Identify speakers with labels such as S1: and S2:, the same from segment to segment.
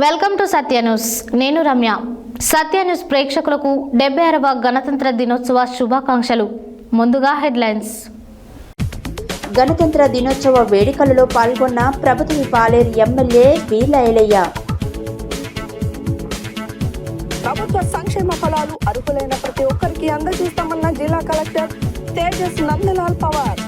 S1: Welcome to Satya news. నేను రమ్య. సత్య news ప్రేక్షకులకు 76వ గణతంత్ర దినోత్సవ శుభాకాంక్షలు. ముందుగా హెడ్లైన్స్.
S2: గణతంత్ర దినోత్సవ వేడుకలలో పాల్గొన్న ప్రభుత్వ పాలేరు ఎమ్మెల్యే వీలయ్య.
S3: ప్రభుత్వ సంక్షేమ ఫలాలు అర్హులైన ప్రతి ఒక్కరికి అందజేస్తామన్న జిల్లా కలెక్టర్ తేజస్ నందలాల్ పవార్.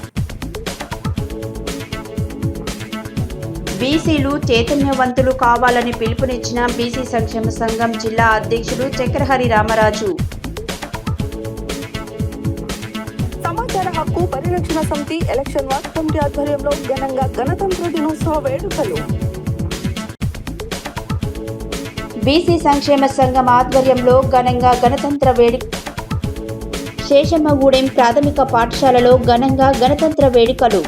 S2: బీసీలు చైతన్యవంతులు కావాలని పిలుపునిచ్చిన బీసీ సంక్షేమ సంఘం జిల్లా అధ్యక్షుడు చక్రహరి రామరాజు.
S3: సమాచార హక్కు పరిరక్షణ సమితి ఎలక్షన్ వర్క్ కమిటీ ఆధ్వర్యంలో ఘనంగా గణతంత్ర దినోత్సవ వేడుకలు.
S2: బీసీ సంక్షేమ సంఘం ఆధ్వర్యంలో ఘనంగా గణతంత్ర వేడుక. శేషమ్మగూడెం ప్రాథమిక పాఠశాలలో ఘనంగా గణతంత్ర వేడుకలు.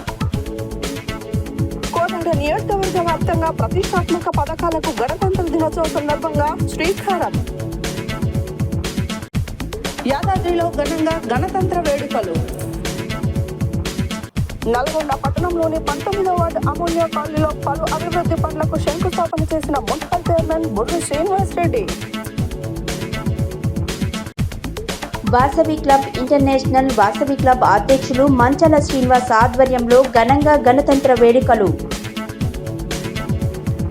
S3: నియోజకవర్గ వ్యాప్తంగా ప్రతిష్టాత్మక పథకాలకు గణతంత్ర దినోత్సవం సందర్భంగా శ్రీకారం. యాదాద్రిలో ఘనంగా గణతంత్ర వేడుకలు. నల్గొండ పట్టణంలోని 19వ వార్డు అమూల్య కాలనీలో పలు అభివృద్ధి పనులకు శంకుస్థాపన చేసిన municipal chairman Burri Srinivas Reddy.
S2: Vasavi club international Vasavi club అధ్యక్షులు మంచాల శ్రీనివాస్ ఆధ్వర్యంలో ఘనంగా గణతంత్ర వేడుకలు.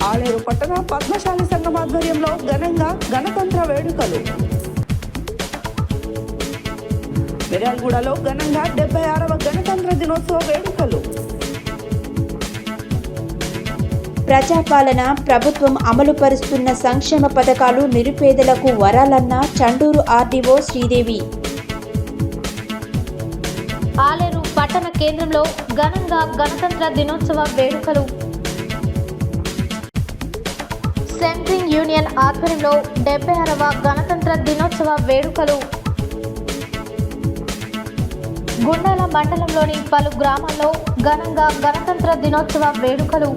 S3: ఆలేరు పట్టణ పద్మశాలి సంఘం ఆధ్వర్యంలో ఘనంగా గణతంత్ర వేడుకలు. మిర్యాలగూడలో ఘనంగా 76వ గణతంత్ర దినోత్సవ వేడుకలు.
S2: ప్రజాపాలన ప్రభుత్వం అమలు పరుస్తున్న సంక్షేమ పథకాలు నిరుపేదలకు వరాలన్న చండూరు ఆర్డీఓ శ్రీదేవి.
S1: ఆలేరు పట్టణ కేంద్రంలో ఘనంగా గణతంత్ర దినోత్సవ వేడుకలు. సెంట్రింగ్ యూనియన్ ఆధ్వర్యంలో 76వ గణతంత్ర దినోత్సవ వేడుకలు. గుండాల మండలంలోని పలు గ్రామాల్లో ఘనంగా గణతంత్ర దినోత్సవ వేడుకలు.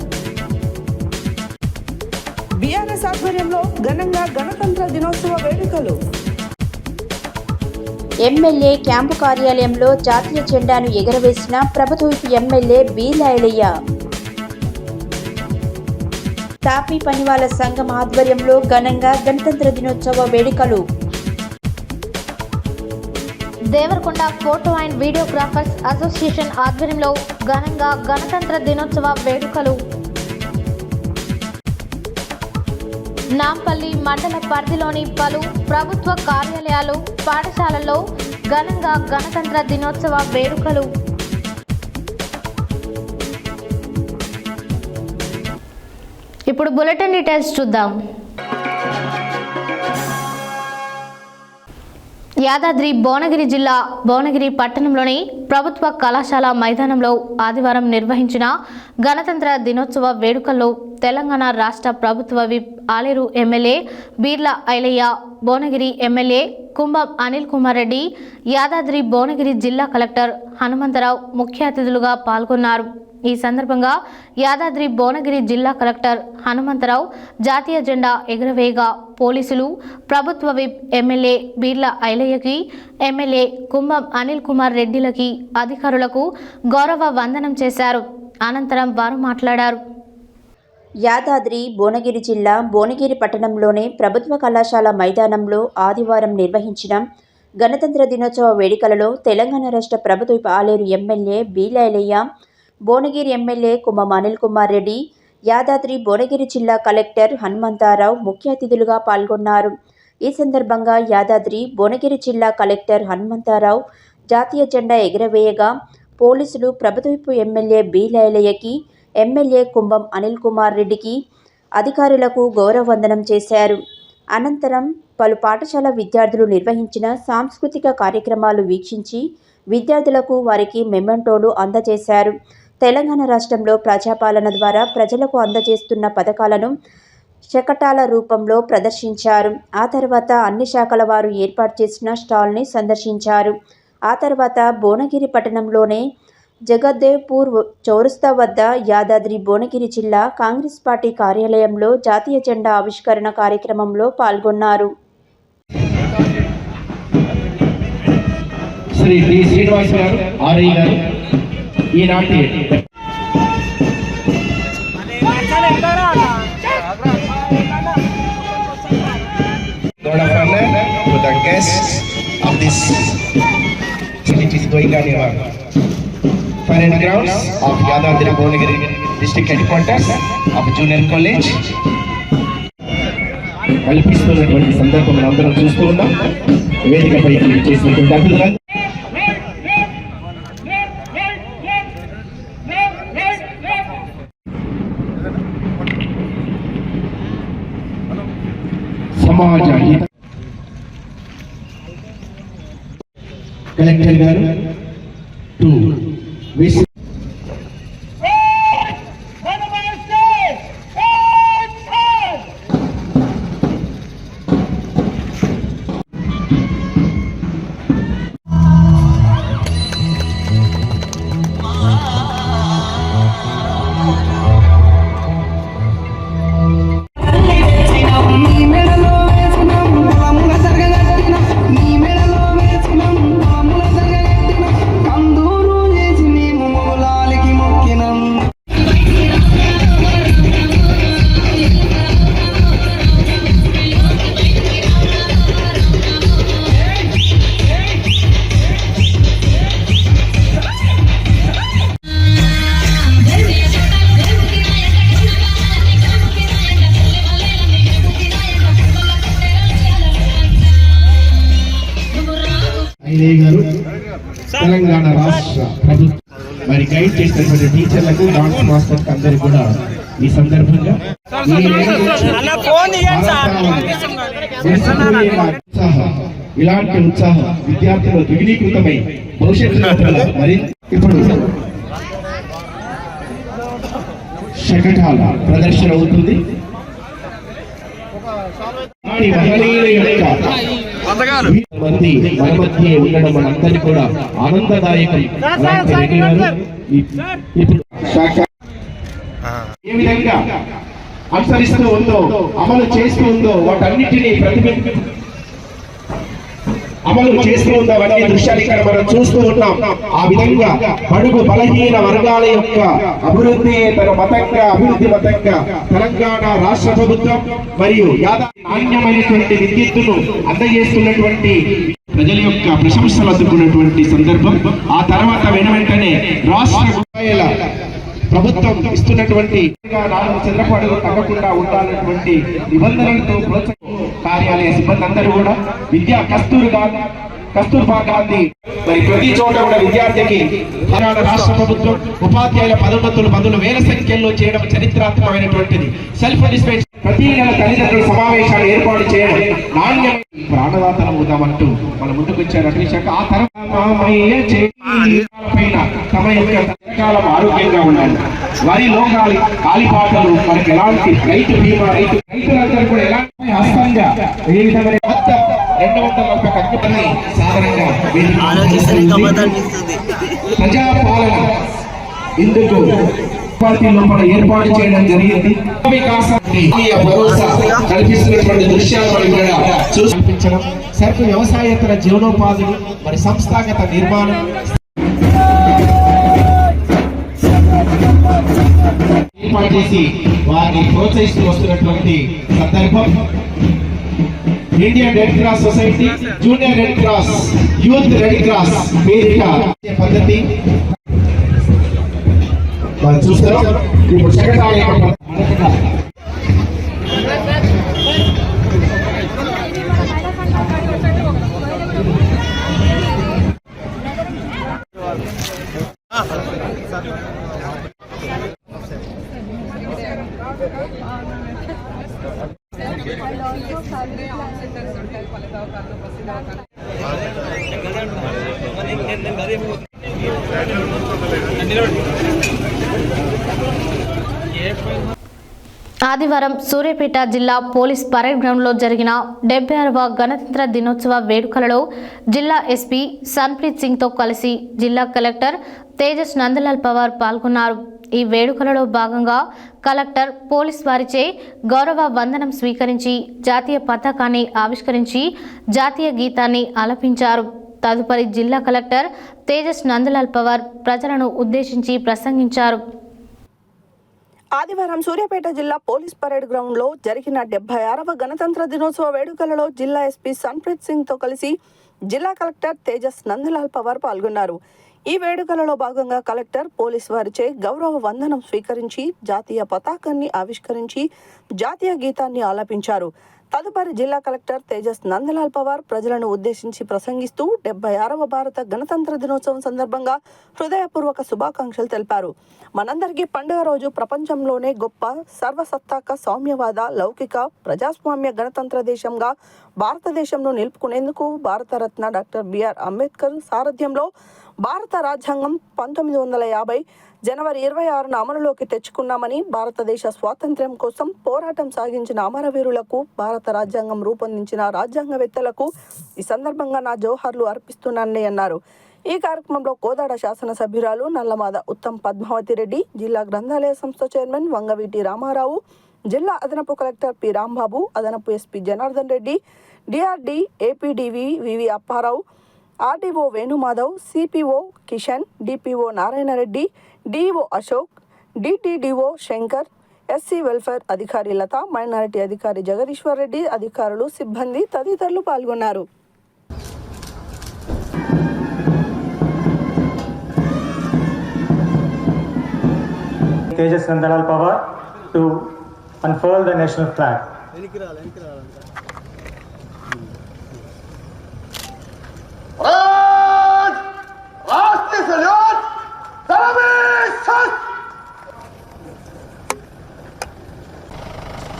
S3: బీఆర్ఎస్ ఆధ్వర్యంలో ఘనంగా గణతంత్ర దినోత్సవ వేడుకలు.
S2: ఎమ్మెల్యే క్యాంపు కార్యాలయంలో జాతీయ జెండాను ఎగరవేసిన ప్రభుత్వ ఎమ్మెల్యే వీలయ్య. తాపీ పనివాళ్ల సంఘం ఆధ్వర్యంలో ఘనంగా గణతంత్ర దినోత్సవ వేడుకలు.
S1: Devarakonda photo and videographers association ఆధ్వర్యంలో ఘనంగా గణతంత్ర దినోత్సవ వేడుకలు. నాంపల్లి మండల పరిధిలోని పలు ప్రభుత్వ కార్యాలయాలు, పాఠశాలల్లో ఘనంగా గణతంత్ర దినోత్సవ వేడుకలు. ఇప్పుడు బులెటిన్ డీటెయిల్స్ చూద్దాం. యాదాద్రి భువనగిరి జిల్లా భువనగిరి పట్టణంలోని ప్రభుత్వ కళాశాల మైదానంలో ఆదివారం నిర్వహించిన గణతంత్ర దినోత్సవ వేడుకల్లో తెలంగాణ రాష్ట్ర ప్రభుత్వ whip Aler MLA Beerla Ailaiah, Bhuvanagiri MLA Kumbham Anil Kumar Reddy, Yadadri Bhuvanagiri జిల్లా కలెక్టర్ హనుమంతరావు ముఖ్య అతిథులుగా పాల్గొన్నారు. ఈ సందర్భంగా యాదాద్రి భువనగిరి జిల్లా కలెక్టర్ హనుమంతరావు జాతీయ జెండా ఎగురవేయగా పోలీసులు ప్రభుత్వ whip MLA Beerla ఐలయ్యకి, MLA Kumbham Anil Kumar రెడ్డిలకి, అధికారులకు గౌరవ వందనం చేశారు. అనంతరం వారు మాట్లాడారు.
S2: యాదాద్రి భువనగిరి జిల్లా భువనగిరి పట్టణంలోని ప్రభుత్వ కళాశాల మైదానంలో ఆదివారం నిర్వహించిన గణతంత్ర దినోత్సవ వేడుకలలో తెలంగాణ రాష్ట్ర ప్రభుత్వ ఆలేరు ఎమ్మెల్యే వీలయ్య, భువనగిరి ఎమ్మెల్యే కుంభం అనిల్ కుమార్ రెడ్డి, యాదాద్రి భువనగిరి జిల్లా కలెక్టర్ హనుమంతరావు ముఖ్య అతిథులుగా పాల్గొన్నారు. ఈ సందర్భంగా యాదాద్రి భువనగిరి జిల్లా కలెక్టర్ హనుమంతరావు జాతీయ జెండా ఎగురవేయగా పోలీసులు ప్రభుత్వ ఎమ్మెల్యే వీలయ్యకి, ఎమ్మెల్యే కుంభం అనిల్ కుమార్ రెడ్డికి, అధికారులకు గౌరవ వందనం చేశారు. అనంతరం పలు పాఠశాల విద్యార్థులు నిర్వహించిన సాంస్కృతిక కార్యక్రమాలు వీక్షించి విద్యార్థులకు వారికి మెమెంటోలు అందజేశారు. తెలంగాణ రాష్ట్రంలో ప్రజాపాలన ద్వారా ప్రజలకు అందజేస్తున్న పథకాలను శకటాల రూపంలో ప్రదర్శించారు. ఆ తర్వాత అన్ని శాఖల వారు ఏర్పాటు చేసిన స్టాల్ని సందర్శించారు. ఆ తర్వాత భువనగిరి పట్టణంలోనే జగదేవ్పూర్ చౌరస్తా వద్ద యాదాద్రి భువనగిరి జిల్లా కాంగ్రెస్ పార్టీ కార్యాలయంలో జాతీయ జెండా ఆవిష్కరణ కార్యక్రమంలో పాల్గొన్నారు.
S4: శ్రీ డి శ్రీనివాస్ గారు, ఆర్ఐ గారు ఈనాటి
S5: guests of this which is going on here. Parade grounds of Yadadri Bhonagiri district headquarters of Junior College. కల్పిస్తున్నటువంటి సందర్భం అందరం చూస్తూ ఉన్నాం. వేదికపైకి చేసినటువంటి అతిథులు సమాజ హిత కలెక్టర్ గారు టు విష్ గారు తెలంగాణ రాష్ట్ర ప్రభుత్వం మరి గైడ్ చేసినటువంటి టీచర్లకు డాన్స్ మాస్టర్స్ అందరికీ కూడా ఈ సందర్భంగా ఇలాంటి ఉత్సాహం విద్యార్థులు ద్విగుణీకృతమై భవిష్యత్తు మరి ఇప్పుడు శకటాల ప్రదర్శన అవుతుంది. మంది మన మధ్య ఉండడం మనందరికీ కూడా ఆనందదాయకం. ఇప్పుడు ఏ విధంగా అనుసరిస్తూ ఉందో అమలు చేస్తూ ఉందో వాటన్నిటినీ అమలు చేస్తూ ఉందో అవన్నీ దృశ్యాలు ఇక్కడ మనం చూస్తూ ఉన్నాం. ఆ విధంగా బడుగు బలహీన వర్గాల యొక్క అభివృద్ధి తన మతంగా అభివృద్ధి మతంగా తెలంగాణ రాష్ట్ర ప్రభుత్వం మరియు నాణ్యమైనటువంటి విద్యుత్తును అందజేస్తున్నటువంటి ప్రజల యొక్క ప్రశంసలు అందుకున్నటువంటి సందర్భం. ఆ తర్వాత వెంటనే రాష్ట్ర ప్రభుత్వం ఇస్తున్నటువంటి 4 చదరపాడులు తగ్గకుండా ఉండాలన్నటువంటి నిబంధనలతో కార్యాలయ సిబ్బంది అందరూ కూడా కస్తూర్బా గాంధీ మరి ప్రతి చోట కూడా విద్యార్థికి తెలంగాణ రాష్ట్ర ప్రభుత్వం ఉపాధ్యాయుల పదోన్నతులు 10,000 సంఖ్యలో చేయడం చరిత్రాత్మకమైనటువంటిది. సెల్ఫ్ డిస్పెన్స్ ప్రతి నెల తల్లిదండ్రుల సమావేశాలు ఏర్పాటు చేయడం నాణ్యం ప్రాణదాతలు అవుతామంటూ మన ముందుకు వచ్చారు అటవీ శాఖ. ఆ తర్వాత పైన తమ యొక్క కాలం ఆరోగ్యంగా ఉండాలి. వరిలో కాలిపాటలు మనకు ఎలాంటి రైతు బీమా రైతులందరూ కూడా ఎలాంటి హస్తంగా ఏ విధమైన 240 కట్టుబడి సాధారణంగా ప్రజాపాలన ఇందుకు లోపల ఏర్పాటు చేయడం జరిగింది. భరోసా కల్పిస్తున్నటువంటి దృశ్యాలు చూపించడం సరుకు వ్యవసాయేతర జీవనోపాధులు మరి సంస్థాగత నిర్మాణం ఏర్పాటు చేసి వారిని ప్రోత్సహిస్తూ వస్తున్నటువంటి సందర్భం. Indian red cross society, junior red cross, youth red cross పేరిట పద్ధతి చూస్తారు. ఇప్పుడు శకటాల
S1: ఆదివారం సూర్యాపేట జిల్లా పోలీస్ పరేడ్ గ్రౌండ్లో జరిగిన 76వ గణతంత్ర దినోత్సవ వేడుకలలో జిల్లా ఎస్పీ సన్ప్రీత్ సింగ్తో కలిసి జిల్లా కలెక్టర్ తేజస్ నందలాల్ పవార్ పాల్గొన్నారు. ఈ వేడుకలలో భాగంగా కలెక్టర్ పోలీస్ వారిచే గౌరవ వందనం స్వీకరించి జాతీయ పతాకాన్ని ఆవిష్కరించి జాతీయ గీతాన్ని ఆలపించారు. తదుపరి జిల్లా కలెక్టర్ తేజస్ నందలాల్ పవార్ ప్రజలను ఉద్దేశించి ప్రసంగించారు.
S3: ఆదివారం సూర్యాపేట జిల్లా పోలీస్ పరేడ్ గ్రౌండ్లో జరిగిన 76వ గణతంత్ర దినోత్సవ వేడుకలలో జిల్లా ఎస్పీ సన్ప్రీత్ సింగ్తో కలిసి జిల్లా కలెక్టర్ తేజస్ నందలాల్ పవార్ పాల్గొన్నారు. ఈ వేడుకలలో భాగంగా కలెక్టర్ పోలీసు వారిచే గౌరవ వందనం స్వీకరించి జాతీయ పతాకాన్ని ఆవిష్కరించి జాతీయ గీతాన్ని ఆలపించారు. తదుపరి జిల్లా కలెక్టర్ తేజస్ నందలాల్ పవార్ ప్రజలను ఉద్దేశించి ప్రసంగిస్తూ 76వ భారత గణతంత్ర దినోత్సవం సందర్భంగా హృదయపూర్వక శుభాకాంక్షలు తెలిపారు. మనందరికీ పండుగ రోజు ప్రపంచంలోనే గొప్ప సర్వసత్తాక సౌమ్యవాద లౌకిక ప్రజాస్వామ్య గణతంత్ర దేశంగా భారతదేశంను నిలుపుకునేందుకు భారతరత్న డాక్టర్ బిఆర్ అంబేద్కర్ సారథ్యంలో భారత రాజ్యాంగం 1950 జనవరి 26న అమలులోకి తెచ్చుకున్నామని, భారతదేశ స్వాతంత్ర్యం కోసం పోరాటం సాగించిన అమరవీరులకు, భారత రాజ్యాంగం రూపొందించిన రాజ్యాంగవేత్తలకు ఈ సందర్భంగా నా జోహార్లు అర్పిస్తున్నానని అన్నారు. ఈ కార్యక్రమంలో కోదాడ శాసనసభ్యురాలు నల్లమాద ఉత్తమ్ పద్మావతి రెడ్డి, జిల్లా గ్రంథాలయ సంస్థ చైర్మన్ వంగవీటి రామారావు, జిల్లా అదనపు కలెక్టర్ పి రాంబాబు, అదనపు ఎస్పీ జనార్దన్ రెడ్డి, డిఆర్డి ఏపీడీవి V V Apparao, RDO Venumadhav, CPO Kishan, DPO Narayanareddy, DEO Ashok, DTDO Shankar, SC welfare అధికారి లత, మైనారిటీ అధికారి జగదీశ్వర్ రెడ్డి, అధికారులు, సిబ్బంది తదితరులు పాల్గొన్నారు.
S6: Tejas Nandalal Pawar to unfurl the national flag.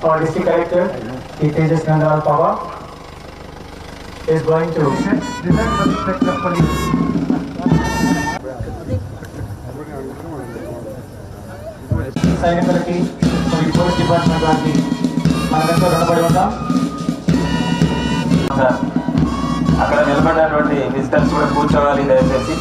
S6: Our district collector, Tejas Nandalal Pawar, is going to present the respect of police. సైనికులకి మరియు police department వారికి మనకంతా రుణపడి ఉంటాం.
S7: అక్కడ నిలబడినటువంటి విజిటర్స్ కూడా కూర్చోవాలి దయచేసి.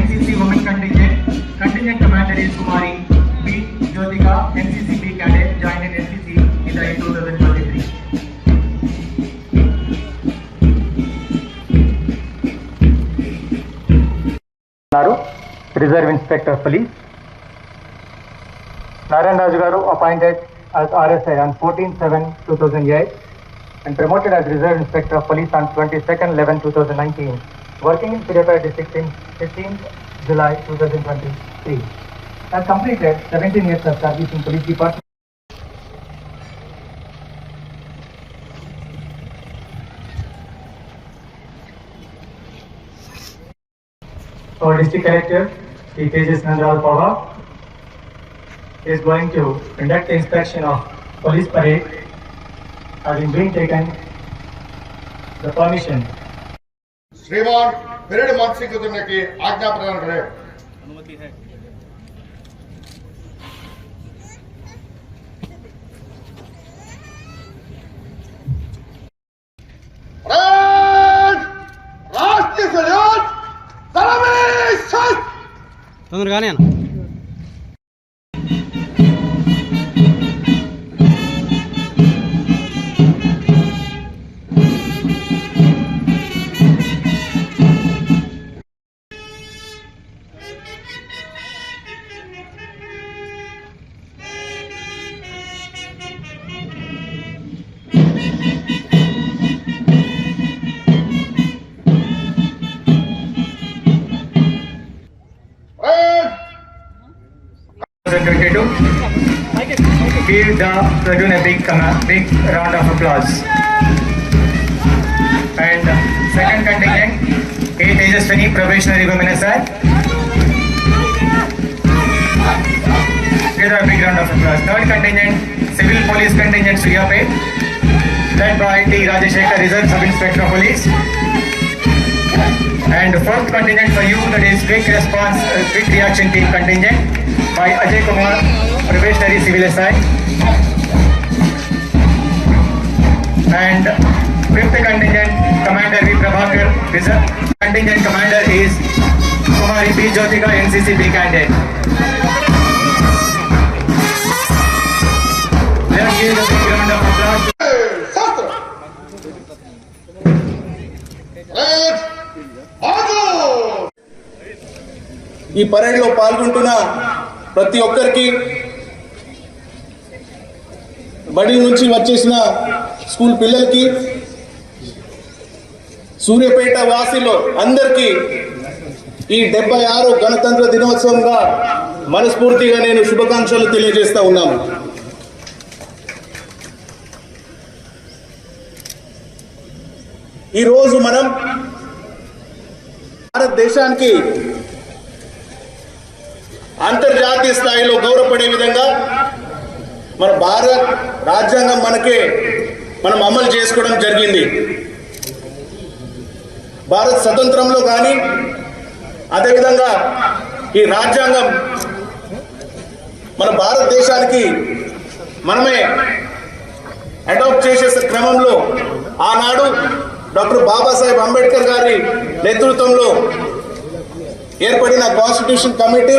S6: NCC women contingent commander is Kumari P. Jyotika, NCC B cadet, joined in NCC in the year 2023. Reserve Inspector of Police. Narayan Raju Garu appointed as RSI on 14/7/2008 and promoted as Reserve Inspector of Police on 22/11/2019, working in Suriapet district in 15th July 2023. Has completed 17 years of service in police department. Our district collector, Tejas Nandalal Pawar, is going to conduct the inspection of police parade, having been taken the permission.
S8: श्रीमान parade marching करने की आज्ञा प्रदान करें. अनुमति है. राष्ट्रीय salute, सलामी शस्त्र.
S9: तొందరగానే give the platoon a big round of applause. And second contingent, A. Tejaswini, probationary women SI. Give a big round of applause. Third contingent, civil police contingent Suriapet, led by T. Rajashekar, Reserve Sub Inspector of Police. And fourth contingent for you, that is quick response, quick reaction team contingent by Ajay Kumar, probationary civil SI. And fifth contingent commander V. Prabhakar, Reserve contingent commander is Kumari B. Jyotika, NCC B cadet. Left give a big round of applause.
S8: శాస్త్రం right ఆగు
S10: ఈ పరేడ్లో పాల్గొంటున్న ప్రతి ఒక్కరికి, బడి నుంచి వచ్చేసిన school పిల్లలకి, సూర్యాపేట వాసిలో అందరికీ ఈ 76 గణతంత్ర దినోత్సవంగా మనస్ఫూర్తిగా నేను శుభాకాంక్షలు తెలియజేస్తా ఉన్నాను. ఈరోజు మనం భారతదేశానికి అంతర్జాతీయ స్థాయిలో గౌరవపడే విధంగా మన భారత రాజ్యాంగం మనం అమలు చేసుకోవడం జరిగింది. భారత స్వతంత్రంలో కానీ, అదేవిధంగా ఈ రాజ్యాంగం మన భారతదేశానికి మనమే అడాప్ట్ చేసే క్రమంలో ఆనాడు డాక్టర్ బాబాసాహెబ్ అంబేద్కర్ గారి నేతృత్వంలో ఏర్పడిన కాన్స్టిట్యూషన్ కమిటీ,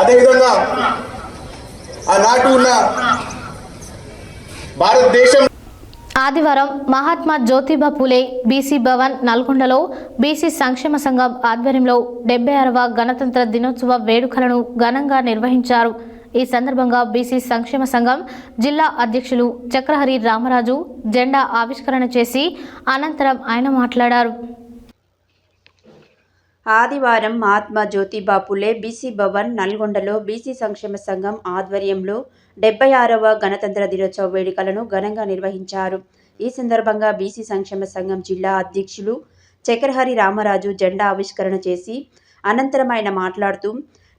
S10: అదేవిధంగా ఆనాటి ఉన్న భారతదేశం
S1: ఆదివారం మహాత్మా జ్యోతిబా పూలే బీసీ భవన్ నల్గొండలో బీసీ సంక్షేమ సంఘం ఆధ్వర్యంలో 76వ గణతంత్ర దినోత్సవ వేడుకలను ఘనంగా నిర్వహించారు. ఈ సందర్భంగా బీసీ సంక్షేమ సంఘం జిల్లా అధ్యక్షులు చక్రహరి రామరాజు జెండా ఆవిష్కరణ చేసి అనంతరం ఆయన మాట్లాడారు.
S2: ఆదివారం మహాత్మా జ్యోతిబా పూలే బీసీ భవన్ నల్గొండలో బీసీ సంక్షేమ సంఘం ఆధ్వర్యంలో 76వ గణతంత్ర దినోత్సవ వేడుకలను ఘనంగా నిర్వహించారు. ఈ సందర్భంగా బీసీ సంక్షేమ సంఘం జిల్లా అధ్యక్షులు చక్రహరి రామరాజు జెండా ఆవిష్కరణ చేసి అనంతరం ఆయన మాట్లాడుతూ,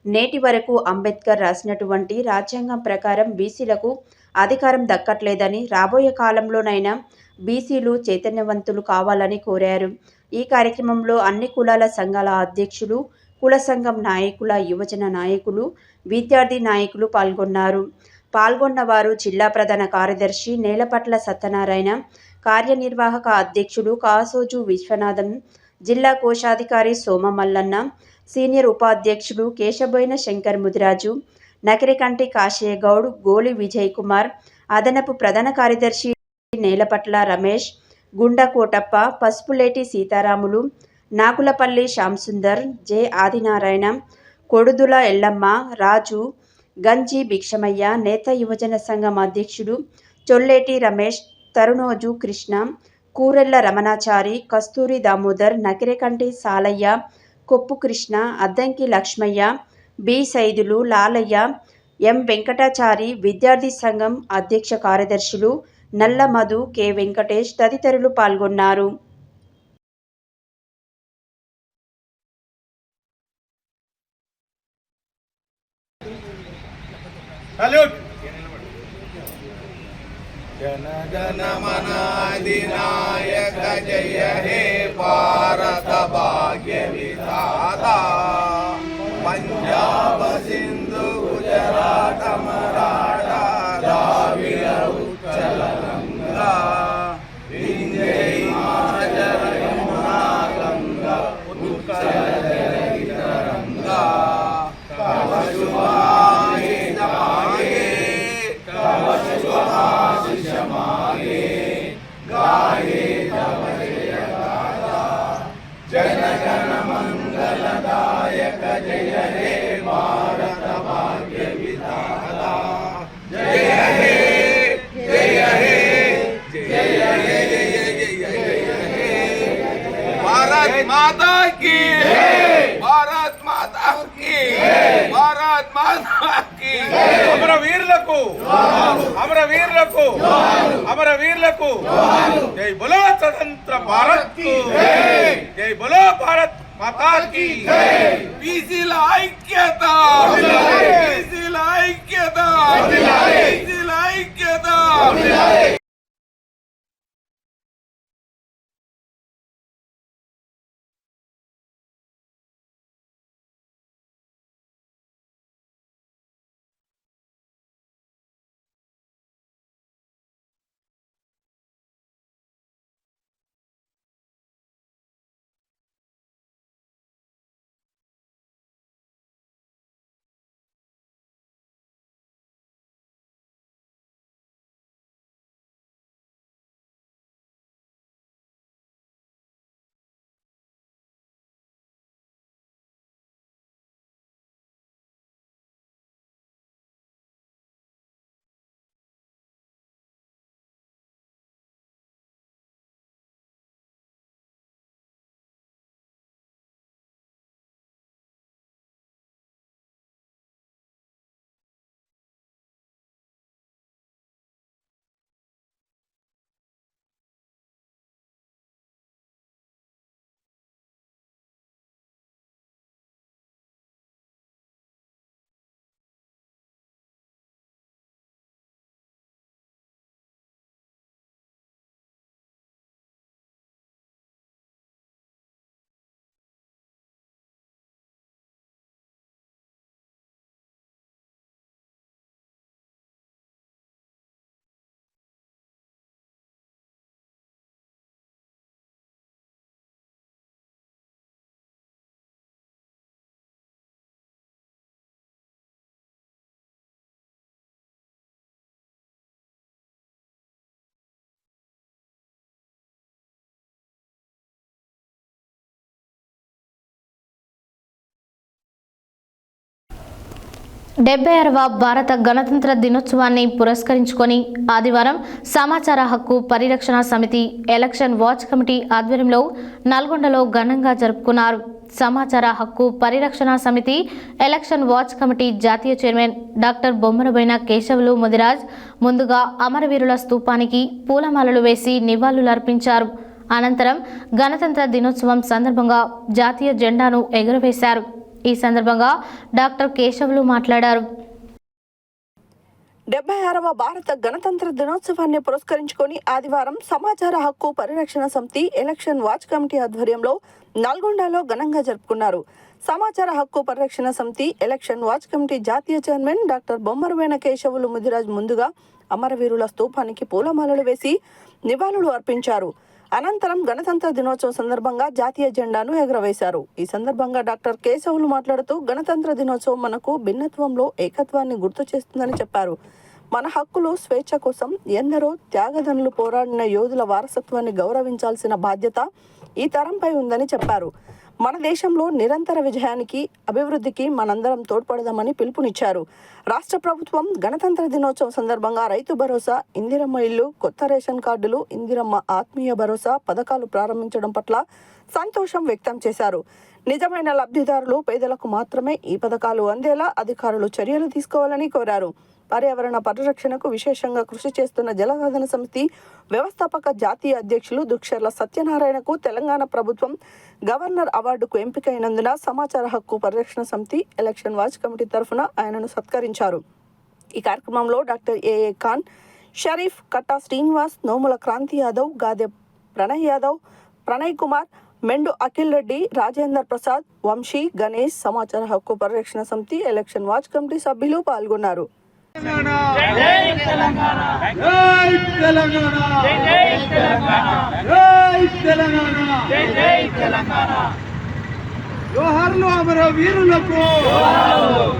S2: నేటి వరకు అంబేద్కర్ రాసినటువంటి రాజ్యాంగం ప్రకారం బీసీలకు అధికారం దక్కట్లేదని, రాబోయే కాలంలోనైనా బీసీలు చైతన్యవంతులు కావాలని కోరారు. ఈ కార్యక్రమంలో అన్ని కులాల సంఘాల అధ్యక్షులు, కుల సంఘం నాయకుల, యువజన నాయకులు, విద్యార్థి నాయకులు పాల్గొన్నారు. పాల్గొన్నవారు జిల్లా ప్రధాన కార్యదర్శి నేలపట్ల సత్యనారాయణ, కార్యనిర్వాహక అధ్యక్షుడు కాసోజు విశ్వనాథం, జిల్లా కోశాధికారి సోమ మల్లన్న, సీనియర్ ఉపాధ్యక్షులు కేశబోయిన శంకర్ ముదిరాజు, నకిరికంటి కాశయ్య గౌడ్, గోలి విజయ్ కుమార్, అదనపు ప్రధాన కార్యదర్శి నేలపట్ల రమేష్, గుండా కోటప్ప, పసుపులేటి సీతారాములు, నాకులపల్లి శ్యాంసుందర్, జె ఆదినారాయణ, కొడుదుల ఎల్లమ్మ, రాజు, గంజి భిక్షమయ్య, నేత యువజన సంఘం అధ్యక్షుడు చొల్లేటి రమేష్, తరుణోజు కృష్ణ, కూరెళ్ల రమణాచారి, కస్తూరి దామోదర్, నకిరేకంటి సాలయ్య, కొప్పు కృష్ణ, అద్దంకి లక్ష్మయ్య, బి సైదులు, లాలయ్య, ఎం వెంకటాచారి, విద్యార్థి సంఘం అధ్యక్ష కార్యదర్శులు నల్ల మధు, కె వెంకటేష్ తదితరులు పాల్గొన్నారు.
S9: జన గణ మన అధినాయక జయ హే భారత భాగ్య విధాత, పంజాబ సింధు గుజరాత మరాఠా ద్రావిడ ఉచ్చల గంగా, వింధ్య హిమాచల యమునా గంగా, ఉత్కల జలధి తరంగా, తవ శుభాగే జమాగే, తవ శుభాశిష మాగే, గాయే తవ జయ గాథా, జన గణ మంగళదాయక జయ హే భారత భాగ్య విధాత, జయ హే జయ హే జయ హే జయ హే, భారత్ మాతా की భారత్ మాతా की భారత్ మాతా की అమర వీరులకు అమర వీరులకు అమర వీరులకు జై బోలో స్వతంత్ర భారత్ కు జై బోలో భారత్ మాతా की బీసీల ఐక్యత బీసీల ఐక్యత బీసీల ఐక్యత.
S1: 76వ భారత గణతంత్ర దినోత్సవాన్ని పురస్కరించుకొని ఆదివారం సమాచార హక్కు పరిరక్షణ సమితి ఎలక్షన్ వాచ్ కమిటీ ఆధ్వర్యంలో నల్గొండలో ఘనంగా జరుపుకున్నారు. సమాచార హక్కు పరిరక్షణ సమితి ఎలక్షన్ వాచ్ కమిటీ జాతీయ చైర్మన్ డాక్టర్ బొమ్మరబోయిన కేశవులు ముదిరాజ్ ముందుగా అమరవీరుల స్తూపానికి పూలమాలలు వేసి నివాళులర్పించారు. అనంతరం గణతంత్ర దినోత్సవం సందర్భంగా జాతీయ జెండాను ఎగురవేశారు. ఈ సందర్భంగా డాక్టర్ కేశవులు మాట్లాడారు.
S3: 76వ భారత గణతంత్ర దినోత్సవాన్ని పురస్కరించుకొని ఆదివారం సమాచార హక్కు పరిరక్షణ సమితి ఎలక్షన్ వాచ్ కమిటీ ఆధ్వర్యంలో నల్గొండలో ఘనంగా జరుపుకున్నారు. సమాచార హక్కు పరిరక్షణ సమితి ఎలక్షన్ వాచ్ కమిటీ జాతీయ చైర్మన్ డాక్టర్ బొమ్మరబోయిన కేశవులు ముదిరాజ్ ముందుగా అమరవీరుల స్తూపానికి పూలమాలలు వేసి నివాళులు అర్పించారు. అనంతరం గణతంత్ర దినోత్సవం సందర్భంగా జాతీయ జెండాను ఎగురవేశారు. ఈ సందర్భంగా డాక్టర్ కేశవులు మాట్లాడుతూ గణతంత్ర దినోత్సవం మనకు భిన్నత్వంలో ఏకత్వాన్ని గుర్తు చేస్తుందని చెప్పారు. మన హక్కులు స్వేచ్ఛ కోసం ఎందరో త్యాగదనులు పోరాడిన యోధుల వారసత్వాన్ని గౌరవించాల్సిన బాధ్యత ఈ తరంపై ఉందని చెప్పారు. మన దేశంలో నిరంతర విజయానికి అభివృద్ధికి మనందరం తోడ్పడదామని పిలుపునిచ్చారు. రాష్ట్ర ప్రభుత్వం గణతంత్ర దినోత్సవం సందర్భంగా రైతు భరోసా, ఇందిరమ్మ ఇల్లు, కొత్త రేషన్ కార్డులు, ఇందిరమ్మ ఆత్మీయ భరోసా పథకాలు ప్రారంభించడం పట్ల సంతోషం వ్యక్తం చేశారు. నిజమైన లబ్ధిదారులు పేదలకు మాత్రమే ఈ పథకాలు అందేలా అధికారులు చర్యలు తీసుకోవాలని కోరారు. పర్యావరణ పరిరక్షణకు విశేషంగా కృషి చేస్తున్న జలసాధన సమితి వ్యవస్థాపక జాతీయ అధ్యక్షులు దుక్షర్ల సత్యనారాయణకు తెలంగాణ ప్రభుత్వం గవర్నర్ అవార్డుకు ఎంపికైనందున సమాచార హక్కు పరిరక్షణ సమితి ఎలక్షన్ వాచ్ కమిటీ తరఫున ఆయనను సత్కరించారు. ఈ కార్యక్రమంలో డాక్టర్ ఏఏ ఖాన్, షరీఫ్, కట్టా శ్రీనివాస్, నోముల క్రాంతి యాదవ్, గాదె ప్రణయ్ యాదవ్, ప్రణయ్ కుమార్, మెండు అఖిల్ రెడ్డి, రాజేందర్ ప్రసాద్, వంశీ, గణేష్, సమాచార హక్కు పరిరక్షణ సమితి ఎలక్షన్ వాచ్ కమిటీ సభ్యులు పాల్గొన్నారు.
S11: జోహార్లు అమర వీరులకు,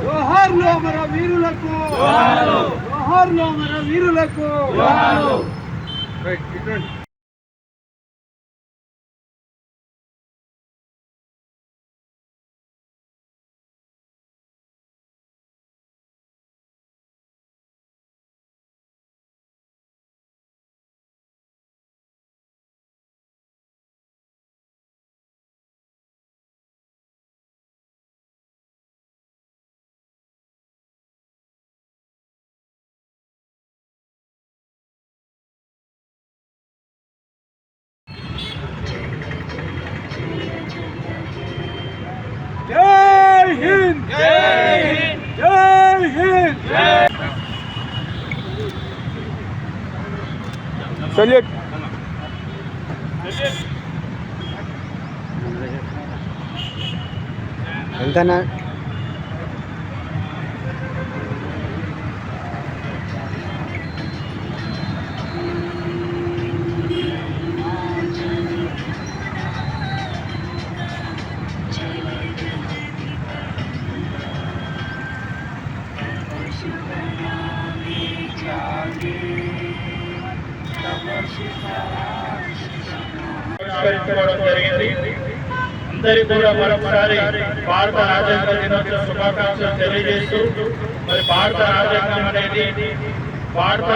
S11: జోహార్లు అమర వీరులకు, జోహార్లు అమర వీరులకు. జై హింద్, జై హింద్, జై హింద్. సల్యూట్. ఎంతనా?
S12: అందరికీ కూడా మరొకసారి భారత రాజ్యాంగ దినోత్సవ శుభాకాంక్షలు తెలియజేస్తూ, మరి భారత రాజ్యాంగం అనేది భారత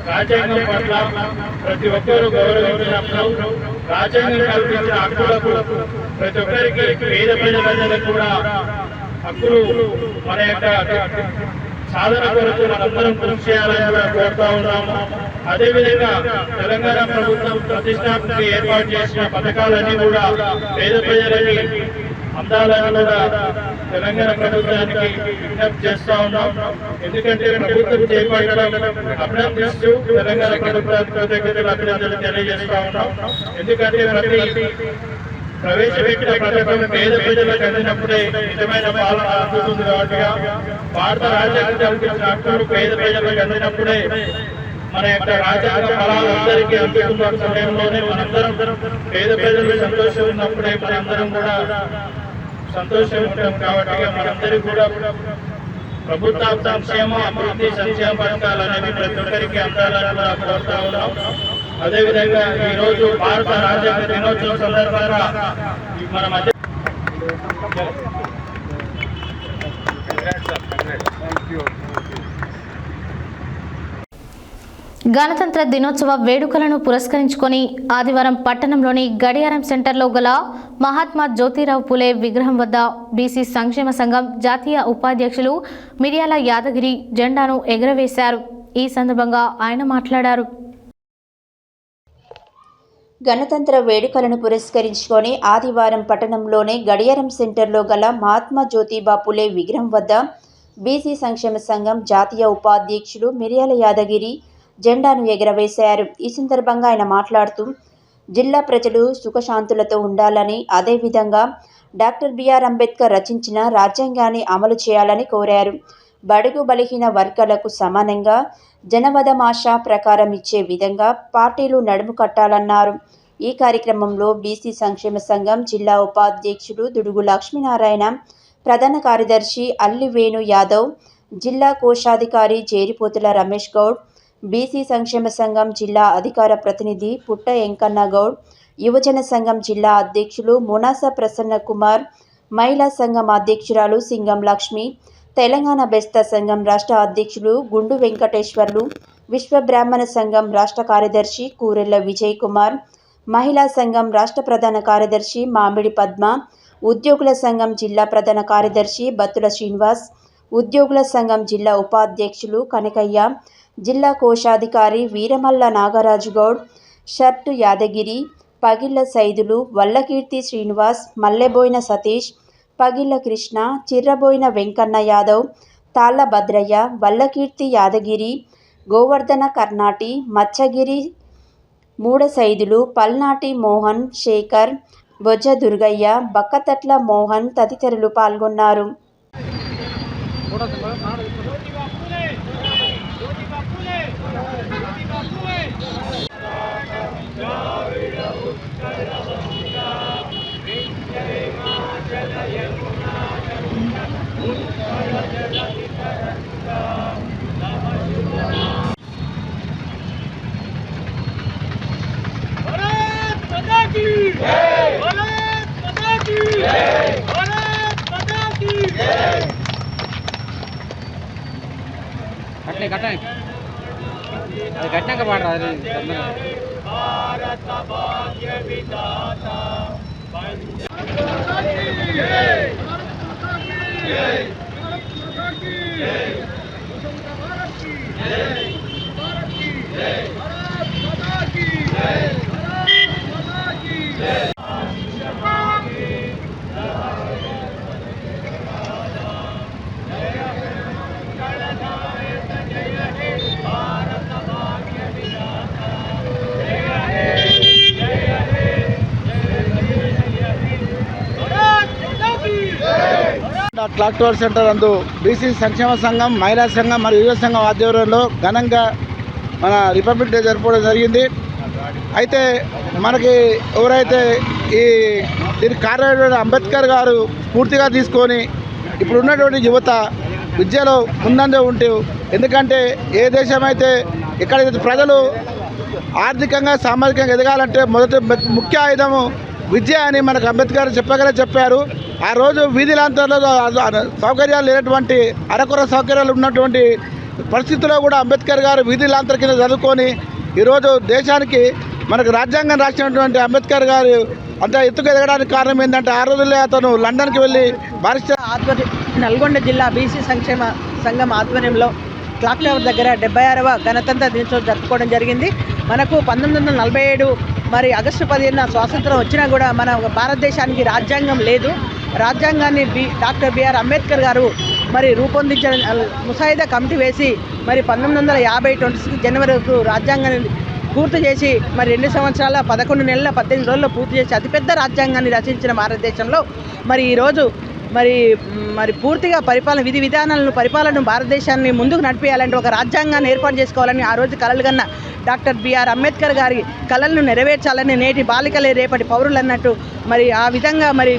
S12: రాజ్యాంగం పట్ల ప్రతి ఒక్కరూ గౌరవించినప్పుడు రాజ్యాంగం కల్పించిన హక్కులకు ప్రతి ఒక్కరికి పేద ప్రజలకు కూడా హక్కులు మన యొక్క సాధన కొరకు మనందరం కృషి చేయాలని కూడా కోరుతా ఉన్నాము. అదేవిధంగా తెలంగాణ ప్రభుత్వం ప్రతిష్టాత్మక ఏర్పాటు చేసిన పథకాలన్నీ కూడా పేద ప్రజలకి అందాలని కూడా తెలంగాణ ప్రభుత్వానికి విజ్ఞప్తి చేస్తా ఉన్నాం. ఎందుకంటే ప్రభుత్వం చేపట్టడం అభినందిస్తూ తెలంగాణ ప్రభుత్వానికి కృతజ్ఞతలు అభినందనలు తెలియజేస్తా ఉన్నాం. ఎందుకంటే ప్రతి ప్రవేశపెట్టిన పథకం పేద ప్రజలకు అందినప్పుడే నిజమైన పాలన అందుతుంది. కాబట్టి భారత రాజ్యాంగం కల్పించిన హక్కులు పేద ప్రజలకు అందినప్పుడే మన యొక్క రాజ్యాంగ ఫలాలు అందరికీ అందుతున్న సమయంలోనే మనందరం పేద ప్రజలు సంతోషం ఉన్నప్పుడే మనందరం కూడా సంతోషం ఉంటాం. కాబట్టి మనందరికీ కూడా ప్రభుత్వ సంక్షేమ అభివృద్ధి సంక్షేమ పథకాలు అనేవి ప్రతి ఒక్కరికి అందాలని కూడా కోరుతా ఉన్నాం. అదేవిధంగా ఈ రోజు భారత రాజ్యాంగ దినోత్సవం సందర్భంగా మన మధ్య
S1: గణతంత్ర దినోత్సవ వేడుకలను పురస్కరించుకొని ఆదివారం పట్టణంలోని గడియారం సెంటర్లో గల మహాత్మా జ్యోతిరావు పులే విగ్రహం వద్ద బీసీ సంక్షేమ సంఘం జాతీయ ఉపాధ్యక్షులు మిర్యాల యాదగిరి జెండాను ఎగురవేశారు. ఈ సందర్భంగా ఆయన మాట్లాడారు.
S2: గణతంత్ర వేడుకలను పురస్కరించుకొని ఆదివారం పట్టణంలోని గడియారం సెంటర్లో గల మహాత్మా జ్యోతిబా పులే విగ్రహం వద్ద బీసీ సంక్షేమ సంఘం జాతీయ ఉపాధ్యక్షులు మిర్యాల యాదగిరి జెండాను ఎగురవేశారు. ఈ సందర్భంగా ఆయన మాట్లాడుతూ జిల్లా ప్రజలు సుఖశాంతులతో ఉండాలని, అదేవిధంగా డాక్టర్ బిఆర్ అంబేద్కర్ రచించిన రాజ్యాంగాన్ని అమలు చేయాలని కోరారు. బడుగు బలహీన వర్గాలకు సమానంగా జనవధమాష ప్రకారం ఇచ్చే విధంగా పార్టీలు నడుము కట్టాలన్నారు. ఈ కార్యక్రమంలో బీసీ సంక్షేమ సంఘం జిల్లా ఉపాధ్యక్షుడు దుడుగు లక్ష్మీనారాయణ, ప్రధాన కార్యదర్శి అల్లి వేణు యాదవ్, జిల్లా కోశాధికారి జేరిపోతుల రమేష్ గౌడ్, బీసీ సంక్షేమ సంఘం జిల్లా అధికార ప్రతినిధి పుట్ట ఎంకన్న గౌడ్, యువజన సంఘం జిల్లా అధ్యక్షులు మునాస ప్రసన్న కుమార్, మహిళా సంఘం అధ్యక్షురాలు సింగం లక్ష్మి, తెలంగాణ బెస్త సంఘం రాష్ట్ర అధ్యక్షులు గుండు వెంకటేశ్వర్లు, విశ్వ బ్రాహ్మణ సంఘం రాష్ట్ర కార్యదర్శి కూరెళ్ల విజయ్ కుమార్, మహిళా సంఘం రాష్ట్ర ప్రధాన కార్యదర్శి మామిడి పద్మ, ఉద్యోగుల సంఘం జిల్లా ప్రధాన కార్యదర్శి బత్తుల శ్రీనివాస్, ఉద్యోగుల సంఘం జిల్లా ఉపాధ్యక్షులు కనకయ్య, జిల్లా కోశాధికారి వీరమల్ల నాగరాజు గౌడ్, షర్టు యాదగిరి, పగిళ్ల సైదులు, వల్లకీర్తి శ్రీనివాస్, మల్లెబోయిన సతీష్, పగిళ్ల కృష్ణ, చిర్రబోయిన వెంకన్న యాదవ్, తాళ్ల భద్రయ్య, వల్లకీర్తి యాదగిరి, గోవర్ధన కర్ణాటి, మచ్చగిరి, మూడ సైదులు, పల్నాటి మోహన్, శేఖర్, బొజ్జ దుర్గయ్య, బక్కతట్ల మోహన్ తదితరులు పాల్గొన్నారు.
S11: घटना पाड़ रहा క్లాక్ సెంటర్ అందు బీసీ సంక్షేమ సంఘం, మహిళా సంఘం మరియు యువ సంఘం ఆధ్వర్యంలో ఘనంగా మన రిపబ్లిక్ డే జరుపుకోవడం జరిగింది. అయితే మనకి ఎవరైతే దీని కారణమైన అంబేద్కర్ గారు స్ఫూర్తిగా తీసుకొని ఇప్పుడు ఉన్నటువంటి యువత విద్యలో ముందంజ ఉంటూ, ఎందుకంటే ఏ దేశమైతే ఎక్కడైతే ప్రజలు ఆర్థికంగా సామాజికంగా ఎదగాలంటే మొదటి ముఖ్య ఆయుధము విద్య అని మనకు అంబేద్కర్ చెప్పారు. ఆ రోజు వీధిలాంతర్లో సౌకర్యాలు లేనటువంటి అరకొర సౌకర్యాలు ఉన్నటువంటి పరిస్థితుల్లో కూడా అంబేద్కర్ గారు వీధిలాంతర్ కింద చదువుకొని ఈరోజు దేశానికి మనకు రాజ్యాంగం రాసినటువంటి అంబేద్కర్ గారు అంత ఎత్తుకు ఎదగడానికి కారణం ఏంటంటే ఆ రోజుల్లో అతను లండన్కి వెళ్ళి
S3: నల్గొండ జిల్లా బీసీ సంక్షేమ సంఘం ఆధ్వర్యంలో క్లాక్ టవర్ దగ్గర 76వ గణతంత్ర దినోత్సవం జరుపుకోవడం జరిగింది. మనకు 1947 మరి ఆగస్టు 15న స్వాతంత్రం వచ్చినా కూడా మన భారతదేశానికి రాజ్యాంగం లేదు. రాజ్యాంగాన్ని డాక్టర్ బిఆర్ అంబేద్కర్ గారు మరి రూపొందించిన ముసాయిదా కమిటీ వేసి మరి 1950 26 జనవరికి రాజ్యాంగాన్ని పూర్తి చేసి మరి 2 సంవత్సరాల 11 నెలల 18 రోజుల్లో పూర్తి చేసి అతిపెద్ద రాజ్యాంగాన్ని రచించిన భారతదేశంలో మరి ఈరోజు మరి పూర్తిగా విధి విధానాలను పరిపాలన భారతదేశాన్ని ముందుకు నడిపేయాలంటే ఒక రాజ్యాంగాన్ని ఏర్పాటు చేసుకోవాలని ఆ రోజు కలలు కన్న డాక్టర్ బిఆర్ అంబేద్కర్ గారి కలలను నెరవేర్చాలని నేటి బాలికలే రేపటి పౌరులు అన్నట్టు మరి ఆ విధంగా మరి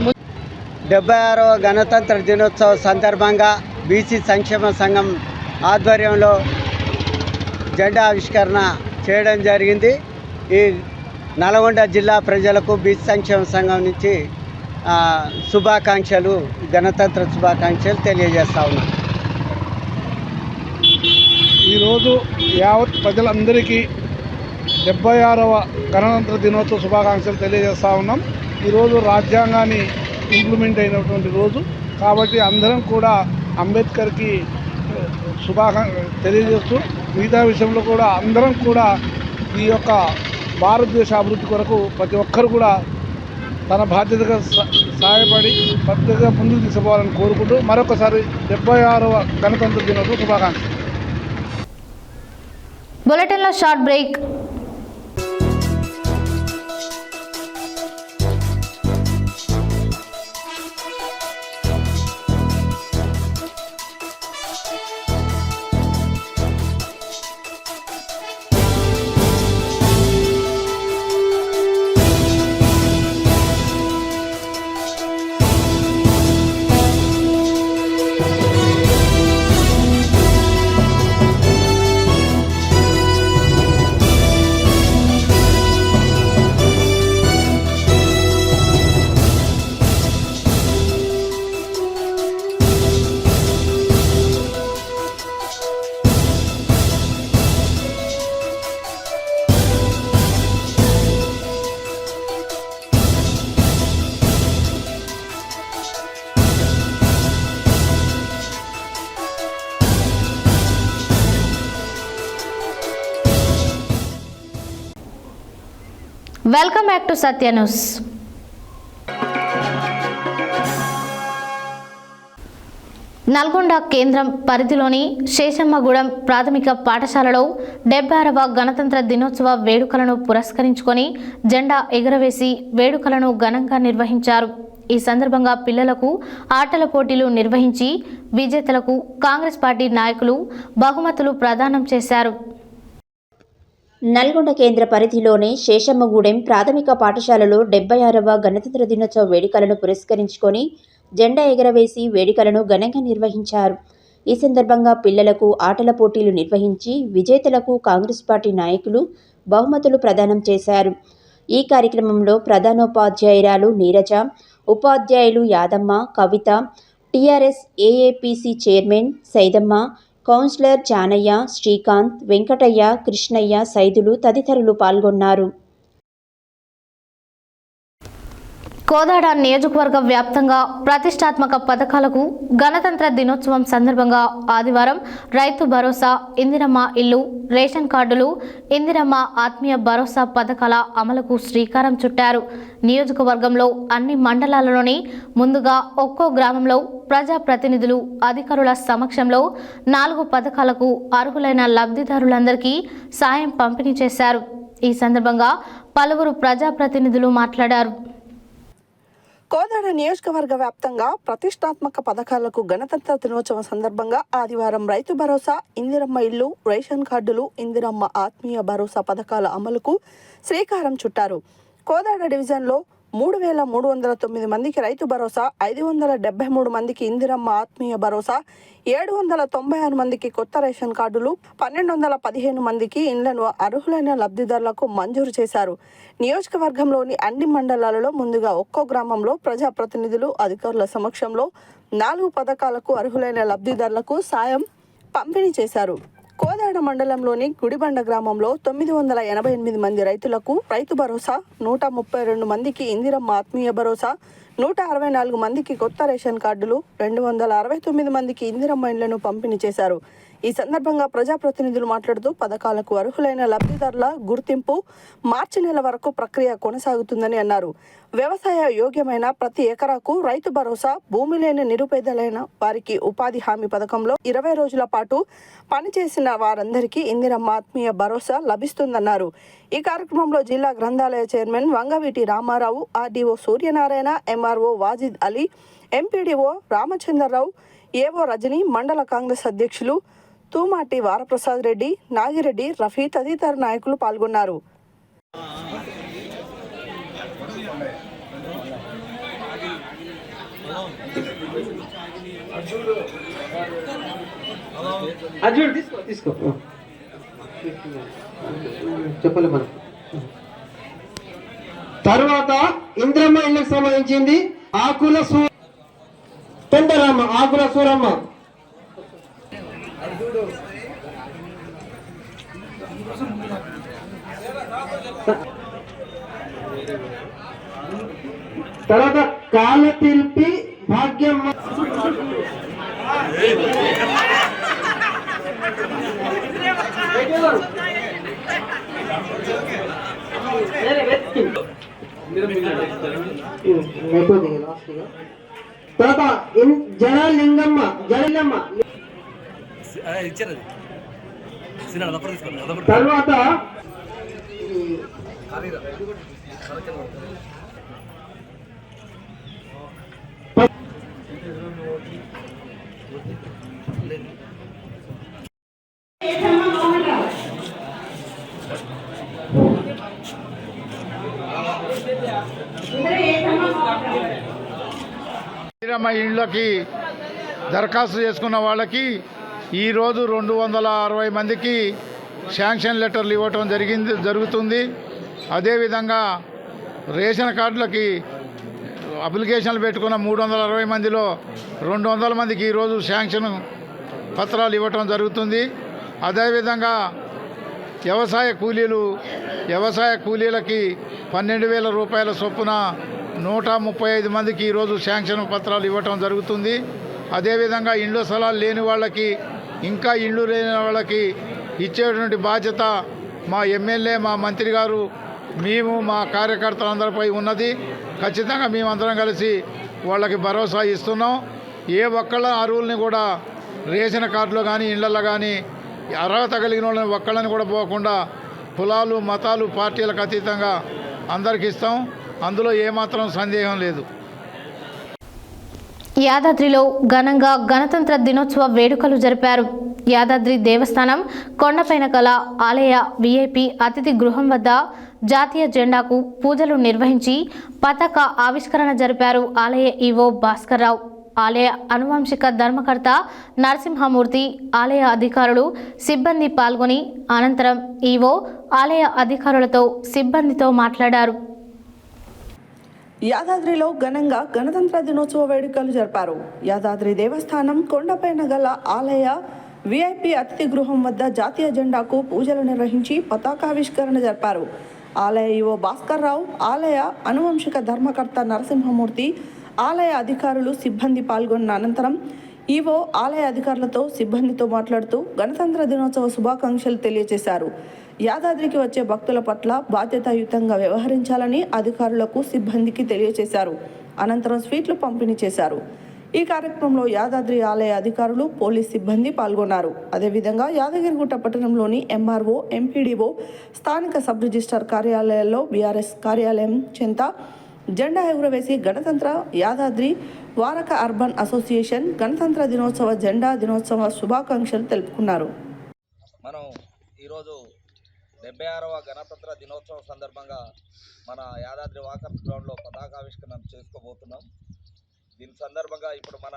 S11: 76వ గణతంత్ర దినోత్సవ సందర్భంగా బీసీ సంక్షేమ సంఘం ఆధ్వర్యంలో జెండా ఆవిష్కరణ చేయడం జరిగింది. ఈ నల్గొండ జిల్లా ప్రజలకు బీసీ సంక్షేమ సంఘం నుంచి శుభాకాంక్షలు, గణతంత్ర శుభాకాంక్షలు తెలియజేస్తా ఉన్నాను. ఈరోజు యావత్ ప్రజలందరికీ 76వ గణతంత్ర దినోత్సవ శుభాకాంక్షలు తెలియజేస్తూ ఉన్నాం. ఈరోజు రాజ్యాంగాన్ని ఇంప్లిమెంట్ అయినటువంటి రోజు కాబట్టి అందరం కూడా అంబేద్కర్కి తెలియజేస్తూ మిగతా విషయంలో కూడా అందరం కూడా ఈ యొక్క భారతదేశ అభివృద్ధి కొరకు ప్రతి ఒక్కరు కూడా తన బాధ్యతగా సహాయపడి పద్ధతిగా ముందుకు తీసుకుపోవాలని కోరుకుంటూ మరొకసారి 76వ గణతంత్ర దినోత్సవ శుభాకాంక్షలు.
S1: బులెటిన్లో short break. Welcome back to Satya news. Nalgonda కేంద్రం పరిధిలోని శేషమ్మగూడెం ప్రాథమిక పాఠశాలలో 76వ గణతంత్ర దినోత్సవ వేడుకలను పురస్కరించుకొని జెండా ఎగురవేసి వేడుకలను ఘనంగా నిర్వహించారు. ఈ సందర్భంగా పిల్లలకు ఆటల పోటీలు నిర్వహించి విజేతలకు కాంగ్రెస్ పార్టీ నాయకులు బహుమతులు ప్రదానం చేశారు.
S2: నల్గొండ కేంద్ర పరిధిలోని శేషమ్మగూడెం ప్రాథమిక పాఠశాలలో 76వ గణతంత్ర దినోత్సవ వేడుకలను పురస్కరించుకొని జెండా ఎగరవేసి వేడుకలను ఘనంగా నిర్వహించారు. ఈ సందర్భంగా పిల్లలకు ఆటల పోటీలు నిర్వహించి విజేతలకు కాంగ్రెస్ పార్టీ నాయకులు బహుమతులు ప్రదానం చేశారు. ఈ కార్యక్రమంలో ప్రధానోపాధ్యాయురాలు నీరజ, ఉపాధ్యాయులు Yadamma, Kavitha, TRS AAPC chairman Saidamma, councillor Janaiah, Srikanth, Venkataiah, Krishnaiah, Saidulu తదితరులు పాల్గొన్నారు.
S1: కోదాడ నియోజకవర్గ వ్యాప్తంగా ప్రతిష్టాత్మక పథకాలకు గణతంత్ర దినోత్సవం సందర్భంగా ఆదివారం రైతు భరోసా, ఇందిరమ్మ ఇల్లు, రేషన్ కార్డులు, ఇందిరమ్మ ఆత్మీయ భరోసా పథకాల అమలుకు శ్రీకారం చుట్టారు. నియోజకవర్గంలో అన్ని మండలాలలోని ముందుగా ఒక్కో గ్రామంలో ప్రజాప్రతినిధులు, అధికారుల సమక్షంలో 4 పథకాలకు అర్హులైన లబ్ధిదారులందరికీ సాయం పంపిణీ చేశారు. ఈ సందర్భంగా పలువురు ప్రజాప్రతినిధులు మాట్లాడారు.
S3: కోదాడ నియోజకవర్గ వ్యాప్తంగా ప్రతిష్టాత్మక పథకాలకు గణతంత్ర దినోత్సవం సందర్భంగా ఆదివారం రైతు భరోసా, ఇందిరమ్మ ఇల్లు, రేషన్ కార్డులు, ఇందిరమ్మ ఆత్మీయ భరోసా పథకాల అమలుకు శ్రీకారం చుట్టారు. కోదాడ డివిజన్లో 3,309 మందికి రైతు భరోసా, 573 మందికి ఇందిరమ్మ ఆత్మీయ భరోసా, 796 మందికి కొత్త రేషన్ కార్డులు, 1,215 మందికి ఇండ్లను అర్హులైన లబ్ధిదారులకు మంజూరు చేశారు. నియోజకవర్గంలోని అన్ని మండలాలలో ముందుగా ఒక్కో గ్రామంలో ప్రజాప్రతినిధులు, అధికారుల సమక్షంలో 4 పథకాలకు అర్హులైన లబ్ధిదారులకు సాయం పంపిణీ చేశారు. కోదాడ మండలంలోని గుడిబండ గ్రామంలో 988 మంది రైతులకు రైతు భరోసా, 132 మందికి ఇందిరమ్మ ఆత్మీయ భరోసా, 164 మందికి కొత్త రేషన్ కార్డులు, 269 మందికి ఇందిరమ్మ ఇండ్లను పంపిణీ చేశారు. ఈ సందర్భంగా ప్రజాప్రతినిధులు మాట్లాడుతూ పథకాలకు అర్హులైన లబ్ధిదారుల గుర్తింపు మార్చి నెల వరకు ప్రక్రియ కొనసాగుతుందని అన్నారు. వ్యవసాయ యోగ్యమైన ప్రతి ఎకరాకు రైతు భరోసా, భూమి లేని నిరుపేదలైన వారికి ఉపాధి హామీ పథకంలో 20 రోజుల పాటు పనిచేసిన వారందరికీ ఇందిరమ్మ ఆత్మీయ భరోసా లభిస్తుందన్నారు. ఈ కార్యక్రమంలో జిల్లా గ్రంథాలయ chairman Vangaveeti Ramarao, RDO Suryanarayana, MRO Wajid Ali, MPDO Ramachandrarao, AO Rajani, మండల కాంగ్రెస్ అధ్యక్షులు తూమాటి వారప్రసాద్ రెడ్డి, నాగిరెడ్డి, రఫీ తదితర నాయకులు పాల్గొన్నారు.
S13: తర్వాత ఇంద్రమ్మ ఇళ్ళకి సంబంధించింది ఆకుల పెండరమ్మ, ఆకుల సూరమ్మ, తర్వాత కాలతిల్పి భాగ్యమ్మ, తర్వాత జడలింగమ్మ, తర్వాత
S12: ఇళ్ళకి దరఖాస్తు చేసుకున్న వాళ్ళకి ఈరోజు 260 మందికి శాంక్షన్ లెటర్లు ఇవ్వటం జరుగుతుంది. అదేవిధంగా రేషన్ కార్డులకి అప్లికేషన్లు పెట్టుకున్న 360 మందిలో 200 మందికి ఈరోజు శాంక్షన్ పత్రాలు ఇవ్వటం జరుగుతుంది. అదేవిధంగా వ్యవసాయ కూలీలకి 12,000 రూపాయల చొప్పున 135 మందికి ఈరోజు శాంక్షన్ పత్రాలు ఇవ్వటం జరుగుతుంది. అదేవిధంగా ఇండ్ల స్థలాలు లేని వాళ్ళకి, ఇంకా ఇండ్లు లేని వాళ్ళకి ఇచ్చేటువంటి బాధ్యత మా ఎమ్మెల్యే, మా మంత్రి గారు, మేము, మా కార్యకర్తలందరిపై ఉన్నది. ఖచ్చితంగా మేమందరం కలిసి వాళ్ళకి భరోసా ఇస్తున్నాం. ఏ ఒక్కళ్ళ అరువుల్ని కూడా రేషన్ కార్డులో కానీ ఇళ్లలో కానీ అర్హత కలిగిన వాళ్ళని ఒక్కళ్ళని కూడా పోకుండా కులాలు, మతాలు, పార్టీలకు అతీతంగా అందరికి ఇస్తాం. అందులో ఏమాత్రం సందేహం లేదు.
S1: యాదాద్రిలో ఘనంగా గణతంత్ర దినోత్సవ వేడుకలు జరిపారు. యాదాద్రి దేవస్థానం కొండపైన గల ఆలయ విఐపి అతిథి గృహం వద్ద జాతీయ జెండాకు పూజలు నిర్వహించి పతాక ఆవిష్కరణ జరిపారు. ఆలయ ఈవో భాస్కర్ రావు, ఆలయ అనువంశిక ధర్మకర్త నరసింహమూర్తి, ఆలయ అధికారులు, సిబ్బంది పాల్గొని అనంతరం ఈవో ఆలయ అధికారులతో సిబ్బందితో మాట్లాడారు.
S3: యాదాద్రిలో ఘనంగా గణతంత్ర దినోత్సవ వేడుకలు జరిపారు. యాదాద్రి దేవస్థానం కొండపైన గల ఆలయ విఐపి అతిథి గృహం వద్ద జాతీయ జెండాకు పూజలు నిర్వహించి పతాకావిష్కరణ జరిపారు. ఆలయ ఈవో భాస్కర్ రావు, ఆలయ అనువంశిక ధర్మకర్త నరసింహమూర్తి, ఆలయ అధికారులు, సిబ్బంది పాల్గొన్న అనంతరం ఈవో ఆలయ అధికారులతో సిబ్బందితో మాట్లాడుతూ గణతంత్ర దినోత్సవ శుభాకాంక్షలు తెలియజేశారు. యాదాద్రికి వచ్చే భక్తుల పట్ల బాధ్యతాయుతంగా వ్యవహరించాలని అధికారులకు, సిబ్బందికి తెలియజేశారు. అనంతరం స్వీట్లు పంపిణీ చేశారు. ఈ కార్యక్రమంలో యాదాద్రి ఆలయ అధికారులు, పోలీస్ సిబ్బంది పాల్గొన్నారు. అదేవిధంగా యాదగిరిగుట్ట పట్టణంలోని ఎంఆర్ఓ, ఎంపీడీఓ, స్థానిక సబ్ రిజిస్ట్రార్ కార్యాలయాల్లో బీఆర్ఎస్ కార్యాలయం చెంత జెండా ఎగురవేసి గణతంత్ర యాదాద్రి వారక అర్బన్ అసోసియేషన్ గణతంత్ర దినోత్సవ జెండా దినోత్సవ శుభాకాంక్షలు తెలుపుకున్నారు.
S14: మనం ఈరోజు 76వ గణతంత్ర దినోత్సవం సందర్భంగా మన యాదాద్రి వాకర్ గ్రౌండ్లో పతాకావిష్కరణ చేసుకోబోతున్నాం. దీని సందర్భంగా ఇప్పుడు మన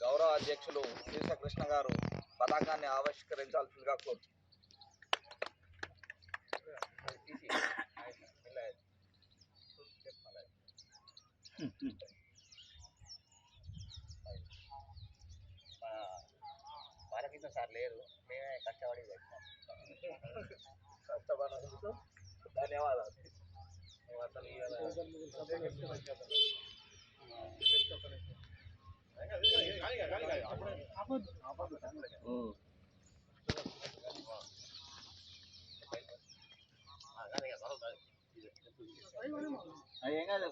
S14: గౌరవ అధ్యక్షులు శ్రీకృష్ణ గారు పతాకాన్ని ఆవిష్కరించాల్సిందిగా కోరుతున్నాం. వాళ్ళకి సార్ లేరు, మేమే కష్టపడి కష్టపడినందుకు ధన్యవాదాలు. ఏం కాదు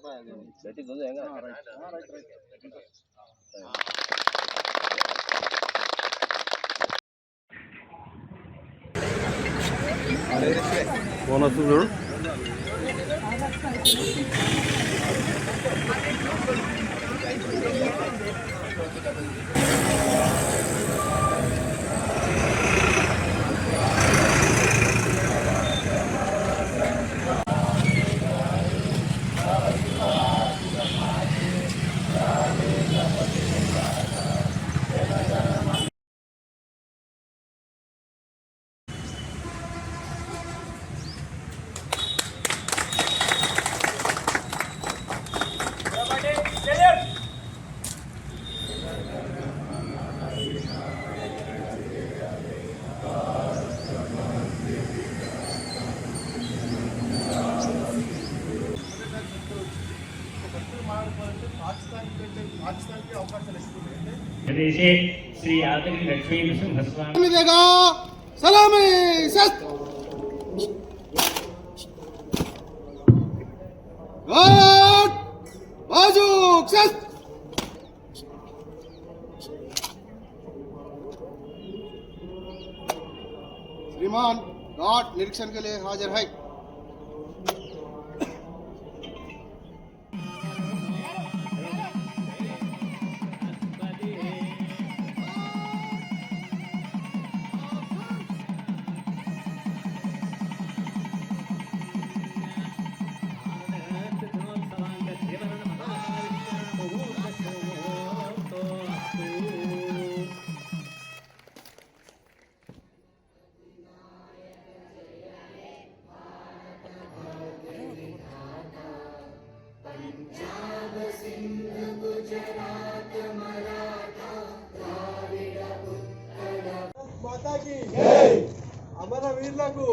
S14: ఫోన్ వస్తుంది చూడు.
S12: श्री यादगिरी लक्ष्मी नृसिंहस्वामी
S11: सलामी श्रीमान घाट निरीक्षण के लिए हाजिर है। माता की जय, अमरवीरुలకు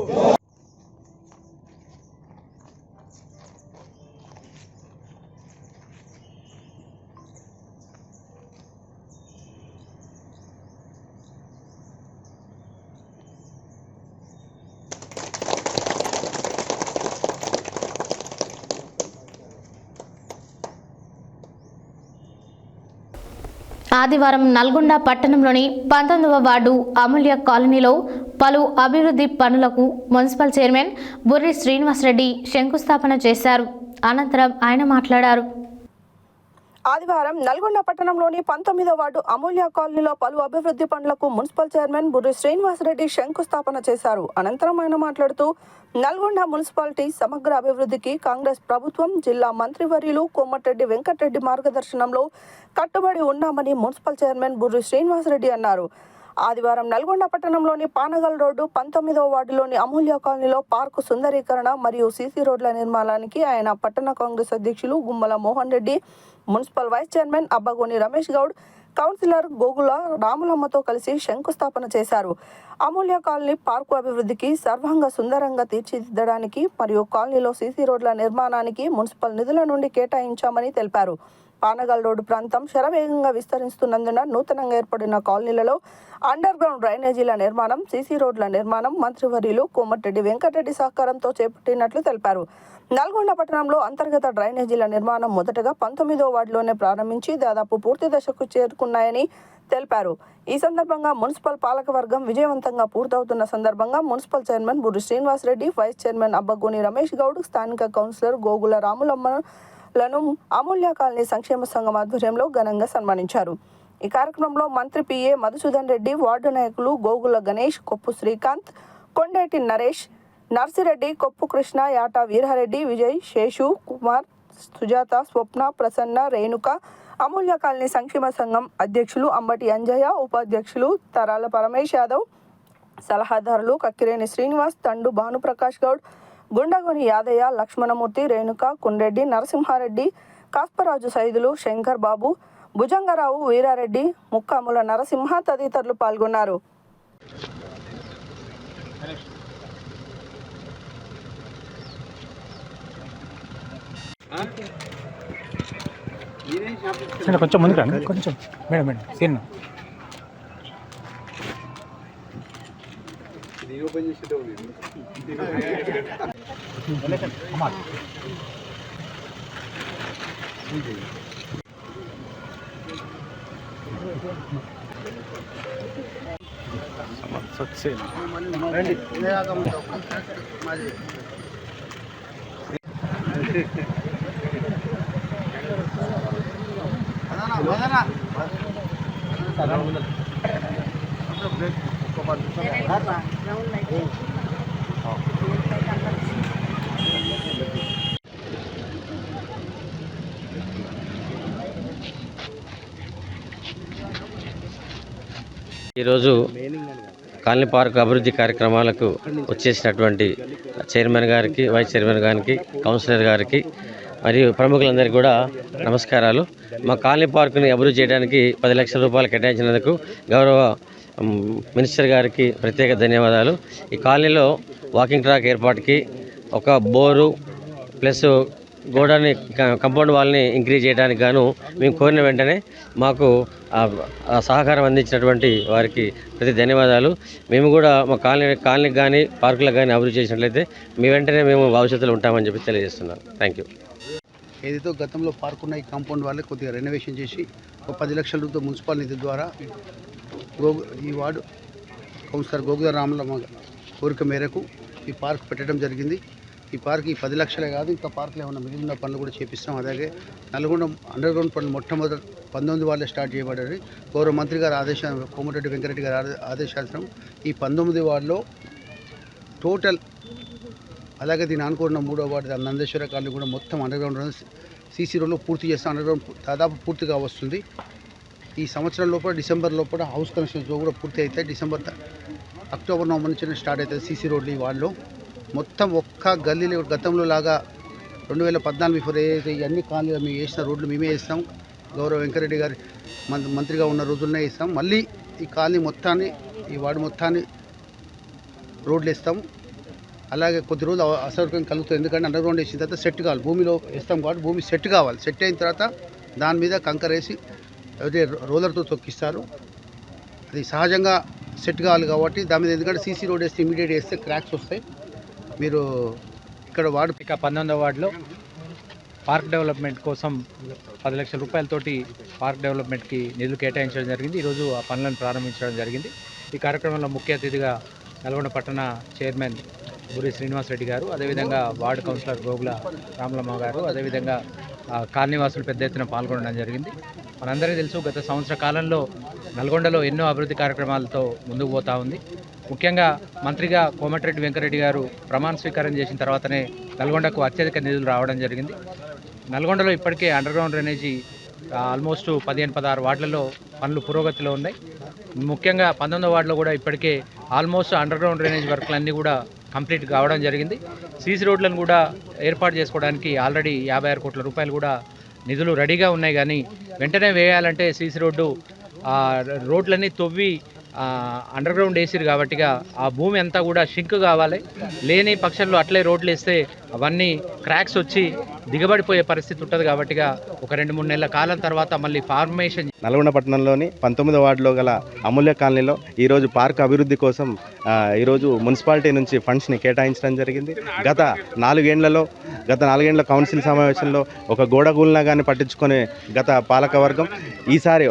S1: ఆదివారం నల్గొండ పట్టణంలోని 19వ వార్డు అమూల్య కాలనీలో పలు అభివృద్ధి పనులకు మున్సిపల్ చైర్మన్ బుర్రి శ్రీనివాసరెడ్డి శంకుస్థాపన చేశారు. అనంతరం ఆయన మాట్లాడారు.
S3: ఆదివారం నల్గొండ పట్టణంలోని 19వ వార్డు అమూల్య కాలనీలో పలు అభివృద్ధి పనులకు మున్సిపల్ చైర్మన్ బుర్రి శ్రీనివాసరెడ్డి శంకుస్థాపన చేశారు. అనంతరం ఆయన మాట్లాడుతూ నల్గొండ మున్సిపాలిటీ సమగ్ర అభివృద్ధికి కాంగ్రెస్ ప్రభుత్వం, జిల్లా మంత్రివర్యులు కోమటిరెడ్డి వెంకటరెడ్డి మార్గదర్శనంలో కట్టుబడి ఉన్నామని మున్సిపల్ చైర్మన్ బుర్రి శ్రీనివాసరెడ్డి అన్నారు. ఆదివారం నల్గొండ పట్టణంలోని పానగల్ రోడ్డు 19వ వార్డులోని అమూల్య కాలనీలో పార్కు సుందరీకరణ మరియు సీసీ రోడ్ల నిర్మాణానికి ఆయన పట్టణ కాంగ్రెస్ అధ్యక్షులు Gummala Mohan Reddy, municipal vice chairman Abbagoni Ramesh Goud, councillor Gogula రాములమ్మతో కలిసి శంకుస్థాపన చేశారు. అమూల్య కాలనీ పార్కు అభివృద్ధికి సర్వాంగ సుందరంగా తీర్చిదిద్దడానికి మరియు కాలనీలో సీసీ రోడ్ల నిర్మాణానికి మున్సిపల్ నిధుల నుండి కేటాయించామని తెలిపారు. పానగల్ రోడ్డు ప్రాంతం శరవేగంగా విస్తరిస్తున్నందున నూతనంగా ఏర్పడిన కాలనీలలో అండర్ గ్రౌండ్ డ్రైనేజీల నిర్మాణం, సీసీ రోడ్ల నిర్మాణం మంత్రివర్యులు కోమటిరెడ్డి వెంకటరెడ్డి సహకారంతో చేపట్టినట్లు తెలిపారు. నల్గొండ పట్టణంలో అంతర్గత డ్రైనేజీల నిర్మాణం మొదటగా 19వ వార్డులోనే ప్రారంభించి దాదాపు పూర్తి దశకు చేరుకున్నాయని తెలిపారు. ఈ సందర్భంగా మున్సిపల్ పాలకవర్గం విజయవంతంగా పూర్తవుతున్న సందర్భంగా municipal chairman Burri Srinivasareddy, vice chairman Abbagoni Ramesh Goud, స్థానిక కౌన్సిలర్ గోగుల రాములమ్మలను అమూల్య కాలనీ సంక్షేమ సంఘం ఆధ్వర్యంలో ఘనంగా సన్మానించారు. ఈ కార్యక్రమంలో మంత్రి పిఏ మధుసూదన్ రెడ్డి, వార్డు నాయకులు గోగుల గణేష్, కొప్పు శ్రీకాంత్, కొండేటి నరేష్, నర్సిరెడ్డి, కొప్పు కృష్ణ, యాట వీరారెడ్డి, విజయ్, శేషు కుమార్, సుజాత, స్వప్న, ప్రసన్న, రేణుక, అమూల్య కాలనీ సంక్షేమ సంఘం అధ్యక్షులు అంబటి అంజయ్య, ఉపాధ్యక్షులు తరాల పరమేశ్ యాదవ్, సలహాదారులు కక్కిరేని శ్రీనివాస్, తండు భానుప్రకాష్ గౌడ్, గుండగోని యాదయ్య, లక్ష్మణమూర్తి, రేణుక, కుండ్రెడ్డి, నరసింహారెడ్డి, కాస్పరాజు సైదులు, శంకర్ బాబు, భుజంగరావు, వీరారెడ్డి, ముక్కాముల నరసింహ తదితరులు పాల్గొన్నారు.
S9: కొంచెం ముందుకు రండి, కొంచెం మేడం మేడం సీన్ ఓపెన్ చేసేటో
S15: ఈరోజు కాలనీ పార్క్ అభివృద్ధి కార్యక్రమాలకు వచ్చేసినటువంటి చైర్మన్ గారికి, వైస్ చైర్మన్ గారికి, కౌన్సిలర్ గారికి మరియు ప్రముఖులందరికీ కూడా నమస్కారాలు. మా కాలనీ పార్కుని అభివృద్ధి చేయడానికి 10 లక్షల రూపాయలు కేటాయించినందుకు గౌరవ మినిస్టర్ గారికి ప్రత్యేక ధన్యవాదాలు. ఈ కాలనీలో వాకింగ్ ట్రాక్ ఏర్పాటుకి, ఒక బోరు ప్లస్ గోడని కంపౌండ్ వాల్ని ఇంక్రీజ్ చేయడానికి గాను మేము కోరిన వెంటనే మాకు ఆ సహకారం అందించినటువంటి వారికి ప్రతి ధన్యవాదాలు. మేము కూడా మా కాలనీకి కానీ పార్కులకు కానీ అభివృద్ధి చేసినట్లయితే మీ వెంటనే మేము భవిష్యత్తులో ఉంటామని చెప్పి తెలియజేస్తున్నాను. Thank you.
S11: ఏదైతే గతంలో పార్క్ ఉన్న ఈ కాంపౌండ్ వాళ్ళే కొద్దిగా రెనోవేషన్ చేసి ఒక 10 లక్షల రూపాయలు మున్సిపల్ నిధి ద్వారా ఈ వార్డు కౌన్సిలర్ గోగుల రామలమ్మ కోరిక మేరకు ఈ పార్క్ పెట్టడం జరిగింది. ఈ పార్క్ ఈ 10 లక్షలే కాదు, ఇంకా పార్కులో ఏమైనా మిగిలిన పనులు కూడా చేపిస్తాం. అలాగే నల్గొండ అండర్ గ్రౌండ్ పనులు మొట్టమొదటి 19 వార్డులో స్టార్ట్ చేయబడ్డారు. గౌరవ మంత్రి గారు కోమటిరెడ్డి వెంకరెడ్డి గారి ఆదేశానుసారం ఈ 19 వార్డులో టోటల్, అలాగే దీని అనుకున్న 3వ వార్డు నందేశ్వర కాలనీ కూడా మొత్తం అండర్ గ్రౌండ్ సీసీ రోడ్లో పూర్తి చేస్తాం. అండర్ గ్రౌండ్ దాదాపు పూర్తిగా వస్తుంది. ఈ సంవత్సరం లోపల డిసెంబర్ లోపల హౌస్ కనెక్షన్స్ కూడా పూర్తి అవుతాయి. అక్టోబర్ నవంబర్ నుంచి స్టార్ట్ అవుతుంది సీసీ రోడ్లు ఈ వార్డులో. మొత్తం ఒక్క గల్లీలో గతంలో లాగా 2014 బిఫోర్ ఏదైతే అన్ని కాలనీలు మేము వేసిన రోడ్లు మేమే వేస్తాం. గౌరవ వెంకరెడ్డి గారి మంత్రిగా ఉన్న రోజుల్లోనే వేస్తాం. మళ్ళీ ఈ కాలనీ మొత్తాన్ని, ఈ వార్డు మొత్తాన్ని రోడ్లు వేస్తాము. అలాగే కొద్ది రోజులు అసౌకర్యం కలుగుతుంది, ఎందుకంటే అండర్ గ్రౌండ్ వేసిన తర్వాత సెట్ కావాలి. భూమిలో వేస్తాం కాబట్టి భూమి సెట్ కావాలి. సెట్ అయిన తర్వాత దాని మీద కంకర వేసి అదే రోలర్తో తొక్కిస్తారు. అది సహజంగా సెట్ కావాలి కాబట్టి దాని మీద, ఎందుకంటే సీసీ రోడ్ వేస్తే ఇమీడియట్ వేస్తే క్రాక్స్ వస్తాయి. మీరు ఇక్కడ వార్డు
S16: 19వ వార్డులో పార్క్ డెవలప్మెంట్ కోసం 10 లక్షల రూపాయలతోటి పార్క్ డెవలప్మెంట్కి నిధులు కేటాయించడం జరిగింది. ఈరోజు ఆ పనులను ప్రారంభించడం జరిగింది. ఈ కార్యక్రమంలో ముఖ్య అతిథిగా నల్గొండ పట్టణ చైర్మన్ బుర్రి శ్రీనివాసరెడ్డి గారు, అదేవిధంగా వార్డు కౌన్సిలర్ గోగుల రామలమ్మ గారు, అదేవిధంగా కాలనీవాసులు పెద్ద ఎత్తున పాల్గొనడం జరిగింది. మనందరికీ తెలుసు, గత సంవత్సర కాలంలో నల్గొండలో ఎన్నో అభివృద్ధి కార్యక్రమాలతో ముందుకు పోతా ఉంది. ముఖ్యంగా మంత్రిగా కోమటిరెడ్డి వెంకరెడ్డి గారు ప్రమాణ స్వీకారం చేసిన తర్వాతనే నల్గొండకు అత్యధిక నిధులు రావడం జరిగింది. నల్గొండలో ఇప్పటికే అండర్ గ్రౌండ్ డ్రైనేజీ ఆల్మోస్ట్ 15-16 వార్డులలో పనులు పురోగతిలో ఉన్నాయి. ముఖ్యంగా 19వ వార్డులో కూడా ఇప్పటికే ఆల్మోస్ట్ అండర్ గ్రౌండ్ డ్రైనేజ్ వర్క్లన్నీ కూడా కంప్లీట్ కావడం జరిగింది. సీసీ రోడ్లను కూడా ఏర్పాటు చేసుకోవడానికి ఆల్రెడీ 56 కోట్ల రూపాయలు కూడా నిధులు రెడీగా ఉన్నాయి. కానీ వెంటనే వేయాలంటే సీసీ రోడ్లన్నీ తవ్వి అండర్ గ్రౌండ్ వేసిరు కాబట్టిగా ఆ భూమి అంతా కూడా షింక్ కావాలి. లేని పక్షంలో అట్లే రోడ్లు వేస్తే అవన్నీ క్రాక్స్ వచ్చి దిగబడిపోయే పరిస్థితి ఉంటుంది. కాబట్టిగా ఒక 2-3 నెలల కాలం తర్వాత మళ్ళీ ఫార్మేషన్.
S17: నల్గొండ పట్టణంలోని 19వ వార్డులో గల అమూల్య కాలనీలో ఈరోజు పార్క్ అభివృద్ధి కోసం ఈరోజు మున్సిపాలిటీ నుంచి ఫండ్స్ని కేటాయించడం జరిగింది. గత 4 ఏళ్ల కౌన్సిల్ సమావేశంలో ఒక గోడగూలన కానీ పట్టించుకునే గత పాలకవర్గం ఈసారి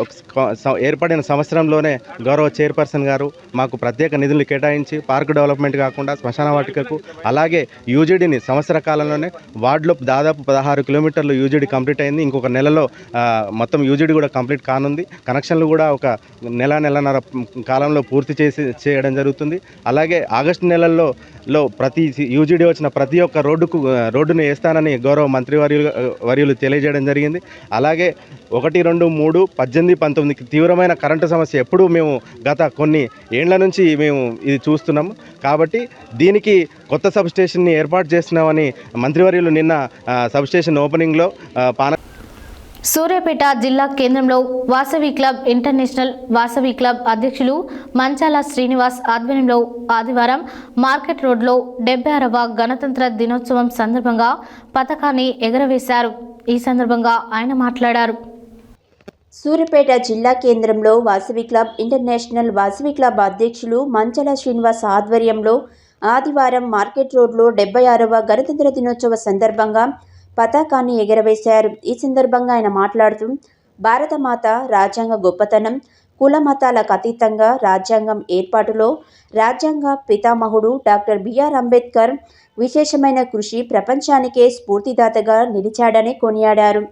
S17: ఏర్పడిన సంవత్సరంలోనే గౌరవ చైర్పర్సన్ గారు మాకు ప్రత్యేక నిధులు కేటాయించి పార్క్ డెవలప్మెంట్ కాకుండా శ్మశాన వాటికకు, అలాగే యూజీడీని సంవత్సర కాలంలోనే వార్డులో దాదాపు 16 కిలోమీటర్లు యూజీడీ కంప్లీట్ అయింది. ఇంకొక నెలలో మొత్తం యూజీడీ కూడా కంప్లీట్ కానుంది. కనెక్షన్లు కూడా ఒక నెలన్నర కాలంలో పూర్తి చేయడం జరుగుతుంది. అలాగే ఆగస్టు నెలల్లో ప్రతి యూజీడీ వచ్చిన ప్రతి ఒక్క రోడ్డును వేస్తానని గౌరవ మంత్రి వర్యులు తెలియజేయడం జరిగింది. అలాగే 1, 2, 3, 18, 19 తీవ్రమైన కరెంటు సమస్య ఎప్పుడూ మేము గత కొన్ని ఏండ్ల నుంచి మేము ఇది చూస్తున్నాము. కాబట్టి దీనికి కొత్త సబ్స్టేషన్ని ఏర్పాటు చేస్తున్నామని మంత్రివర్యులు నిన్న సబ్స్టేషన్ ఓపెనింగ్లో
S1: సూర్యాపేట జిల్లా కేంద్రంలో Vasavi club international Vasavi club అధ్యక్షులు మంచాల శ్రీనివాస్ ఆధ్వర్యంలో ఆదివారం మార్కెట్ రోడ్లో 76వ గణతంత్ర దినోత్సవం సందర్భంగా పతాకాన్ని ఎగరవేశారు. ఈ సందర్భంగా ఆయన మాట్లాడారు.
S2: సూర్యాపేట జిల్లా కేంద్రంలో Vasavi club international Vasavi club అధ్యక్షులు మంచాల శ్రీనివాస్ ఆధ్వర్యంలో ఆదివారం మార్కెట్ రోడ్లో 76వ గణతంత్ర దినోత్సవ సందర్భంగా పతాకాన్ని ఎగరవేశారు. ఈ సందర్భంగా ఆయన మాట్లాడుతూ భారతమాత రాజ్యాంగ గొప్పతనం, కుల మతాలకు అతీతంగా రాజ్యాంగం ఏర్పాటులో రాజ్యాంగ పితామహుడు డాక్టర్ బిఆర్ అంబేద్కర్ విశేషమైన కృషి ప్రపంచానికే స్ఫూర్తిదాతగా నిలిచాడని కొనియాడారు.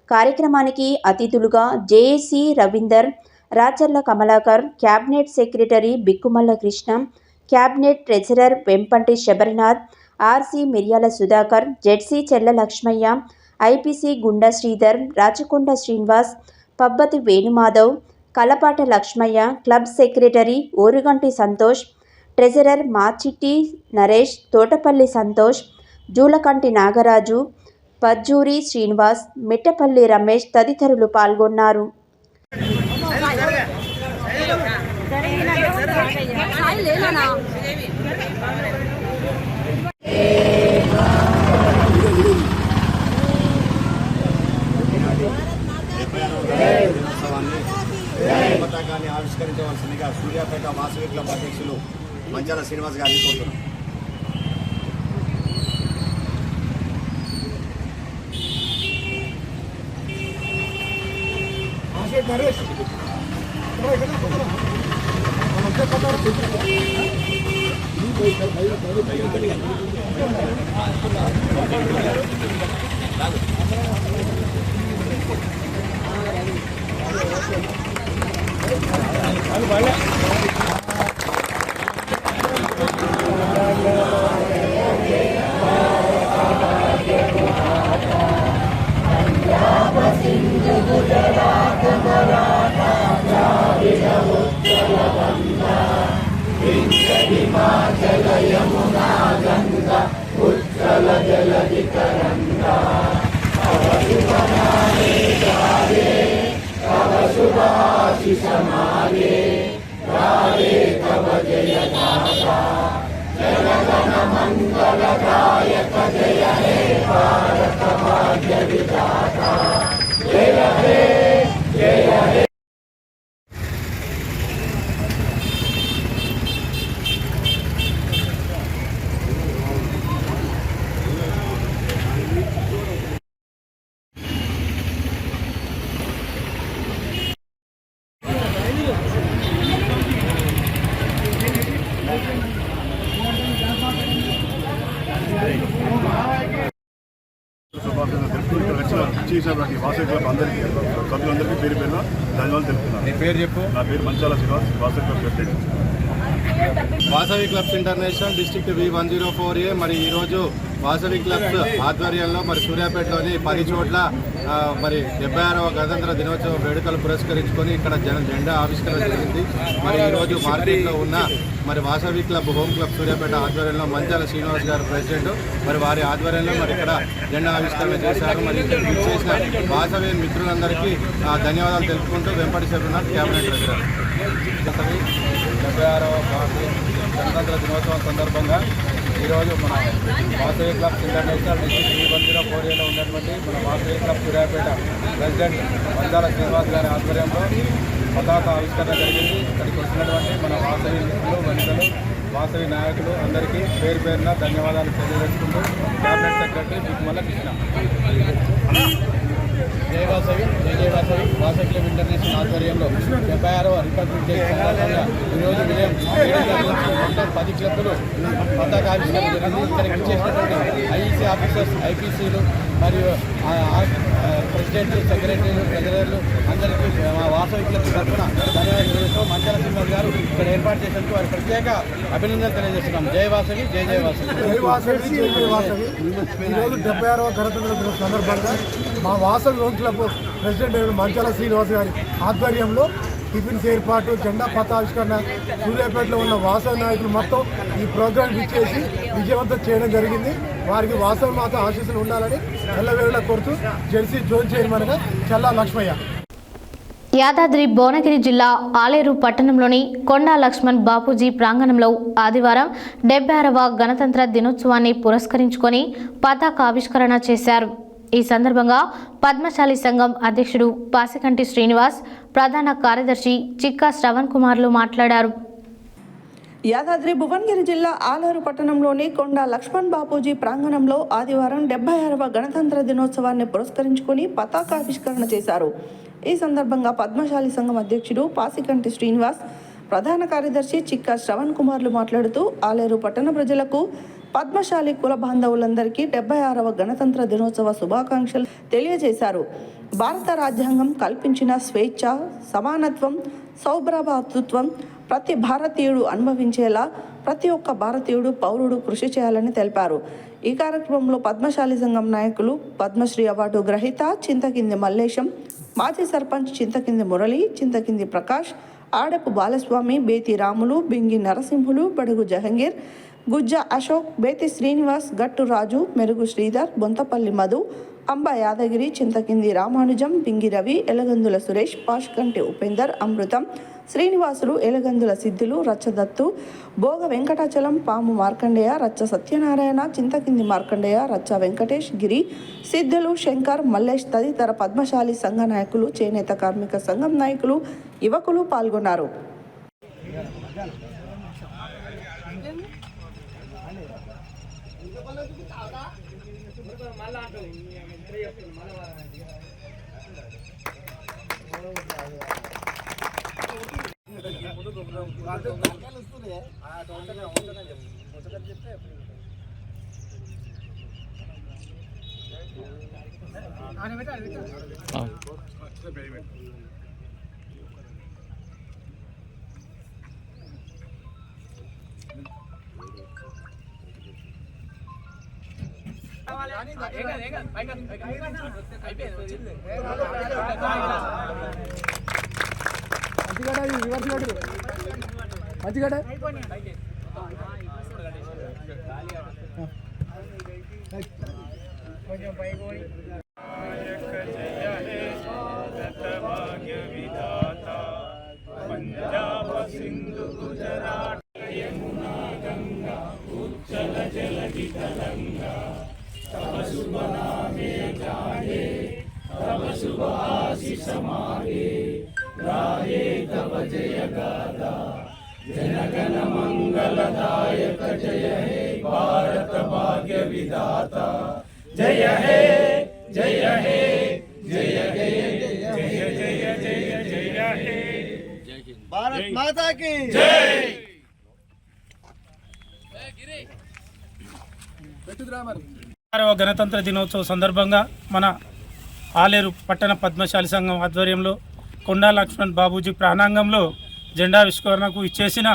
S2: కార్యక్రమానికి అతిథులుగా JAC Ravinder, Racharla Kamalakar, cabinet secretary Bikkumalla Krishna, cabinet treasurer Vempanti Sabarinath, RC Miryala Sudhakar, ZC Chella Lakshmaiah, IPC Gunda Sridhar, Rachakonda Srinivas, Pabbathi Venumadhav, Kalapata Lakshmaiah, club secretary Oruganti Santosh, treasurer Machitti Naresh, Thotapalli Santosh, Julakanti Nagaraju, Pajjuri Srinivas, Mittapalli Ramesh తదితరులు పాల్గొన్నారు.
S18: పతాకాన్ని ఆవిష్కరించవలసిందిగా సూర్యాపేట వాసవి క్లబ్ అధ్యక్షులు మంచాల శ్రీనివాస్ గారిని కోరుతున్నాం.
S19: వాసవి క్లబ్ అందరికీ సభ్యులందరికీ పేరు పేరున ధన్యవాదాలు తెలుపుతున్నాను.
S18: మీ పేరు చెప్పు.
S19: నా పేరు Manchala Srinivas, Vasavi club president.
S18: Vasavi clubs international district V104A మరి ఈరోజు వాసవి క్లబ్స్ ఆధ్వర్యంలో మరి సూర్యాపేటలోని 10 చోట్ల మరి 76వ గణతంత్ర దినోత్సవ వేడుకలు పురస్కరించుకొని ఇక్కడ జెండా ఆవిష్కరణ జరిగింది. మరి ఈరోజు మార్కెట్లో ఉన్న మరి Vasavi club home club Suryapet ఆధ్వర్యంలో మంచాల శ్రీనివాస్ గారు ప్రెసిడెంట్ మరి వారి ఆధ్వర్యంలో మరి ఇక్కడ జెండా ఆవిష్కరణ చేశారు. మరి చేసిన వాసవి మిత్రులందరికీ ధన్యవాదాలు తెలుపుకుంటూ వెంపటి శబరినాథ్ క్యాబినెట్ రెగ్యులర్. 76వ గణతంత్ర దినోత్సవం సందర్భంగా ఈరోజు మన వాసవి క్లబ్స్ ఇంటర్నేషనల్ డిస్ట్రిక్ట్ V104Aలో ఉన్నటువంటి మన వాసవి క్లబ్ సూర్యాపేట ప్రెసిడెంట్ మంచాల శ్రీనివాస్ గారి ఆధ్వర్యంలో పతాక ఆవిష్కరణ జరిగింది. ఇక్కడికి వచ్చినటువంటి మన వాసవి మిత్రులు, వనితలు, వాసవి నాయకులు అందరికీ పేరు పేరున ధన్యవాదాలు తెలియజేసుకుంటూ క్యాబినెట్ సెక్రటరీ బిగ్మల్ల కృష్ణ. జై వాసవి, జై జై వాసవి. వాసవి క్లబ్ ఇంటర్నేషనల్ ఆధ్వర్యంలో 76వ రిపబ్లిక్ డే సందర్భంగా ఈరోజు ఉదయం 7 గంటల నుంచి మొత్తం 10 క్లబ్లు పతాకావిష్కరణ జరిగింది. ఇక్కడికి వచ్చేసినటువంటి ఐఈసీ ఆఫీసర్స్, ఐపీసీలు మరియు ప్రెసిడెంట్, సెక్రటరీలు, ట్రెజరర్లు అందరికీ మా వాసవి క్లబ్ తరఫున ధన్యవాదాలు తెలియజేస్తూ మంచాల శ్రీనివాస్ గారు ఇక్కడ ఏర్పాటు చేసినందుకు వారి ప్రత్యేక అభినందనలు తెలియజేస్తున్నాం. జై వాసవి, జై జై వాసవి.
S20: జై వాసవి, జై జై వాసవి. ఈరోజు 76వ గణతంత్ర దినోత్సవం సందర్భంగా మా వాసవి హోమ్ క్లబ్ ప్రెసిడెంట్ మంచాల శ్రీనివాస్ గారి ఆధ్వర్యంలో టిఫిన్స్ ఏర్పాటు, జెండా పతావిష్కరణ, సూర్యాపేటలో ఉన్న వాసవి నాయకులు మొత్తం ఈ ప్రోగ్రాం ఇచ్చేసి విజయవంతం చేయడం జరిగింది. వారికి వాసవి మాత ఆశీస్సులు ఉండాలని ఎల్లవేళలా కోరుతూ జెర్సీ జోన్ చైర్మన్గా చల్లా లక్ష్మయ్య.
S1: యాదాద్రి భువనగిరి జిల్లా ఆలేరు పట్టణంలోని కొండా లక్ష్మణ్ బాపూజీ ప్రాంగణంలో ఆదివారం 76వ గణతంత్ర దినోత్సవాన్ని పురస్కరించుకొని పతాక ఆవిష్కరణ చేశారు. ఈ సందర్భంగా పద్మశాలి సంఘం అధ్యక్షుడు పాసికంటి శ్రీనివాస్, ప్రధాన కార్యదర్శి చిక్కా శ్రవణ్ కుమార్లు మాట్లాడారు.
S3: యాదాద్రి భువనగిరి జిల్లా ఆలేరు పట్టణంలోని కొండా లక్ష్మణ్ బాపూజీ ప్రాంగణంలో ఆదివారం 76వ గణతంత్ర దినోత్సవాన్ని పురస్కరించుకొని పతాకావిష్కరణ చేశారు. ఈ సందర్భంగా పద్మశాలి సంఘం అధ్యక్షుడు పాసికంటి శ్రీనివాస్, ప్రధాన కార్యదర్శి చిక్కా శ్రవణ్ కుమార్లు మాట్లాడుతూ ఆలేరు పట్టణ ప్రజలకు, పద్మశాలి కుల బాంధవులందరికీ 76వ గణతంత్ర దినోత్సవ శుభాకాంక్షలు తెలియజేశారు. భారత రాజ్యాంగం కల్పించిన స్వేచ్ఛ, సమానత్వం, సౌభ్రభాతృత్వం ప్రతి భారతీయుడు అనుభవించేలా ప్రతి ఒక్క భారతీయుడు పౌరుడు కృషి చేయాలని తెలిపారు. ఈ కార్యక్రమంలో పద్మశాలి సంఘం నాయకులు, పద్మశ్రీ అవార్డు గ్రహీత చింతకింది మల్లేశం, మాజీ సర్పంచ్ చింతకింది మురళి, చింతకింది ప్రకాష్, ఆడపు బాలస్వామి, బేతి రాములు, బింగి నరసింహులు, బడుగు జహంగీర్, గుజ్జ అశోక్, బేతి శ్రీనివాస్, గట్టు రాజు, మెరుగు శ్రీధర్, బొంతపల్లి మధు, అంబ యాదగిరి, చింతకింది రామానుజం, బింగి రవి, ఎలగందుల సురేష్, పాష్కంటి ఉపేందర్, అమృతం, శ్రీనివాసులు, ఎలగందుల సిద్ధులు, రచ్చదత్తు, భోగ వెంకటాచలం, పాము మార్కండేయ, రచ్చ సత్యనారాయణ, చింతకింది మార్కండేయ, రచ్చ వెంకటేష్, గిరి, సిద్ధులు, శంకర్, మల్లేష్ తదితర పద్మశాలి సంఘ నాయకులు, చేనేత కార్మిక సంఘం నాయకులు యువకులు పాల్గొన్నారు.
S13: भारत माता की जय।
S12: గణతంత్ర దినోత్సవ సందర్భంగా మన ఆలేరు పట్టణ పద్మశాలి సంఘం ఆధ్వర్యంలో కొండా లక్ష్మణ్ బాబూజీ ప్రాంగణంలో జెండా ఆవిష్కరణకు ఇచ్చేసిన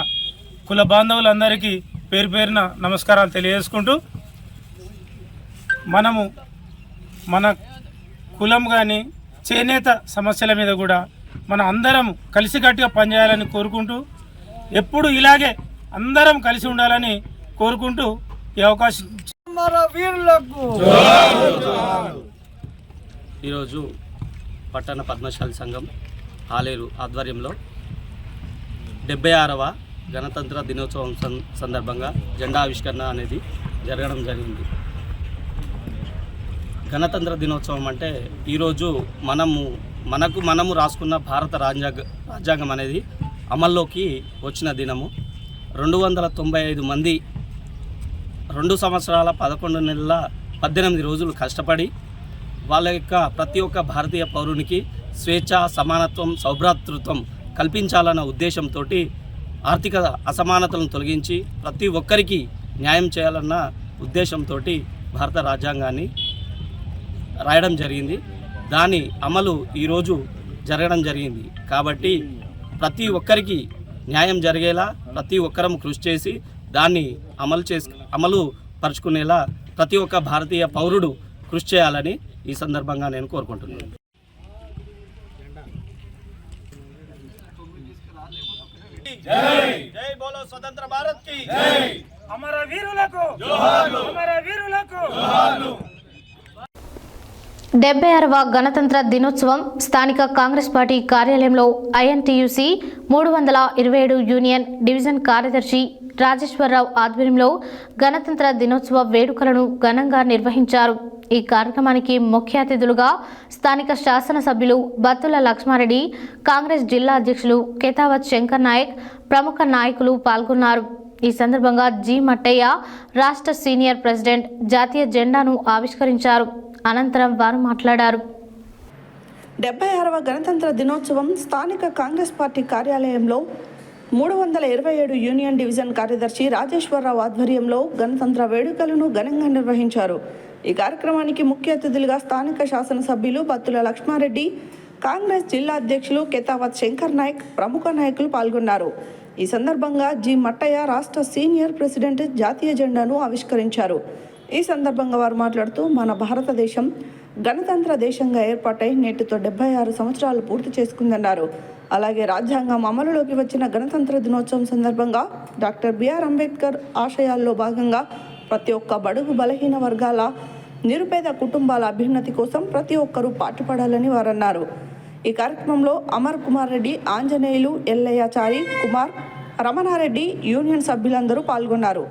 S12: కుల బాంధవులందరికీ పేరు పేరున నమస్కారాలు తెలియజేసుకుంటూ, మనము మన కులం కానీ చేనేత సమస్యల మీద కూడా మన అందరం కలిసికట్టుగా పనిచేయాలని కోరుకుంటూ, ఎప్పుడు ఇలాగే అందరం కలిసి ఉండాలని కోరుకుంటూ ఈ అవకాశం
S15: ఈరోజు పట్టణ పద్మశాలి సంఘం ఆలేరు ఆధ్వర్యంలో 76వ గణతంత్ర దినోత్సవం సందర్భంగా జెండా ఆవిష్కరణ అనేది జరగడం జరిగింది. గణతంత్ర దినోత్సవం అంటే ఈరోజు మనము రాసుకున్న భారత రాజ్యాంగం అనేది అమల్లోకి వచ్చిన దినము. 295 మంది 2 సంవత్సరాల 11 నెలల 18 రోజులు కష్టపడి వాళ్ళ యొక్క ప్రతి ఒక్క భారతీయ పౌరునికి స్వేచ్ఛ, సమానత్వం, సౌభ్రాతృత్వం కల్పించాలన్న ఉద్దేశంతో ఆర్థిక అసమానతలను తొలగించి ప్రతి ఒక్కరికి న్యాయం చేయాలన్న ఉద్దేశంతో భారత రాజ్యాంగాన్ని రాయడం జరిగింది. దాని అమలు ఈరోజు జరగడం జరిగింది. కాబట్టి ప్రతి ఒక్కరికి న్యాయం జరిగేలా ప్రతి ఒక్కరం కృషి చేసి దాన్ని అమలు పరుచుకునేలా ప్రతి ఒక్క భారతీయ పౌరుడు కృషి చేయాలని ఈ సందర్భంగా నేను కోరుకుంటున్నాను.
S12: జై బోలో స్వతంత్ర భారత్ కి జై. అమరవీరులకు జోహార్లు, అమరవీరులకు జోహార్లు.
S1: 76వ గణతంత్ర దినోత్సవం స్థానిక కాంగ్రెస్ పార్టీ కార్యాలయంలో ఐఎన్టీయూసీ 327 యూనియన్ డివిజన్ కార్యదర్శి రాజేశ్వరరావు ఆధ్వర్యంలో గణతంత్ర దినోత్సవ వేడుకలను ఘనంగా నిర్వహించారు. ఈ కార్యక్రమానికి ముఖ్య అతిథులుగా స్థానిక శాసనసభ్యులు బత్తుల లక్ష్మారెడ్డి, కాంగ్రెస్ జిల్లా అధ్యక్షులు కేతావత్ శంకర్ నాయక్, ప్రముఖ నాయకులు పాల్గొన్నారు. ఈ సందర్భంగా జి మట్టయ్య రాష్ట్ర సీనియర్ ప్రెసిడెంట్ జాతీయ జెండాను ఆవిష్కరించారు. అనంతరం వారు మాట్లాడారు.
S3: 76వ గణతంత్ర దినోత్సవం స్థానిక కాంగ్రెస్ పార్టీ కార్యాలయంలో 327 యూనియన్ డివిజన్ కార్యదర్శి రాజేశ్వరరావు ఆధ్వర్యంలో గణతంత్ర వేడుకలను ఘనంగా నిర్వహించారు. ఈ కార్యక్రమానికి ముఖ్య అతిథులుగా స్థానిక శాసనసభ్యులు బత్తుల లక్ష్మారెడ్డి, కాంగ్రెస్ జిల్లా అధ్యక్షులు కేతావత్ శంకర్ నాయక్, ప్రముఖ నాయకులు పాల్గొన్నారు. ఈ సందర్భంగా జి మట్టయ్య రాష్ట్ర సీనియర్ ప్రెసిడెంట్ జాతీయ జెండాను ఆవిష్కరించారు. ఈ సందర్భంగా వారు మాట్లాడుతూ, మన భారతదేశం గణతంత్ర దేశంగా ఏర్పాటై నేటితో 76 సంవత్సరాలు పూర్తి చేసుకుందన్నారు. అలాగే రాజ్యాంగం అమలులోకి వచ్చిన గణతంత్ర దినోత్సవం సందర్భంగా డాక్టర్ బిఆర్ అంబేద్కర్ ఆశయాల్లో భాగంగా ప్రతి ఒక్క బడుగు బలహీన వర్గాల నిరుపేద కుటుంబాల అభ్యున్నతి కోసం ప్రతి ఒక్కరూ పాటుపడాలని వారన్నారు. ఈ కార్యక్రమంలో అమర్ కుమార్ రెడ్డి, ఆంజనేయులు, ఎల్లయ్యాచారి, కుమార్, రమణారెడ్డి, యూనియన్ సభ్యులందరూ పాల్గొన్నారు.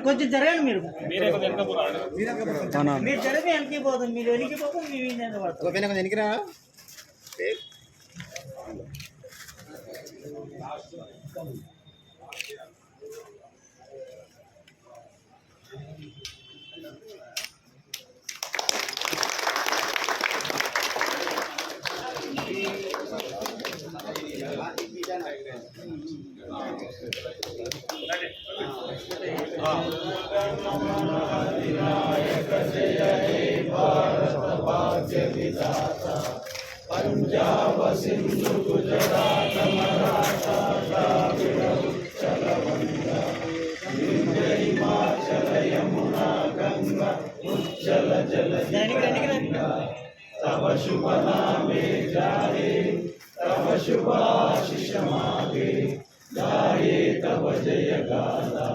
S14: కొంచెం జరగండి మీరు జరిగి వెనక్కి పోతుంది మీరు వెనక్కి పోతుంది వెనకరా
S12: पंजाब सिंधु गुजरात मराठा द्राविड़ उत्कल बंगा विंध्य हिमाचल यमुना गंगा उज्जल जलधिगंगा तव शुभ नामे जाए तव शुभ आशीष मागे गाये तव जय गाथा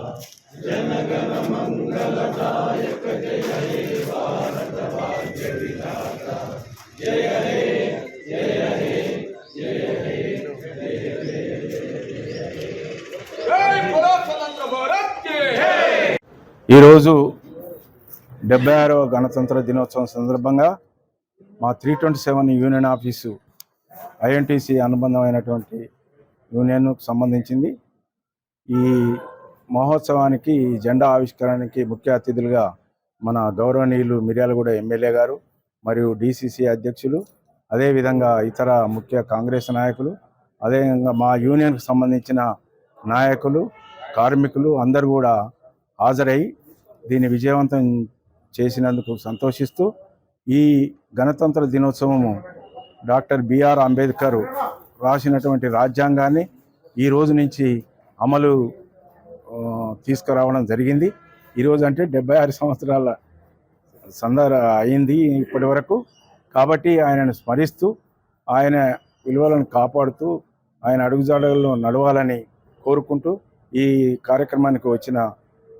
S12: जनगण मंगलदायक जय हे भारत भाग्य विधाता जय हे जय हे जय हे
S11: ఈరోజు 76వ గణతంత్ర దినోత్సవం సందర్భంగా మా 327 యూనియన్ ఆఫీసు ఐఎన్టీసీ అనుబంధమైనటువంటి యూనియన్కు సంబంధించింది. ఈ మహోత్సవానికి జెండా ఆవిష్కరణకి ముఖ్య అతిథులుగా మన గౌరవనీయులు మిర్యాలగూడ ఎమ్మెల్యే గారు మరియు డిసిసి అధ్యక్షులు, అదేవిధంగా ఇతర ముఖ్య కాంగ్రెస్ నాయకులు, అదేవిధంగా మా యూనియన్కు సంబంధించిన నాయకులు, కార్మికులు అందరూ కూడా హాజరై దీన్ని విజయవంతం చేసినందుకు సంతోషిస్తూ ఈ గణతంత్ర దినోత్సవము డాక్టర్ బిఆర్ అంబేద్కర్ రాసినటువంటి రాజ్యాంగాన్ని ఈ రోజు నుంచి అమలు తీసుకురావడం జరిగింది. ఈరోజు అంటే 76 సంవత్సరాల అయింది ఇప్పటి వరకు. కాబట్టి ఆయనను స్మరిస్తూ ఆయన విలువలను కాపాడుతూ ఆయన అడుగుజాడల్లో నడవాలని కోరుకుంటూ ఈ కార్యక్రమానికి వచ్చిన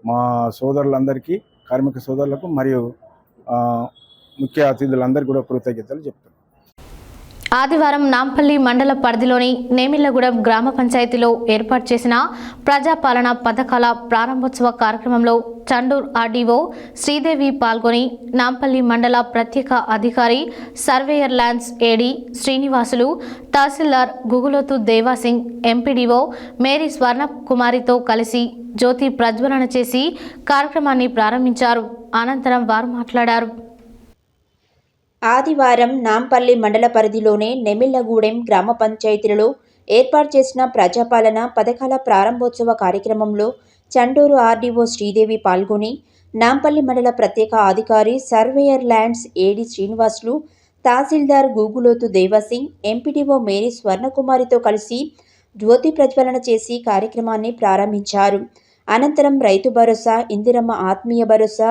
S11: మా సోదరులందరికీ, కార్మిక సోదరులకు మరియు ముఖ్య అతిథులందరికీ కూడా కృతజ్ఞతలు చెప్తున్నాను.
S1: ఆదివారం నాంపల్లి మండల పరిధిలోని నేమిళ్లగూడెం గ్రామ పంచాయతీలో ఏర్పాటు చేసిన ప్రజాపాలన పథకాల ప్రారంభోత్సవ కార్యక్రమంలో చండూర్ ఆర్డీఓ శ్రీదేవి పాల్గొని నాంపల్లి మండల ప్రత్యేక అధికారి సర్వేయర్ ల్యాండ్స్ ఏడీ శ్రీనివాసులు, తహసీల్దార్ గుగులోతు దేవాసింగ్, ఎంపీడీఓ మేరీ స్వర్ణ కుమారితో కలిసి జ్యోతి ప్రజ్వలన చేసి కార్యక్రమాన్ని ప్రారంభించారు. అనంతరం వారు మాట్లాడారు.
S2: ఆదివారం నాంపల్లి మండల పరిధిలోని నెమిళ్లగూడెం గ్రామ పంచాయతీలలో ఏర్పాటు చేసిన ప్రజాపాలన పథకాల ప్రారంభోత్సవ కార్యక్రమంలో చండూరు ఆర్డీఓ శ్రీదేవి పాల్గొని నాంపల్లి మండల ప్రత్యేక అధికారి సర్వేయర్ ల్యాండ్స్ ఏడీ శ్రీనివాసులు, తహసీల్దార్ గూగులోతు దేవాసింగ్, ఎంపీడీఓ మేరీ స్వర్ణకుమారితో కలిసి జ్యోతి ప్రజ్వలన చేసి కార్యక్రమాన్ని ప్రారంభించారు. అనంతరం రైతు భరోసా, ఇందిరమ్మ ఆత్మీయ భరోసా,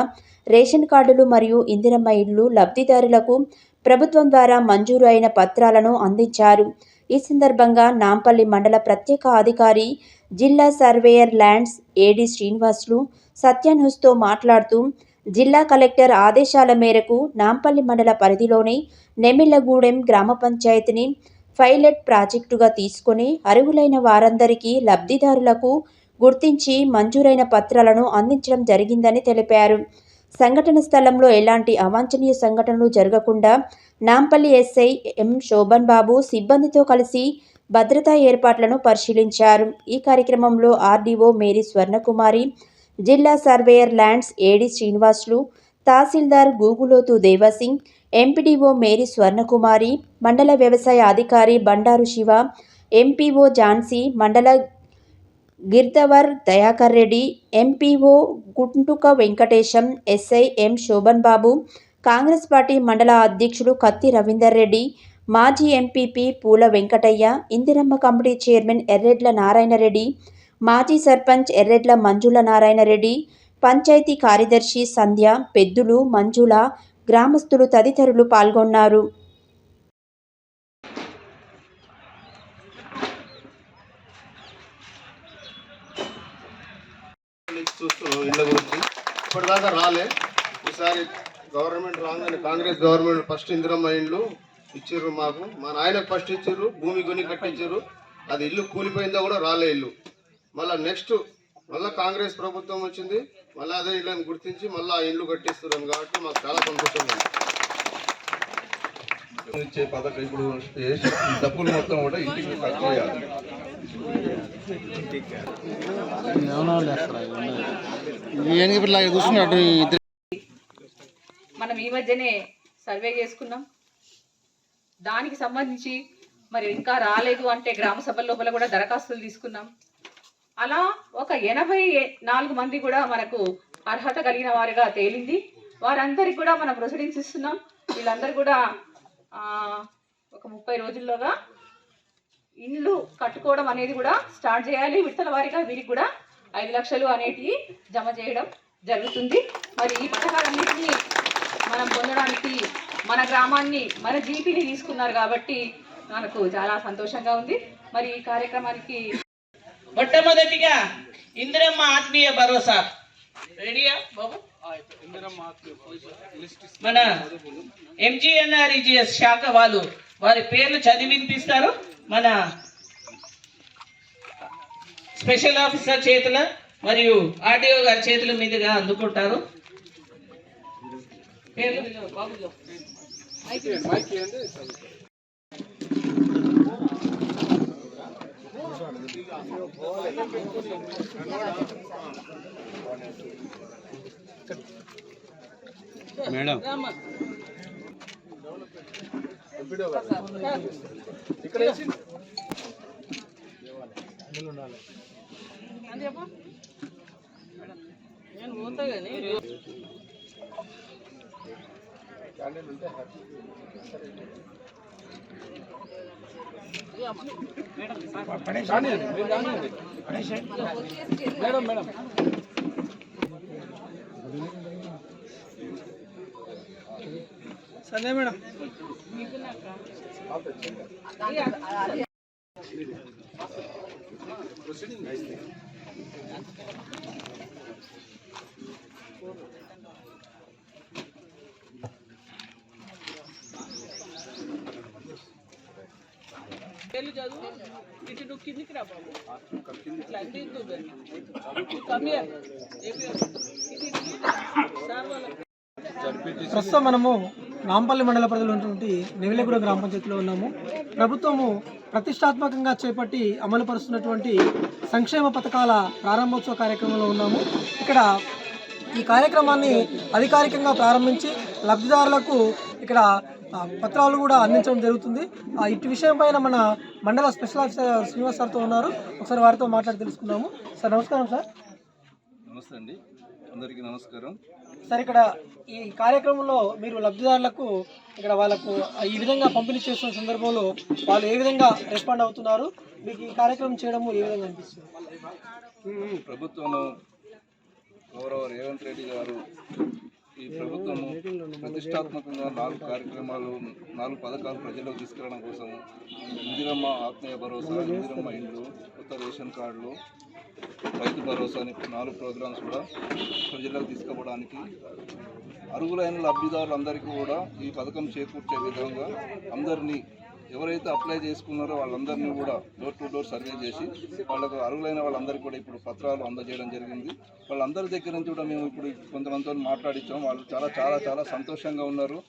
S2: రేషన్ కార్డులు మరియు ఇందిరమ్మ ఇళ్లు లబ్ధిదారులకు ప్రభుత్వం ద్వారా మంజూరు అయిన పత్రాలను అందించారు. ఈ సందర్భంగా నాంపల్లి మండల ప్రత్యేక అధికారి, జిల్లా సర్వేయర్ ల్యాండ్స్ ఏడీ శ్రీనివాసులు సత్యాన్హుస్తో మాట్లాడుతూ జిల్లా కలెక్టర్ ఆదేశాల మేరకు నాంపల్లి మండల పరిధిలోని నెమిళ్లగూడెం గ్రామ పంచాయతీని పైలట్ ప్రాజెక్టుగా తీసుకొని అర్హులైన వారందరికీ లబ్ధిదారులకు గుర్తించి మంజూరైన పత్రాలను అందించడం జరిగిందని తెలిపారు. సంఘటన స్థలంలో ఎలాంటి అవాంఛనీయ సంఘటనలు జరగకుండా నాంపల్లి ఎస్ఐ ఎం శోభన్ బాబు సిబ్బందితో కలిసి భద్రతా ఏర్పాట్లను పరిశీలించారు. ఈ కార్యక్రమంలో ఆర్డీఓ మేరీ స్వర్ణకుమారి, జిల్లా సర్వేయర్ ల్యాండ్స్ ఏడి శ్రీనివాసులు, తహసీల్దార్ గూగులోతు దేవసింగ్, ఎంపీడీఓ మేరీ స్వర్ణకుమారి, మండల వ్యవసాయ అధికారి బండారు శివ, ఎంపీఓ ఝాన్సీ, మండల గిర్దవర్ దయాకర్ రెడ్డి, ఎంపీఓ గుంటుక వెంకటేశం, ఎస్ఐ ఎం శోభన్ బాబు, కాంగ్రెస్ పార్టీ మండల అధ్యక్షుడు కత్తి రవీందర్ రెడ్డి, మాజీ ఎంపీపీ పూల వెంకటయ్య, ఇందిరమ్మ కమిటీ చైర్మన్ ఎర్రెడ్ల నారాయణరెడ్డి, మాజీ సర్పంచ్ ఎర్రెడ్ల మంజుల నారాయణరెడ్డి, పంచాయతీ కార్యదర్శి సంధ్య, పెద్దులు, మంజుల, గ్రామస్తులు తదితరులు పాల్గొన్నారు.
S8: చూస్తూ ఇళ్ళ గురించి ఇప్పటిదాకా రాలే. ఈసారి గవర్నమెంట్ రాగానే కాంగ్రెస్ గవర్నమెంట్ ఫస్ట్ ఇందిరమ్మ ఇండ్లు ఇచ్చిర్రు మాకు. మా నాయనకు ఫస్ట్ ఇచ్చిర్రు, భూమి కొని కట్టించారు. అది ఇల్లు కూలిపోయిందో కూడా రాలే ఇల్లు. మళ్ళీ నెక్స్ట్ మళ్ళీ కాంగ్రెస్ ప్రభుత్వం వచ్చింది, మళ్ళీ అదే ఇళ్ళని గుర్తించి మళ్ళీ ఆ ఇల్లు కట్టిస్తున్నాం కాబట్టి మాకు చాలా సంతోషంగా ఉంది. ఇచ్చే పథకం ఇప్పుడు డబ్బులు మొత్తం కూడా ఇంటికి ఖర్చు చేయాలి.
S21: మనం ఈ మధ్యనే సర్వే చేసుకున్నాం. దానికి సంబంధించి మరి ఇంకా రాలేదు అంటే గ్రామ సభల లోపల కూడా దరఖాస్తులు తీసుకున్నాం. అలా ఒక 84 మంది కూడా మనకు అర్హత కలిగిన వారిగా తేలింది. వారందరికి కూడా మనం ప్రొసీడింగ్స్ ఇస్తున్నాం. వీళ్ళందరూ కూడా ఒక 30 రోజుల్లోగా ఇండ్లు కట్టుకోవడం అనేది కూడా స్టార్ట్ చేయాలి. విడతల వారీగా వీరికి కూడా 5 లక్షలు అనేటివి జమ చేయడం జరుగుతుంది. మరి ఈ పథకాలన్నింటినీ మనం పొందడానికి మన గ్రామాన్ని, మన జీపీని తీసుకున్నారు కాబట్టి మనకు చాలా సంతోషంగా ఉంది. మరి ఈ కార్యక్రమానికి
S14: మొట్టమొదటిగా ఇందిరమ్మ ఆత్మీయ భరోసా రెడీయా బాబు? మన ఎంజీఎన్ఆర్ఈజీఎస్ శాఖ వాళ్ళు వారి పేర్లు చదివి వినిపిస్తారు. మన స్పెషల్ ఆఫీసర్ చేతుల మరియు ఆర్డీఓ గారి చేతుల మీదుగా అందుకుంటారు.
S18: మేడం ఇక్కడ
S14: నేను పోతా కానీ
S18: మేడం మేడం
S14: సందే మేడం చదువు ఇటు నువ్వు కిందికి రా బాబు. ఇట్లా అంటే
S22: ప్రస్తుతం మనము నాంపల్లి మండల పరిధిలో ఉన్నటువంటి నెవిలగూడ గ్రామ పంచాయతీలో ఉన్నాము. ప్రభుత్వము ప్రతిష్టాత్మకంగా చేపట్టి అమలు పరుస్తున్నటువంటి సంక్షేమ పథకాల ప్రారంభోత్సవ కార్యక్రమంలో ఉన్నాము. ఇక్కడ ఈ కార్యక్రమాన్ని అధికారికంగా ప్రారంభించి లబ్ధిదారులకు ఇక్కడ పత్రాలు కూడా అందించడం జరుగుతుంది. ఇటు విషయం పైన మన మండల స్పెషల్ ఆఫీసర్ శ్రీనివాస్ సార్తో ఉన్నారు. ఒకసారి వారితో మాట్లాడి తెలుసుకుందాము. సార్ నమస్కారం. సార్
S18: నమస్తే అండి, అందరికీ నమస్కారం.
S22: సార్ ఇక్కడ ఈ కార్యక్రమంలో మీరు లబ్ధిదారులకు ఇక్కడ వాళ్ళకు ఈ విధంగా పంపిణీ చేస్తున్న సందర్భంలో వాళ్ళు ఏ విధంగా రెస్పాండ్ అవుతున్నారు, మీకు ఈ కార్యక్రమం చేయడం ఏ విధంగా అనిపిస్తుంది?
S18: ప్రభుత్వం గౌరవ రేవంత్ రెడ్డి గారు ఈ ప్రభుత్వము ప్రతిష్టాత్మకంగా 4 కార్యక్రమాలు 4 పథకాలు ప్రజలకు తీసుకురావడం కోసం ఇందిరమ్మ ఆత్మీయ భరోసా, ఇందిరమ్మ ఇండ్లు, కొత్త రేషన్ కార్డులు, రైతు భరోసా అని 4 ప్రోగ్రామ్స్ కూడా ప్రజలకు తీసుకుపోవడానికి అర్హులైన లబ్ధిదారులందరికీ కూడా ఈ పథకం చేకూర్చే విధంగా అందరినీ
S4: ఎవరైతే అప్లై చేసుకున్నారో వాళ్ళందరినీ కూడా డోర్ టు డోర్ సర్వే చేసి వాళ్ళకు అర్హులైన వాళ్ళందరికీ కూడా ఇప్పుడు పత్రాలు అందజేయడం జరిగింది. వాళ్ళందరి దగ్గర నుంచి కూడా మేము ఇప్పుడు కొంతమందితో మాట్లాడించాం. వాళ్ళు చాలా చాలా చాలా సంతోషంగా ఉన్నారు.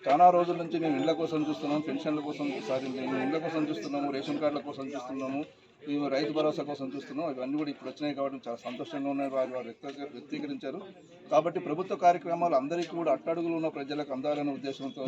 S4: చాలా రోజుల నుంచి మేము ఇళ్ల కోసం చూస్తున్నాము, పెన్షన్ల కోసం మేము ఇళ్ల కోసం చూస్తున్నాము, రేషన్ కార్డుల కోసం చూస్తున్నాము, మేము రైతు భరోసా కోసం చూస్తున్నాం. ఇవన్నీ కూడా ఇప్పుడు వచ్చినాయి కాబట్టి చాలా సంతోషంగా ఉన్నాయి. వారు వ్యక్తీకరించారు. కాబట్టి ప్రభుత్వ కార్యక్రమాలు అందరికీ కూడా అట్టడుగులు ఉన్న ప్రజలకు అందాలనే ఉద్దేశంతో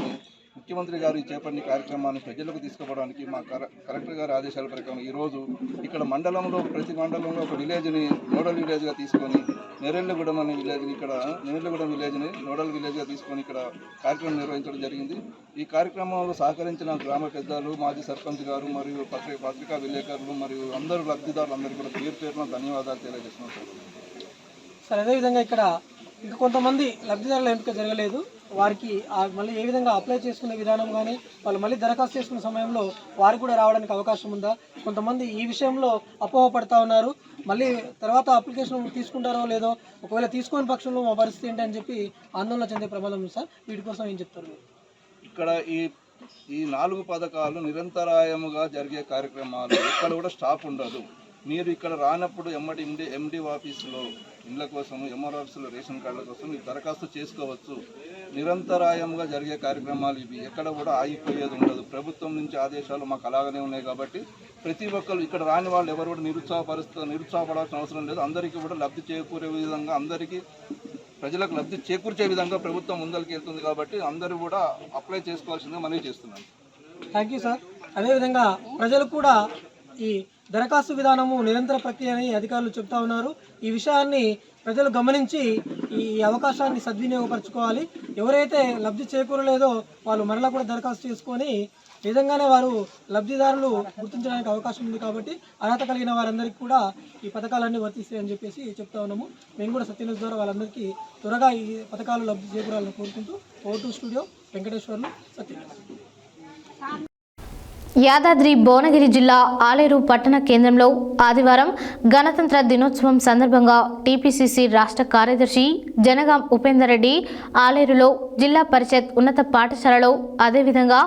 S4: ముఖ్యమంత్రి గారు ఈ చేపట్టిన కార్యక్రమాన్ని ప్రజలకు తీసుకుపోవడానికి మా కలెక్టర్ గారి ఆదేశాల ప్రకారం ఈరోజు ఇక్కడ మండలంలో ప్రతి మండలంలో ఒక విలేజ్ని నోడల్ విలేజ్గా తీసుకొని నెరెళ్ళగూడెం అనే విలేజ్ని ఇక్కడ నెరెళ్ళగూడెం విలేజ్ని నోడల్ విలేజ్గా తీసుకొని ఇక్కడ కార్యక్రమం నిర్వహించడం జరిగింది. ఈ కార్యక్రమంలో సహకరించిన గ్రామ పెద్దలు, మాజీ సర్పంచ్ గారు మరియు పత్రికా విలేకరులు మరియు అందరూ లబ్ధిదారులందరూ కూడా పేరు పేరున ధన్యవాదాలు తెలియజేస్తున్నాం
S22: సార్. అదేవిధంగా ఇక్కడ ఇంకా కొంతమంది లబ్ధిదారుల ఎంపిక జరగలేదు. వారికి మళ్ళీ ఏ విధంగా అప్లై చేసుకునే విధానం కానీ వాళ్ళు మళ్ళీ దరఖాస్తు చేసుకునే సమయంలో వారికి కూడా రావడానికి అవకాశం ఉందా? కొంతమంది ఈ విషయంలో అపోహపడతా ఉన్నారు. మళ్ళీ తర్వాత అప్లికేషన్ తీసుకుంటారో లేదో, ఒకవేళ తీసుకునే పక్షంలో మా పరిస్థితి ఏంటి అని చెప్పి ఆందోళన చెందే ప్రమాదం ఉంది సార్. వీటి కోసం ఏం చెప్తారు?
S4: ఇక్కడ ఈ 4 పథకాలు నిరంతరాయముగా జరిగే కార్యక్రమాలు, ఇక్కడ కూడా స్టాప్ ఉండదు. మీరు ఇక్కడ రానప్పుడు ఎండి ఆఫీసులో ఇండ్ల కోసం, ఎంఆర్ ఆఫీసులో రేషన్ కార్డుల కోసం మీరు దరఖాస్తు చేసుకోవచ్చు. నిరంతరాయంగా జరిగే కార్యక్రమాలు ఇవి, ఎక్కడ కూడా ఆగిపోయేది ఉండదు. ప్రభుత్వం నుంచి ఆదేశాలు మాకు అలాగనే ఉన్నాయి కాబట్టి ప్రతి ఒక్కరు ఇక్కడ రాని వాళ్ళు ఎవరు కూడా నిరుత్సాహపడాల్సిన అవసరం లేదు. అందరికీ కూడా లబ్ధి చేకూరే విధంగా, అందరికీ ప్రజలకు లబ్ధి చేకూర్చే విధంగా ప్రభుత్వం ముందరికి వెళ్తుంది కాబట్టి అందరూ కూడా అప్లై చేసుకోవాల్సిందిగా మనవి చేస్తున్నాను.
S22: Thank you sir. అదేవిధంగా ప్రజలు కూడా ఈ దరఖాస్తు విధానము నిరంతర ప్రక్రియ అని అధికారులు చెప్తా ఉన్నారు. ఈ విషయాన్ని ప్రజలు గమనించి ఈ అవకాశాన్ని సద్వినియోగపరచుకోవాలి. ఎవరైతే లబ్ధి చేకూరలేదో వాళ్ళు మరలా కూడా దరఖాస్తు చేసుకొని నిజంగానే వారు లబ్ధిదారులు గుర్తించడానికి అవకాశం ఉంది కాబట్టి అర్హత కలిగిన వారందరికీ కూడా ఈ పథకాలన్నీ వర్తిస్తాయని చెప్పేసి చెప్తా ఉన్నాము. మేము కూడా సత్యన్యూస్ ద్వారా వాళ్ళందరికీ త్వరగా ఈ పథకాలు లబ్ధి చేకూరాలని కోరుకుంటూ O2 స్టూడియో వెంకటేశ్వర్లు, సత్యన్యూస్.
S1: యాదాద్రి భువనగిరి జిల్లా ఆలేరు పట్టణ కేంద్రంలో ఆదివారం గణతంత్ర దినోత్సవం సందర్భంగా టీపీసీసీ రాష్ట్ర కార్యదర్శి జనగాం ఉపేందర్ రెడ్డి ఆలేరులో జిల్లా పరిషత్ ఉన్నత పాఠశాలలో, అదేవిధంగా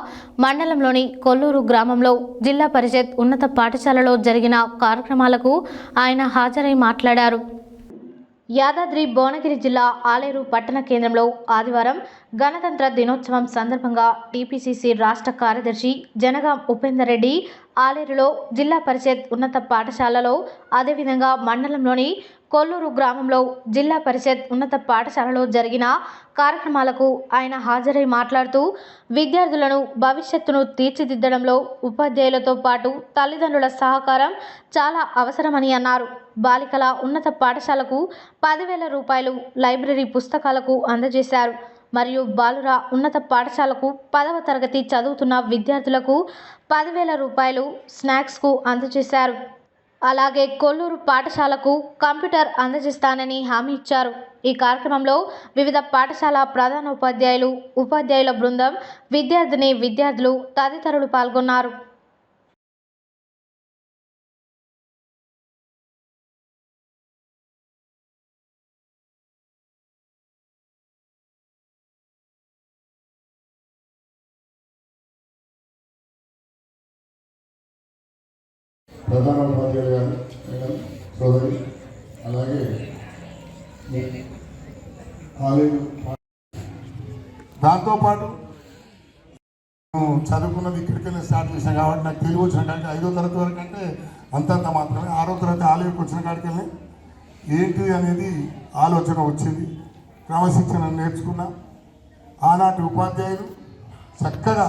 S1: మండలంలోని కొల్లూరు గ్రామంలో జిల్లా పరిషత్ ఉన్నత పాఠశాలలో జరిగిన కార్యక్రమాలకు ఆయన హాజరై మాట్లాడారు. యాదాద్రి భువనగిరి జిల్లా ఆలేరు పట్టణ కేంద్రంలో ఆదివారం గణతంత్ర దినోత్సవం సందర్భంగా టీపీసీసీ రాష్ట్ర కార్యదర్శి జనగాం ఉపేందర్ రెడ్డి ఆలేరులో జిల్లా పరిషత్ ఉన్నత పాఠశాలలో, అదేవిధంగా మండలంలోని కొల్లూరు గ్రామంలో జిల్లా పరిషత్ ఉన్నత పాఠశాలలో జరిగిన కార్యక్రమాలకు ఆయన హాజరై మాట్లాడుతూ విద్యార్థులను భవిష్యత్తును తీర్చిదిద్దడంలో ఉపాధ్యాయులతో పాటు తల్లిదండ్రుల సహకారం చాలా అవసరమని అన్నారు. బాలికల ఉన్నత పాఠశాలకు 10,000 రూపాయలు లైబ్రరీ పుస్తకాలకు అందజేశారు. మరియు బాలుర ఉన్నత పాఠశాలకు 10వ తరగతి చదువుతున్న విద్యార్థులకు 10,000 రూపాయలు స్నాక్స్కు అందజేశారు. అలాగే కొల్లూరు పాఠశాలకు కంప్యూటర్ అందజేస్తానని హామీ ఇచ్చారు. ఈ కార్యక్రమంలో వివిధ పాఠశాల ప్రధానోపాధ్యాయులు, ఉపాధ్యాయుల బృందం, విద్యార్థులు తదితరులు పాల్గొన్నారు.
S5: ప్రధానోపాధ్యాయులు గారు, మేడం, సోదరి, అలాగే ఆలేరు. దాంతోపాటు చదువుకున్నది ఇక్కడికెళ్ళి స్టార్ట్ చేశాను కాబట్టి నాకు తెలుగు వచ్చిన కాడికి 5వ తరగతి వరకు అంటే అంతంత మాత్రమే. 6వ తరగతి ఆలేరుకి వచ్చిన కాడికెళ్ళి ఏంటి అనేది ఆలోచన వచ్చింది. క్రమశిక్షణ నేర్చుకున్నా. ఆనాటి ఉపాధ్యాయులు చక్కగా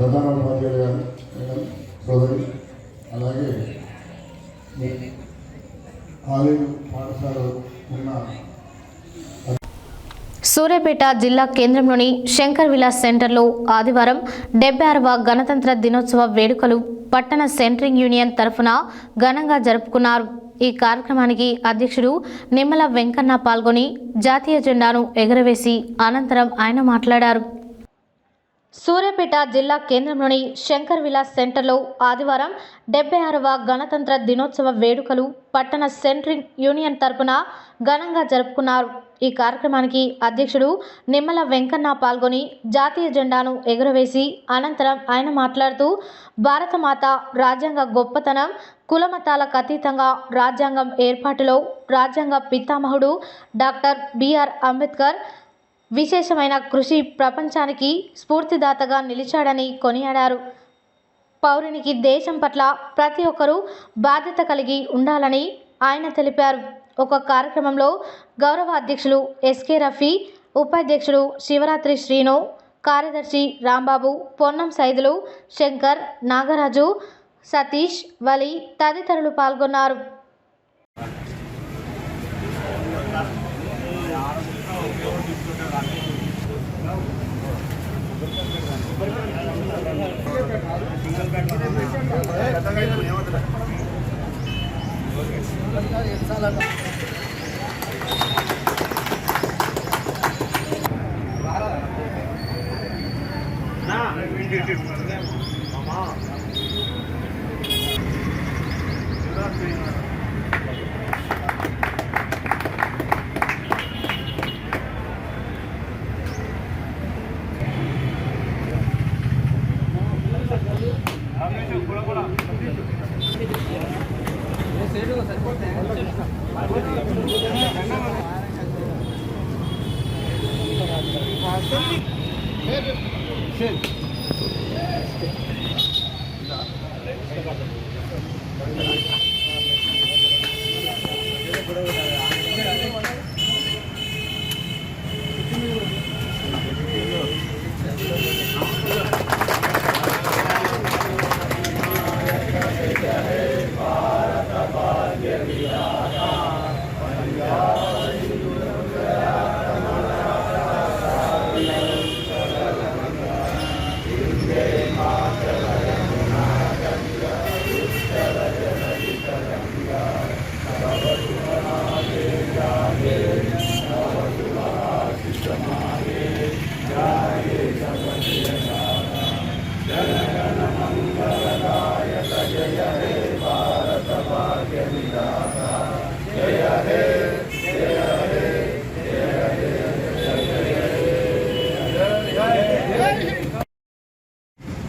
S5: ప్రధానోపాధ్యాయులు గారు, మేడం, సోదరి, అలాగే ఆలేరు పాఠశాలలో ఉన్న
S1: సూర్యాపేట జిల్లా కేంద్రంలోని శంకర్ విలాస్ సెంటర్లో ఆదివారం 76వ గణతంత్ర దినోత్సవ వేడుకలు పట్టణ సెంట్రింగ్ యూనియన్ తరఫున ఘనంగా జరుపుకున్నారు. ఈ కార్యక్రమానికి అధ్యక్షుడు నిమ్మల వెంకన్న పాల్గొని జాతీయ జెండాను ఎగురవేసి అనంతరం ఆయన మాట్లాడారు. సూర్యాపేట జిల్లా కేంద్రంలోని శంకర్ విలాస్ సెంటర్లో ఆదివారం 76వ గణతంత్ర దినోత్సవ వేడుకలు పట్టణ సెంట్రింగ్ యూనియన్ తరపున ఘనంగా జరుపుకున్నారు. ఈ కార్యక్రమానికి అధ్యక్షుడు నిమ్మల వెంకన్న పాల్గొని జాతీయ జెండాను ఎగురవేసి అనంతరం ఆయన మాట్లాడుతూ భారతమాత రాజ్యాంగ గొప్పతనం, కులమతాలకు అతీతంగా రాజ్యాంగం ఏర్పాటులో రాజ్యాంగ పితామహుడు డాక్టర్ బిఆర్ అంబేద్కర్ విశేషమైన కృషి ప్రపంచానికి స్ఫూర్తిదాతగా నిలిచాడని కొనియాడారు. పౌరునికి దేశం పట్ల ప్రతి ఒక్కరూ బాధ్యత కలిగి ఉండాలని ఆయన తెలిపారు. ఒక కార్యక్రమంలో గౌరవ అధ్యక్షులు ఎస్కే రఫీ, ఉపాధ్యక్షుడు శివరాత్రి శ్రీను, కార్యదర్శి రాంబాబు, పొన్నం సైదులు, శంకర్, నాగరాజు, సతీష్, వలి తదితరులు పాల్గొన్నారు.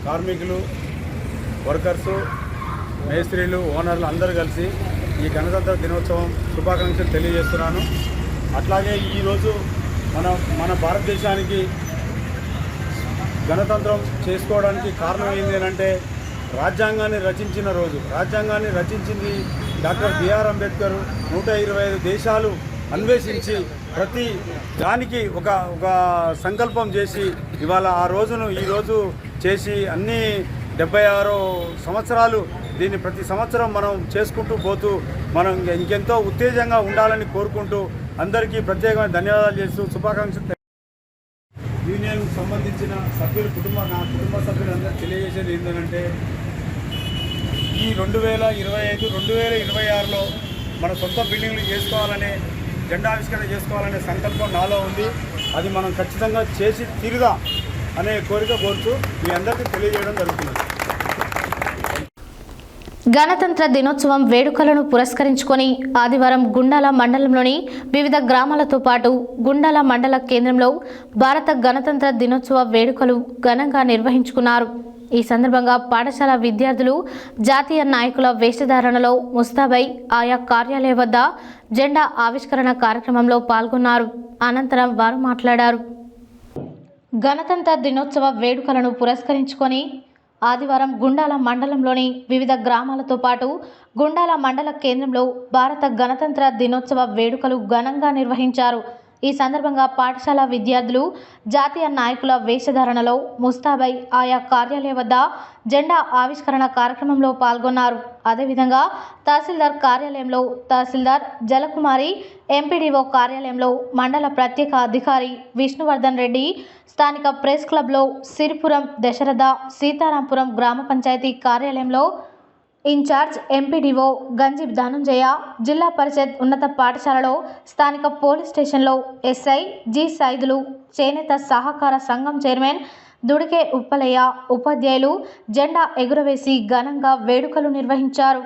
S18: కార్మికులు, వర్కర్సు, మేస్త్రీలు, ఓనర్లు అందరూ కలిసి ఈ గణతంత్ర దినోత్సవం శుభాకాంక్షలు తెలియజేస్తున్నాను. అట్లాగే ఈరోజు మన భారతదేశానికి గణతంత్రం చేసుకోవడానికి కారణం ఏంటి అంటే రాజ్యాంగాన్ని రచించిన రోజు. రాజ్యాంగాన్ని రచించింది డాక్టర్ బిఆర్ అంబేద్కర్. 125 దేశాలు అన్వేషించి ప్రతి దానికి ఒక సంకల్పం చేసి ఇవాళ ఆ రోజును ఈరోజు చేసి అన్ని 76 సంవత్సరాలు దీన్ని ప్రతి సంవత్సరం మనం చేసుకుంటూ పోతూ మనం ఇంకెంతో ఉత్తేజంగా ఉండాలని కోరుకుంటూ అందరికీ ప్రత్యేకమైన ధన్యవాదాలు చేస్తూ శుభాకాంక్షలు. యూనియన్ సంబంధించిన సభ్యులు నా కుటుంబ సభ్యులందరూ తెలియజేసేది ఏంటంటే ఈ 2025, 2026లో మన సొంత బిల్డింగ్లు చేసుకోవాలనే జెండావిష్కరణ చేసుకోవాలనే సంకల్పం నాలో ఉంది. అది మనం ఖచ్చితంగా చేసి తీరుదా అనే కోరిక కోరుతూ మీ అందరికీ తెలియజేయడం జరుగుతుంది.
S1: గణతంత్ర దినోత్సవం వేడుకలను పురస్కరించుకొని ఆదివారం గుండాల మండలంలోని వివిధ గ్రామాలతో పాటు గుండాల మండల కేంద్రంలో భారత గణతంత్ర దినోత్సవ వేడుకలు ఘనంగా నిర్వహించుకున్నారు. ఈ సందర్భంగా పాఠశాల విద్యార్థులు జాతీయ నాయకుల వేషధారణలో ముస్తాబై ఆయా కార్యాలయ వద్ద జెండా ఆవిష్కరణ కార్యక్రమంలో పాల్గొన్నారు. అనంతరం వారు మాట్లాడారు. గణతంత్ర దినోత్సవ వేడుకలను పురస్కరించుకొని ఆదివారం గుండాల మండలంలోని వివిధ గ్రామాలతో పాటు గుండాల మండల కేంద్రంలో భారత గణతంత్ర దినోత్సవ వేడుకలు ఘనంగా నిర్వహించారు. ఈ సందర్భంగా పాఠశాల విద్యార్థులు జాతీయ నాయకుల వేషధారణలో ముస్తాబై ఆయా కార్యాలయ వద్ద జెండా ఆవిష్కరణ కార్యక్రమంలో పాల్గొన్నారు. అదేవిధంగా తహసీల్దార్ కార్యాలయంలో తహసీల్దార్ జలకుమారి, ఎంపీడీఓ కార్యాలయంలో మండల ప్రత్యేక అధికారి విష్ణువర్ధన్ రెడ్డి, స్థానిక ప్రెస్ క్లబ్లో సిరిపురం దశరథ, సీతారాంపురం గ్రామ పంచాయతీ కార్యాలయంలో ఇన్ఛార్జ్ ఎంపీడీఓ గంజి ధనంజయ, జిల్లా పరిషత్ ఉన్నత పాఠశాలలో, స్థానిక పోలీస్ స్టేషన్లో ఎస్ఐ జి సైదులు, చేనేత సహకార సంఘం చైర్మన్ దుడికే ఉప్పలయ్య ఉపాధ్యాయులు జెండా ఎగురవేసి ఘనంగా వేడుకలు నిర్వహించారు.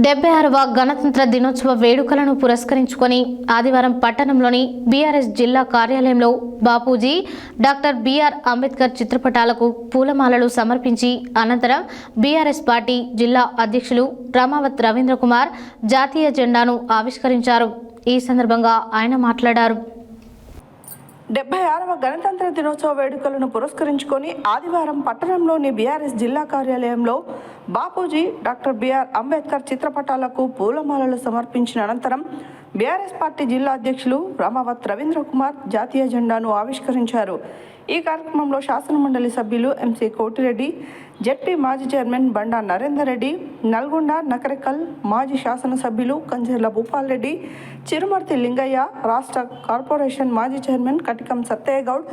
S1: డెబ్బై గణతంత్ర దినోత్సవ వేడుకలను పురస్కరించుకొని ఆదివారం పట్టణంలోని బీఆర్ఎస్ జిల్లా కార్యాలయంలో బాపూజీ డాక్టర్ బిఆర్ అంబేద్కర్ చిత్రపటాలకు పూలమాలలు సమర్పించి అనంతరం బీఆర్ఎస్ పార్టీ జిల్లా అధ్యక్షులు రమావత్ రవీంద్ర కుమార్ జాతీయ జెండాను ఆవిష్కరించారు. ఈ సందర్భంగా ఆయన మాట్లాడారు.
S3: 76వ గణతంత్ర దినోత్సవ వేడుకలను పురస్కరించుకొని ఆదివారం పట్టణంలోని బీఆర్ఎస్ జిల్లా కార్యాలయంలో బాపూజీ డాక్టర్ బిఆర్ అంబేద్కర్ చిత్రపటాలకు పూలమాలలు సమర్పించిన అనంతరం బీఆర్ఎస్ పార్టీ జిల్లా అధ్యక్షులు రామావత్ రవీంద్ర కుమార్ జాతీయ జెండాను ఆవిష్కరించారు. ఈ కార్యక్రమంలో శాసనమండలి సభ్యులు ఎంసీ కోటిరెడ్డి, జెడ్పీ మాజీ చైర్మన్ బండా నరేందర్ రెడ్డి, నల్గొండ నకరికల్ మాజీ శాసనసభ్యులు కంజర్ల భూపాల్ రెడ్డి, చిరుమర్తి లింగయ్య, రాష్ట్ర కార్పొరేషన్ మాజీ chairman Katikam Sattaiah Goud,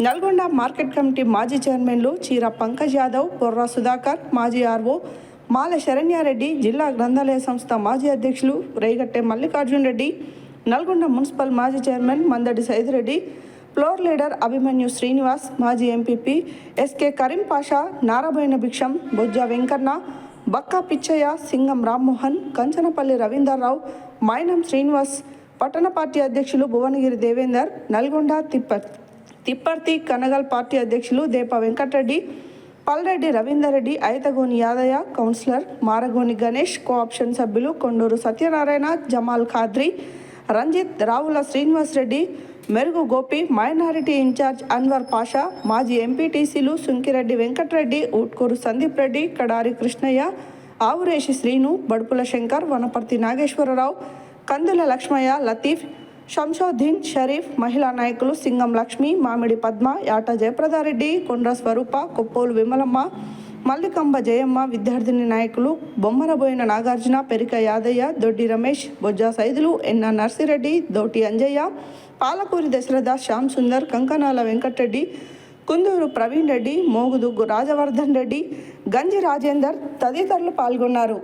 S3: Nalgonda market committee మాజీ చైర్మన్లు చీర పంకజ్ యాదవ్, బొర్రా సుధాకర్, మాజీ ఆర్ఓ మాల శరణ్యారెడ్డి, జిల్లా గ్రంథాలయ సంస్థ మాజీ అధ్యక్షులు రేగట్టె మల్లికార్జున్ రెడ్డి, నల్గొండ మున్సిపల్ మాజీ chairman Mandadi Saidireddy, floor leader Abhimanyu Srinivas, మాజీ ఎంపీపీ ఎస్కే కరీం పాషా, నారాబోయిన భిక్షం, బొజ్జా వెంకన్న, బక్కా పిచ్చయ్య, సింగం రామ్మోహన్, కంచనపల్లి రవీందర్రావు, మైనం శ్రీనివాస్, పట్టణ పార్టీ అధ్యక్షులు భువనగిరి దేవేందర్, నల్గొండ తిప్పర్తి కనగల్ పార్టీ అధ్యక్షులు దేప వెంకటరెడ్డి, పల్రెడ్డి రవీందర్ రెడ్డి, ఐతగోని యాదయ్య, కౌన్సిలర్ మారగోని గణేష్, కోఆప్షన్ సభ్యులు కొండూరు సత్యనారాయణ, జమాల్ ఖాద్రి, రంజిత్, రావుల శ్రీనివాస్ రెడ్డి, మెరుగు గోపి, మైనారిటీ ఇన్ఛార్జ్ అన్వర్ పాషా, మాజీ ఎంపీటీసీలు సుంకిరెడ్డి వెంకటరెడ్డి, ఊట్కూరు సందీప్ రెడ్డి, కడారి కృష్ణయ్య, ఆవురేషి శ్రీను, బడుపుల శంకర్, వనపర్తి నాగేశ్వరరావు, కందుల లక్ష్మయ్య, లతీఫ్, షంషోద్దీన్, షరీఫ్, మహిళా నాయకులు సింగం లక్ష్మి, మామిడి పద్మ, యాట జయప్రదారెడ్డి, కొండ్ర స్వరూప, కొప్పోలు విమలమ్మ, మల్లికంబ జయమ్మ, విద్యార్థిని నాయకులు బొమ్మరబోయిన నాగార్జున, పెరిక యాదయ్య, దొడ్డి రమేష్, బొజ్జా సైదులు, ఎన్న నర్సిరెడ్డి, దోటి అంజయ్య, పాలకూరి దశరథ, శ్యామ్ సుందర్, కంకనాల వెంకటరెడ్డి, కుందూరు ప్రవీణ్ రెడ్డి, మోగుదుగ్గు రాజవర్ధన్ రెడ్డి, గంజి రాజేందర్ తదితరులు పాల్గొన్నారు.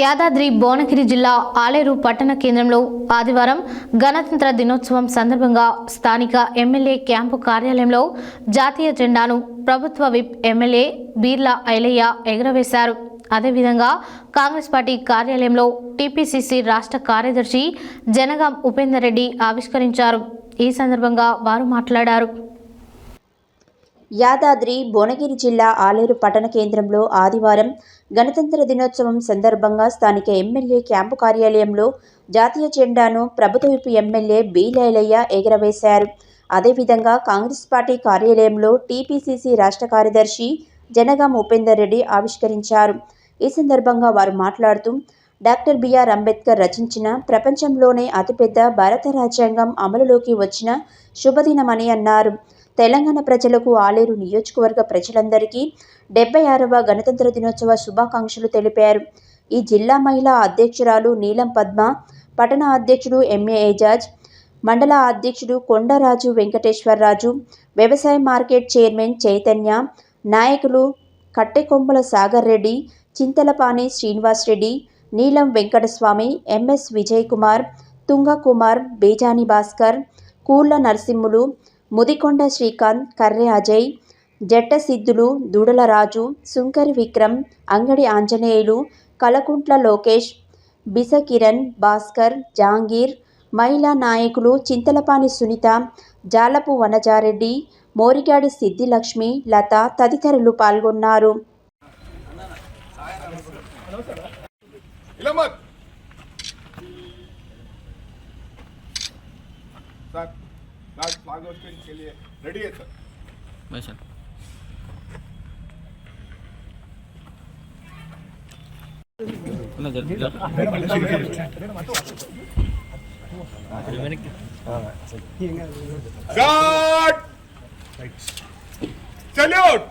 S1: యాదాద్రి భువనగిరి జిల్లా ఆలేరు పట్టణ కేంద్రంలో ఆదివారం గణతంత్ర దినోత్సవం సందర్భంగా స్థానిక ఎమ్మెల్యే క్యాంపు కార్యాలయంలో జాతీయ జెండాను ప్రభుత్వ విప్ ఎమ్మెల్యే బీర్లా ఐలయ్య ఎగురవేశారు. అదేవిధంగా కాంగ్రెస్ పార్టీ కార్యాలయంలో టీపీసీసీ రాష్ట్ర కార్యదర్శి జనగాం ఉపేందర్ రెడ్డి ఆవిష్కరించారు. ఈ సందర్భంగా వారు మాట్లాడారు.
S2: యాదాద్రి భువనగిరి జిల్లా ఆలేరు పట్టణ కేంద్రంలో ఆదివారం గణతంత్ర దినోత్సవం సందర్భంగా స్థానిక ఎమ్మెల్యే క్యాంపు కార్యాలయంలో జాతీయ జెండాను ప్రభుత్వ విప్ ఎమ్మెల్యే బీలైలయ్య ఎగురవేశారు. అదేవిధంగా కాంగ్రెస్ పార్టీ కార్యాలయంలో టీపీసీసీ రాష్ట్ర కార్యదర్శి జనగాం ఉపేందర్ రెడ్డి ఆవిష్కరించారు. ఈ సందర్భంగా వారు మాట్లాడుతూ డాక్టర్ బిఆర్ అంబేద్కర్ రచించిన ప్రపంచంలోనే అతిపెద్ద భారత రాజ్యాంగం అమలులోకి వచ్చిన శుభదినమని అన్నారు. తెలంగాణ ప్రజలకు ఆలేరు నియోజకవర్గ ప్రజలందరికీ 76వ గణతంత్ర దినోత్సవ శుభాకాంక్షలు తెలిపారు. ఈ జిల్లా మహిళా అధ్యక్షురాలు నీలం పద్మ, పట్టణ అధ్యక్షుడు ఎంఏ ఏజాజ్, మండల అధ్యక్షుడు కొండరాజు వెంకటేశ్వరరాజు, వ్యవసాయ మార్కెట్ చైర్మన్ చైతన్య, నాయకులు కట్టెకొంపల సాగర్ రెడ్డి, చింతలపాని శ్రీనివాస్ రెడ్డి, నీలం వెంకటస్వామి, ఎంఎస్ విజయ్ కుమార్, తుంగ కుమార్, బేజాని భాస్కర్, కూర్ల నరసింహులు, ముదికొండ శ్రీకాంత్, కర్రె అజయ్, జట్ట సిద్ధులు, దూడల రాజు, సుంకరి విక్రమ్, అంగడి ఆంజనేయులు, కలకుంట్ల లోకేష్, బిస కిరణ్, భాస్కర్, జాంగీర్, మహిళా నాయకులు చింతలపాని సునీత, జాలపు వనజారెడ్డి, మోరిగాడి సిద్ధిలక్ష్మి, లత తదితరులు పాల్గొన్నారు.
S19: के लिए रेडी है सर? मैं sir God salute.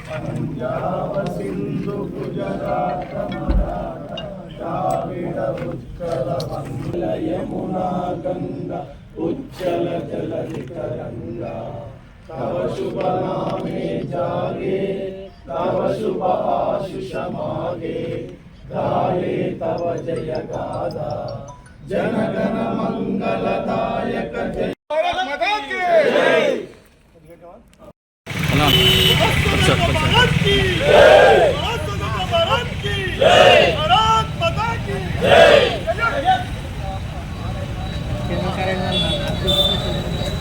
S19: Punjab Sindhu Gujarat Maratha Dravida Utkal बंग यमुना गंगा उज्जल जलधि तरंगा तव शुभ नामे जागे तव शुभ आशीष मागे गाये तव जय गाथा जनगण मंगलदायक जय भारत माता की जय।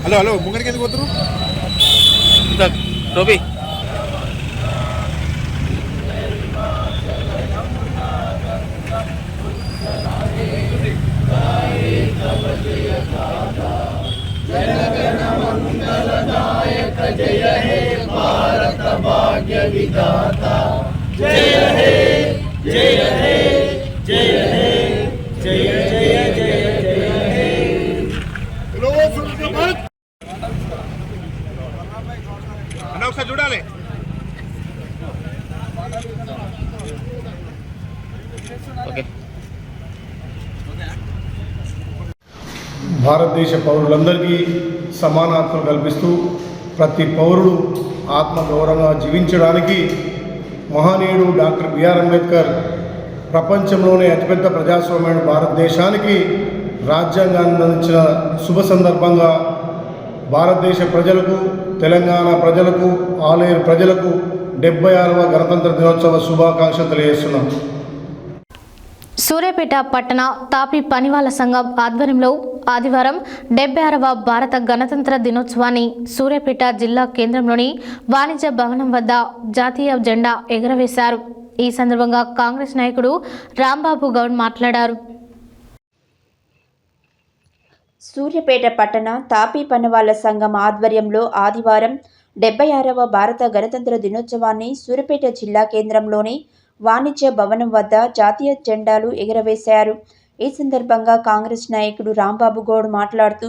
S19: హలో హలో ముంగడికి ఎందుకు పోతున్నారు
S9: టోపీ
S12: జయ హే భారత భాగ్య విధాత జయ హే జయ హే జయ హే జయ జయ జయ జయ హే
S19: అన్న ఒకసారి చూడాలి
S18: భారతదేశ పౌరులందరికీ సమాన హక్కులు కల్పిస్తూ ప్రతి పౌరుడు ఆత్మగౌరవంగా జీవించడానికి మహనీయుడు డాక్టర్ బిఆర్ అంబేద్కర్ ప్రపంచంలోనే అతిపెద్ద ప్రజాస్వామ్య భారతదేశానికి రాజ్యాంగాన్ని అందించిన శుభ సందర్భంగా భారతదేశ ప్రజలకు, తెలంగాణ ప్రజలకు, ఆలేరు ప్రజలకు 76వ గణతంత్ర దినోత్సవ శుభాకాంక్షలు తెలియజేస్తున్నాం.
S1: సూర్యాపేట పట్టణ తాపీ పనివాళ్ల సంఘం ఆధ్వర్యంలో ఆదివారం 76వ భారత గణతంత్ర దినోత్సవాన్ని సూర్యాపేట జిల్లా కేంద్రంలోని వాణిజ్య భవనం వద్ద జాతీయ జెండా ఎగురవేశారు. ఈ సందర్భంగా కాంగ్రెస్ నాయకుడు రాంబాబు గౌడ్ మాట్లాడారు.
S2: సూర్యాపేట పట్టణ తాపీ పనివాళ్ల సంఘం ఆధ్వర్యంలో ఆదివారం 76వ భారత గణతంత్ర దినోత్సవాన్ని సూర్యాపేట జిల్లా కేంద్రంలోని వాణిజ్య భవనం వద్ద జాతీయ జెండాలు ఎగురవేశారు. ఈ సందర్భంగా కాంగ్రెస్ నాయకుడు రాంబాబు గౌడ్ మాట్లాడుతూ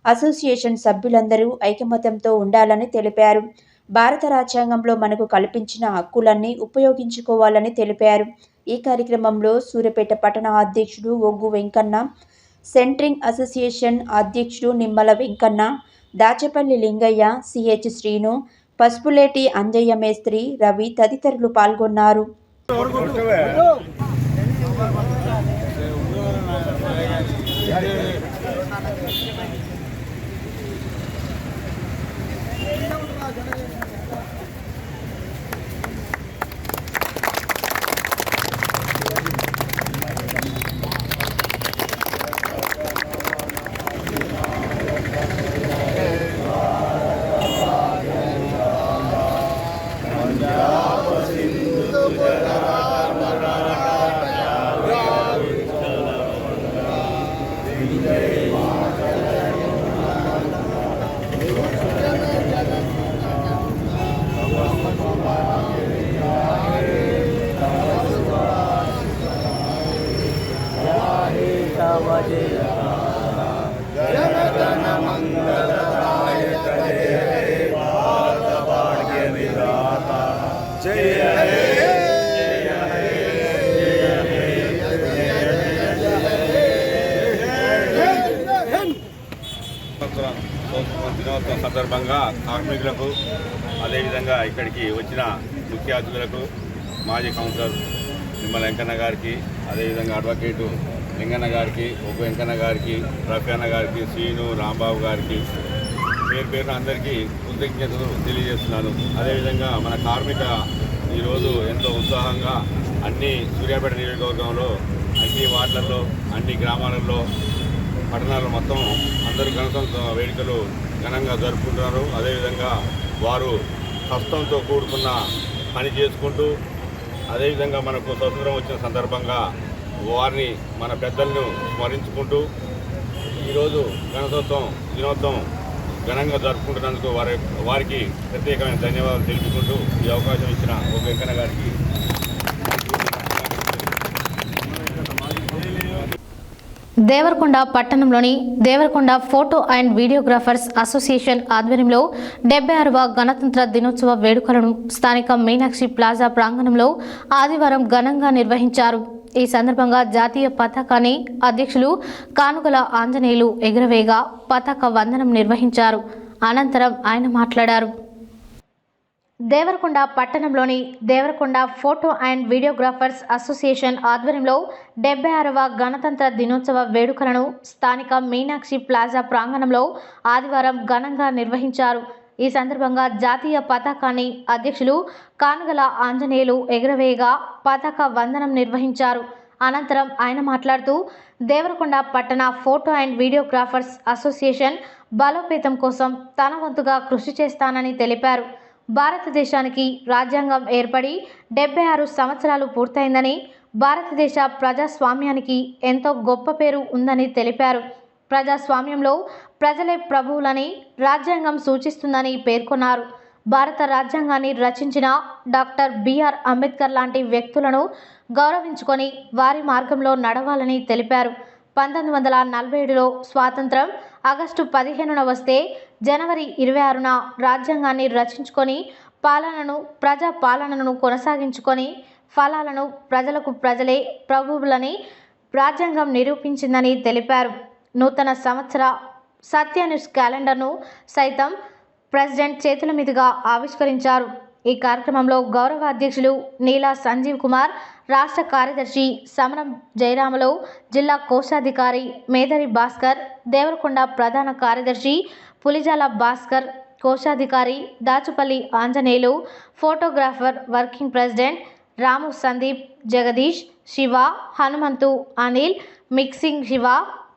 S2: అసోసియేషన్ సభ్యులందరూ ఐకమత్యంతో ఉండాలని తెలిపారు. భారత రాజ్యాంగంలో మనకు కల్పించిన హక్కులన్నీ ఉపయోగించుకోవాలని తెలిపారు. ఈ కార్యక్రమంలో సూర్యాపేట పట్టణ అధ్యక్షుడు ఒగ్గు వెంకన్న, సెంట్రింగ్ అసోసియేషన్ అధ్యక్షుడు నిమ్మల వెంకన్న, దాచపల్లి లింగయ్య, సిహెచ్ శ్రీను, పసుపులేటి అంజయ్య మేస్త్రి, రవి తదితరులు పాల్గొన్నారు.
S19: దినోత్సవం సందర్భంగా కార్మికులకు, అదేవిధంగా ఇక్కడికి వచ్చిన ముఖ్య అతిథులకు, మాజీ కౌన్సిలర్ నిమ్మల వెంకన్న గారికి, అదేవిధంగా అడ్వకేటు లింగన్న గారికి, ఒగ్గు వెంకన్న గారికి, రఫ్యాన్న గారికి, శ్రీను, రాంబాబు గారికి పేరు పేరున అందరికీ కృతజ్ఞతలు తెలియజేస్తున్నాను. అదేవిధంగా మన కార్మిక ఈరోజు ఎంతో ఉత్సాహంగా అన్ని సూర్యాపేట నియోజకవర్గంలో అన్ని వార్డులలో, అన్ని గ్రామాలలో, పట్టణాలు మొత్తం అందరూ గణతంత్ర వేడుకలు ఘనంగా జరుపుకుంటున్నారు. అదేవిధంగా వారు కష్టంతో కూడుకున్న పని చేసుకుంటూ, అదేవిధంగా మనకు స్వతంత్రం వచ్చిన సందర్భంగా వారిని, మన పెద్దలను స్మరించుకుంటూ ఈరోజు గణతంత్రం దినోత్సవం ఘనంగా జరుపుకుంటున్నందుకు వారికి ప్రత్యేకమైన ధన్యవాదాలు తెలుపుకుంటూ ఈ అవకాశం ఇచ్చిన ఒక వెంకన్న గారికి
S1: దేవరకొండ పట్టణంలోని Devarakonda photo and videographers association ఆధ్వర్యంలో 76వ గణతంత్ర దినోత్సవ వేడుకలను స్థానిక మీనాక్షి ప్లాజా ప్రాంగణంలో ఆదివారం ఘనంగా నిర్వహించారు. ఈ సందర్భంగా జాతీయ పతాకాన్ని అధ్యక్షులు కానుగల ఆంజనేయులు ఎగురవేగా పతాక వందనం నిర్వహించారు. అనంతరం ఆయన మాట్లాడారు. దేవరకొండ పట్టణంలోని Devarakonda photo and videographers association ఆధ్వర్యంలో 76వ గణతంత్ర దినోత్సవ వేడుకలను స్థానిక మీనాక్షి ప్లాజా ప్రాంగణంలో ఆదివారం ఘనంగా నిర్వహించారు. ఈ సందర్భంగా జాతీయ పతాకాన్ని అధ్యక్షులు కానుగల ఆంజనేయులు ఎగురవేయగా పతాక వందనం నిర్వహించారు. అనంతరం ఆయన మాట్లాడుతూ దేవరకొండ పట్టణ ఫోటో అండ్ వీడియోగ్రాఫర్స్ అసోసియేషన్ బలోపేతం కోసం తన వంతుగా కృషి చేస్తానని తెలిపారు. భారతదేశానికి రాజ్యాంగం ఏర్పడి 76 సంవత్సరాలు పూర్తయిందని, భారతదేశ ప్రజాస్వామ్యానికి ఎంతో గొప్ప పేరు ఉందని తెలిపారు. ప్రజాస్వామ్యంలో ప్రజలే ప్రభువులని రాజ్యాంగం సూచిస్తుందని పేర్కొన్నారు. భారత రాజ్యాంగాన్ని రచించిన డాక్టర్ బిఆర్ అంబేద్కర్ లాంటి వ్యక్తులను గౌరవించుకొని వారి మార్గంలో నడవాలని తెలిపారు. 1947లో స్వాతంత్రం ఆగస్టు 15న వస్తే జనవరి 26న రాజ్యాంగాన్ని రచించుకొని ప్రజా పాలనను కొనసాగించుకొని ఫలాలను ప్రజలకు ప్రజలే ప్రభువులని రాజ్యాంగం నిరూపించిందని తెలిపారు. నూతన సంవత్సర సత్య న్యూస్ క్యాలెండర్ను సైతం ప్రెసిడెంట్ చేతుల మీదుగా ఆవిష్కరించారు. ఈ కార్యక్రమంలో గౌరవ అధ్యక్షులు నీలా సంజీవ్ కుమార్, రాష్ట్ర కార్యదర్శి సమరం జయరాములు, జిల్లా కోశాధికారి మేదరి భాస్కర్, దేవరకొండ ప్రధాన కార్యదర్శి పులిజాల భాస్కర్, కోశాధికారి Dachupalli Anjaneyulu, photographer working president Ramu Sandeep, Jagadish, Shiva, Hanumanthu, Anil, mixing Shiva,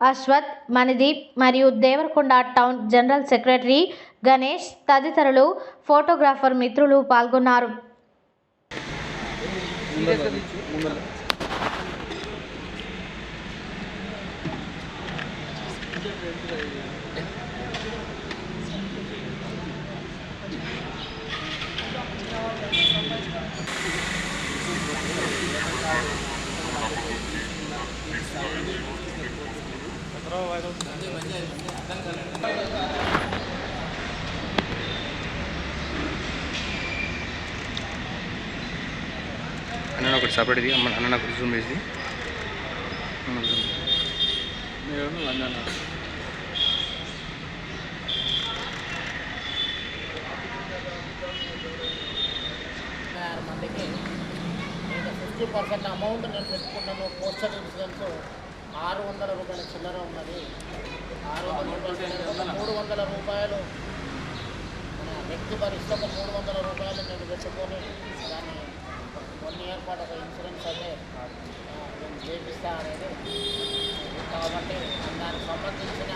S1: Ashwath, Manideep మరియు Devarakonda town general secretary Ganesh తదితరులు ఫోటోగ్రాఫర్ మిత్రులు పాల్గొన్నారు.
S17: అన్న ఒకటి సపరేట్ది అన్న నాకు జూమ్ చేసి
S6: మందికి 50% అమౌంట్ నేను పెట్టుకున్నాను. పోస్టల్ ఇన్సూరెన్స్ 600 రూపాయల చిల్లర ఉన్నది. 600 రూపాయలు 300 రూపాయలు మన వ్యక్తి భరిస్తే 300 రూపాయలు నేను పెట్టుకొని దాన్ని 1 ఇయర్ పాటు ఒక ఇన్సూరెన్స్ అయితే నేను చేపిస్తా అనేది. కాబట్టి దానికి సంబంధించిన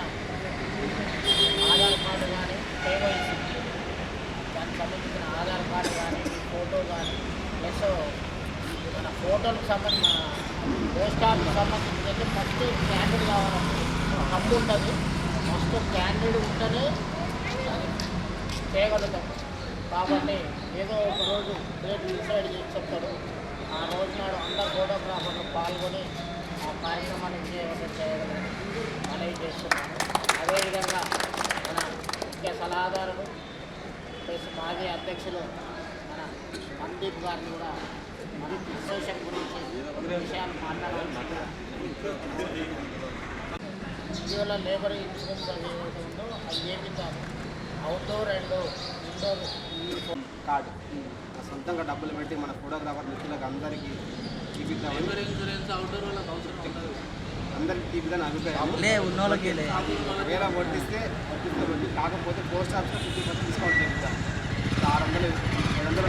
S6: ఆధార్ కార్డు కానీ కేవైసీ దానికి సంబంధించిన ఆధార్ కార్డు కానీ ఫోటో కానీ ప్లస్ మన ఫోటోలకు సంబంధించిన పోస్ట్ ఆఫీస్కి సంబంధించి ఫస్ట్ క్యాండిడేట్ కావాలంటే హక్కు ఉంటుంది. ఫస్ట్ క్యాండిడేట్ ఉంటేనే అది చేయగలుగుతాం. కాబట్టి ఏదో ఒక రోజు డేట్ డిసైడ్ చేసి చెప్తాడు. ఆ రోజు నాడు అందరు ఫోటోగ్రాఫర్లు పాల్గొని ఆ కార్యక్రమాన్ని విజయవంతం చేయగలని మనవి చేస్తున్నాను. అదేవిధంగా మన ముఖ్య సలహాదారులు ప్లస్ మాజీ అధ్యక్షులు మన మందీప్ గారిని కూడా మన అసోసియేషన్ గురించి విషయాలు మాట్లాడాలి. ఇటీవల లేబర్ ఇన్సూరెన్స్ అది ఏదైతే ఉందో అది చేయించాలి. అవుట్డోర్ అండ్ ఇండోర్
S7: కార్డు సొంతంగా డబ్బులు పెట్టి మన ఫోటోగ్రాఫర్ మిత్రులకు అందరికీ చూపిద్దాం. ఇన్సూరెన్స్ అవుట్డోర్ వాళ్ళకి అవసరం ఉండదు, అందరికీ చూపిద్దాం అభిప్రాయం. వేరే వడ్డిస్తే వడ్డీ కాకపోతే పోస్ట్ ఆఫీస్లో 50% డిస్కౌంట్ చేపిద్దాం. 600 700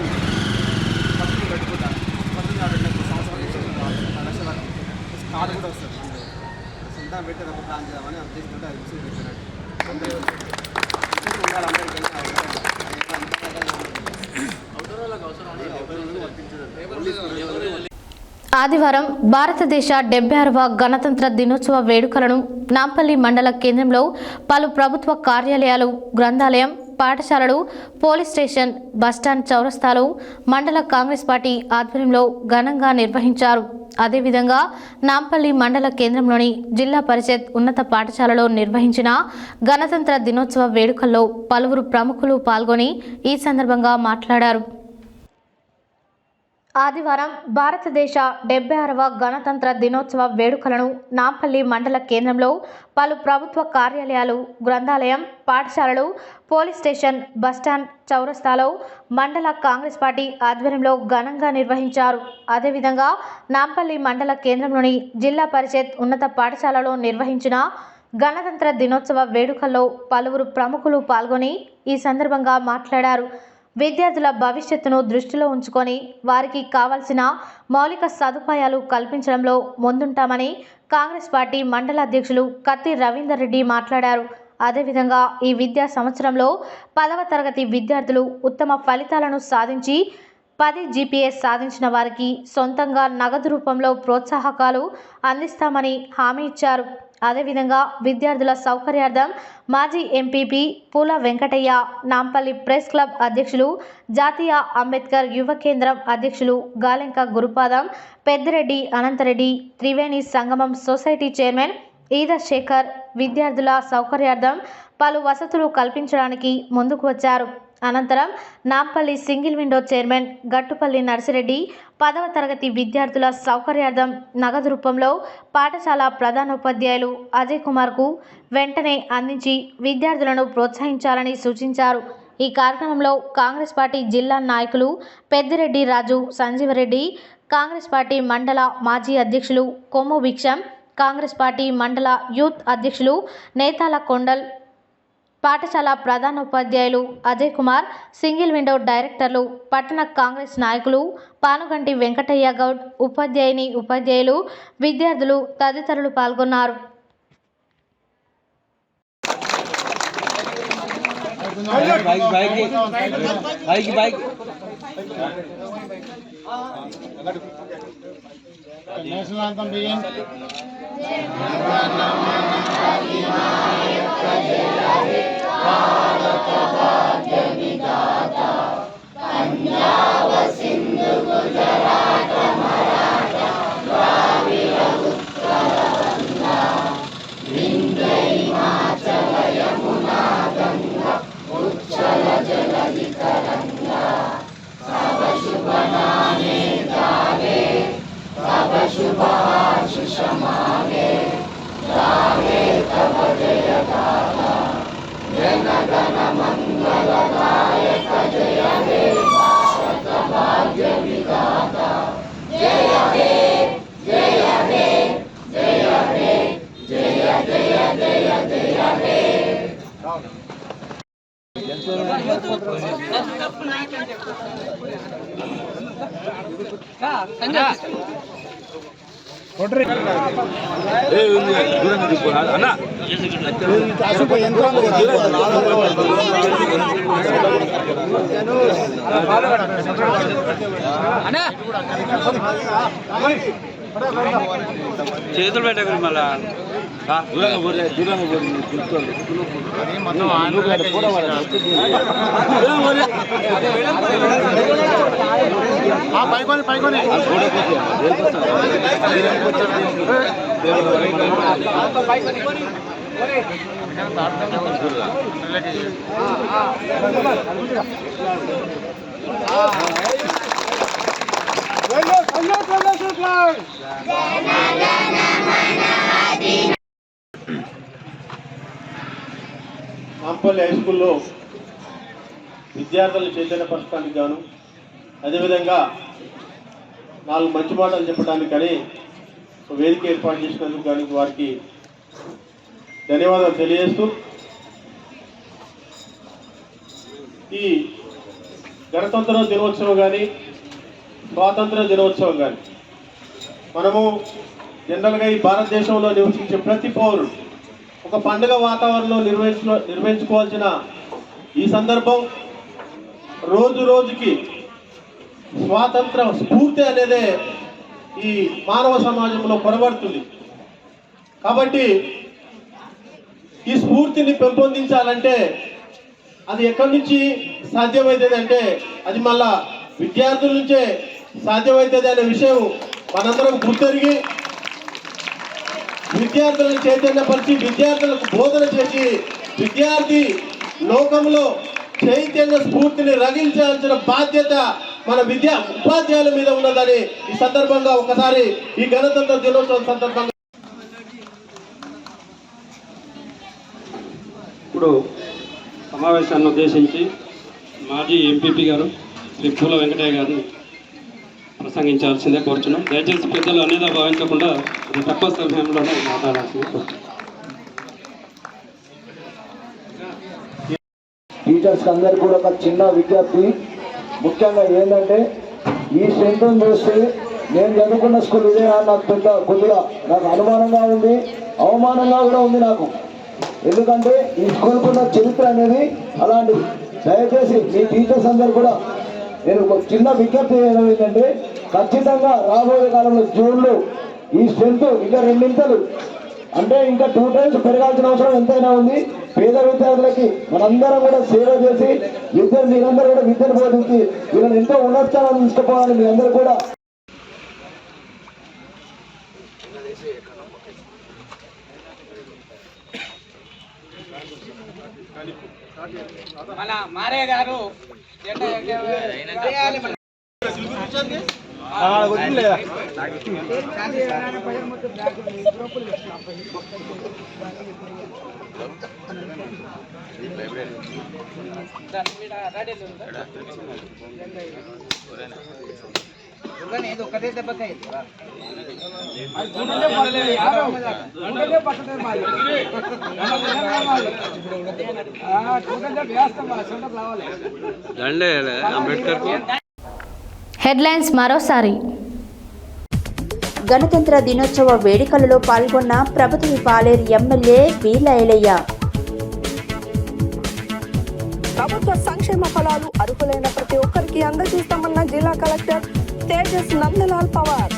S7: పత్తి పెట్టుకుంటాం. పత్తి 2 సంవత్సరాలు 10 లక్షల వరకు కార్డు కూడా వస్తుంది. సొంతంగా పెట్టి ఒక ప్లాన్ చేద్దామని ఉద్దేశించుకుంటే అది విషయం పెట్టినట్టు అందరూ ఉండాలి. అందరికీ
S1: ఆదివారం భారతదేశ 76వ గణతంత్ర దినోత్సవ వేడుకలను నాంపల్లి మండల కేంద్రంలో పలు ప్రభుత్వ కార్యాలయాలు, గ్రంథాలయం, పాఠశాలలు, పోలీస్ స్టేషన్, బస్టాండ్ చౌరస్తాలు మండల కాంగ్రెస్ పార్టీ ఆధ్వర్యంలో ఘనంగా నిర్వహించారు. అదేవిధంగా నాంపల్లి మండల కేంద్రంలోని జిల్లా పరిషత్ ఉన్నత పాఠశాలలో నిర్వహించిన గణతంత్ర దినోత్సవ వేడుకల్లో పలువురు ప్రముఖులు పాల్గొని ఈ సందర్భంగా మాట్లాడారు. ఆదివారం భారతదేశ 76వ గణతంత్ర దినోత్సవ వేడుకలను నాంపల్లి మండల కేంద్రంలో పలు ప్రభుత్వ కార్యాలయాలు, గ్రంథాలయం, పాఠశాలలు, పోలీస్ స్టేషన్, బస్టాండ్ చౌరస్తాలో మండల కాంగ్రెస్ పార్టీ ఆధ్వర్యంలో ఘనంగా నిర్వహించారు. అదేవిధంగా నాంపల్లి మండల కేంద్రంలోని జిల్లా పరిషత్ ఉన్నత పాఠశాలలో నిర్వహించిన గణతంత్ర దినోత్సవ వేడుకల్లో పలువురు ప్రముఖులు పాల్గొని ఈ సందర్భంగా మాట్లాడారు. విద్యార్థుల భవిష్యత్తును దృష్టిలో ఉంచుకొని వారికి కావాల్సిన మౌలిక సదుపాయాలు కల్పించడంలో ముందుంటామని కాంగ్రెస్ పార్టీ మండల అధ్యక్షులు కత్తి రవీందర్ రెడ్డి మాట్లాడారు. అదేవిధంగా ఈ విద్యా సంవత్సరంలో 10వ తరగతి విద్యార్థులు ఉత్తమ ఫలితాలను సాధించి 10 GPS సాధించిన వారికి సొంతంగా నగదు రూపంలో ప్రోత్సాహకాలు అందిస్తామని హామీ ఇచ్చారు. అదేవిధంగా విద్యార్థుల సౌకర్యార్థం మాజీ ఎంపీపీ పూల వెంకటయ్య, నాంపల్లి ప్రెస్ క్లబ్ అధ్యక్షులు, జాతీయ అంబేద్కర్ యువ కేంద్రం అధ్యక్షులు గాలెంక గురుపాదం, పెద్దిరెడ్డి అనంతరెడ్డి, త్రివేణి సంగమం సొసైటీ చైర్మన్ ఈద శేఖర్ విద్యార్థుల సౌకర్యార్థం పలు వసతులు కల్పించడానికి ముందుకు వచ్చారు. అనంతరం Nampally single window chairman Gattupalli Narsireddy 10వ తరగతి విద్యార్థుల సౌకర్యార్థం నగదు రూపంలో పాఠశాల ప్రధానోపాధ్యాయులు అజయ్ కుమార్కు వెంటనే అందించి విద్యార్థులను ప్రోత్సహించాలని సూచించారు. ఈ కార్యక్రమంలో కాంగ్రెస్ పార్టీ జిల్లా నాయకులు పెద్దిరెడ్డి రాజు, సంజీవరెడ్డి, కాంగ్రెస్ పార్టీ మండల మాజీ అధ్యక్షులు కొమ్ము భిక్షం, కాంగ్రెస్ పార్టీ మండల యూత్ అధ్యక్షులు నేతాల కొండల్, పాఠశాల ప్రధానోపాధ్యాయులు అజయ్ కుమార్, సింగిల్ విండో డైరెక్టర్లు, పట్టణ కాంగ్రెస్ నాయకులు పానుగంటి వెంకటయ్య గౌడ్, ఉపాధ్యాయులు, విద్యార్థులు తదితరులు పాల్గొన్నారు.
S10: చేతులు పెట్టకు మళ్ళా
S11: పైకొని
S8: నాంపల్లి హై స్కూల్లో విద్యార్థులను చైతన్యపరచడానికి గాను, అదేవిధంగా 4 మంచి మాటలు చెప్పడానికి కానీ వేదిక ఏర్పాటు చేసినందుకు కానీ వారికి ధన్యవాదాలు తెలియజేస్తూ, ఈ గణతంత్ర దినోత్సవం కానీ స్వాతంత్ర దినోత్సవం కానీ మనము జనరల్గా ఈ భారతదేశంలో నివసించే ప్రతి పౌరుడు ఒక పండుగ వాతావరణంలో నిర్వహించుకోవాల్సిన ఈ సందర్భం రోజు రోజుకి స్వాతంత్ర స్ఫూర్తి అనేదే ఈ మానవ సమాజంలో కొరబడుతుంది. కాబట్టి ఈ స్ఫూర్తిని పెంపొందించాలంటే అది ఎక్కడి నుంచి సాధ్యమవుతుంది అంటే అది మళ్ళా విద్యార్థుల నుంచే సాధ్యమవుతుంది అనే విషయం మనందరం గుర్తెరిగి విద్యార్థులను చైతన్యపరిచి విద్యార్థులకు బోధన చేసి విద్యార్థి లోకంలో చైతన్య స్ఫూర్తిని రగిల్చాల్సిన బాధ్యత మన ఉపాధ్యాయుల మీద ఉన్నదని ఈ సందర్భంగా ఒకసారి ఈ గణతంత్ర దినోత్సవం సందర్భంగా
S10: ఇప్పుడు సమావేశాన్ని ఉద్దేశించి మాజీ ఎంపీపీ గారు శ్రీ పూల వెంకటయ్య గారిని ప్రసంగించాల్సిందే కోరుచున్నాం. దయచేసి పెద్దలు అనేది భావించకుండా తక్కువ సమయంలోనే మాట్లాడాల్సిందే కోరుచున్నాం.
S16: టీచర్స్ అందరికీ కూడా ఒక చిన్న విజ్ఞప్తి. ముఖ్యంగా ఏంటంటే ఈ స్ట్రెంత్ చూస్తే నేను చదువుకున్న స్కూల్ ఇదే నాకు పెద్ద కొద్దిగా నాకు అనుమానంగా ఉంది, అవమానంగా కూడా ఉంది నాకు. ఎందుకంటే ఈ స్కూల్కున్న చరిత్ర అనేది అలాంటిది. దయచేసి మీ టీచర్స్ అందరూ కూడా నేను ఒక చిన్న విజ్ఞప్తి ఏంటంటే ఖచ్చితంగా రాబోయే కాలంలో జూన్లో ఈ స్ట్రెంత్ ఇంకా 2 ఇంతలు అంటే ఇంకా 2 times పెరగాల్సిన అవసరం ఎంతైనా ఉంది. పేద విద్యార్థులకి మనందరం కూడా సేవ చేసి మీరందరూ కూడా విద్యను బోధించి వీళ్ళని ఎంతో ఉన్నతాలను తీసుకుపోవాలని మీ అందరూ కూడా
S7: మన మారే గారు ఒకటే దెబ్బకాయ
S1: హెడ్లైన్స్ మరోసారి.
S2: గణతంత్ర దినోత్సవ వేడుకలలో పాల్గొన్న ప్రభుత్వ పాలేరు ఎమ్మెల్యే వీలైలయ్య.
S3: ప్రభుత్వ సంక్షేమ ఫలాలు అర్హులైన ప్రతి ఒక్కరికి అందజేస్తామన్న జిల్లా కలెక్టర్ తేజస్ నందలాల్ పవార్.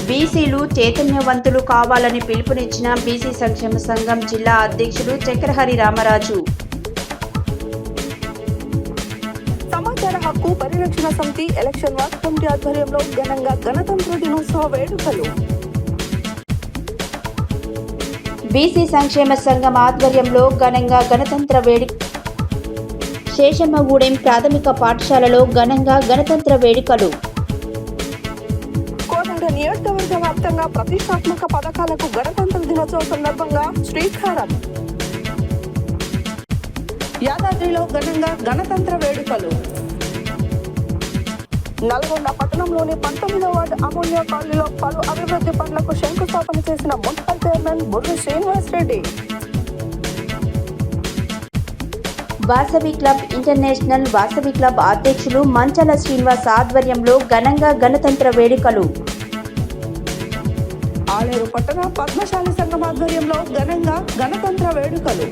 S2: బీసీలు చైతన్యవంతులు కావాలని పిలుపునిచ్చిన బీసీ సంక్షేమ సంఘం జిల్లా అధ్యక్షుడు చక్రహరి రామరాజు.
S3: సమాచార హక్కు పరిరక్షణ సమితి ఎలక్షన్ వర్క్ కమిటీ ఆధ్వర్యంలో ఘనంగా గణతంత్ర దినోత్సవ వేడుకలు.
S2: బీసీ సంక్షేమ సంఘం ఆధ్వర్యంలో ఘనంగా గణతంత్ర వేడుక. శేషమ్మగూడెం ప్రాథమిక పాఠశాలలో ఘనంగా గణతంత్ర వేడుకలు.
S3: కోదాడ నియోజకవర్గ వ్యాప్తంగా ప్రతిష్టాత్మక పథకాలకు గణతంత్ర దినోత్సవం సందర్భంగా శ్రీకారం. యాదాద్రిలో ఘనంగా గణతంత్ర వేడుకలు. నల్గొండ పట్టణంలోని 19వ వార్డు అమూల్య కాలనీలో పలు అభివృద్ధి పనులకు శంకుస్థాపన చేసిన municipal chairman Burri Srinivas Reddy.
S2: Vasavi club international Vasavi club అధ్యక్షులు మంచాల శ్రీనివాస్ ఆధ్వర్యంలో ఘనంగా గణతంత్ర వేడుకలు.
S3: ఆలేరు పట్టణ పద్మశాలి సంఘం ఆధ్వర్యంలో ఘనంగా గణతంత్ర వేడుకలు.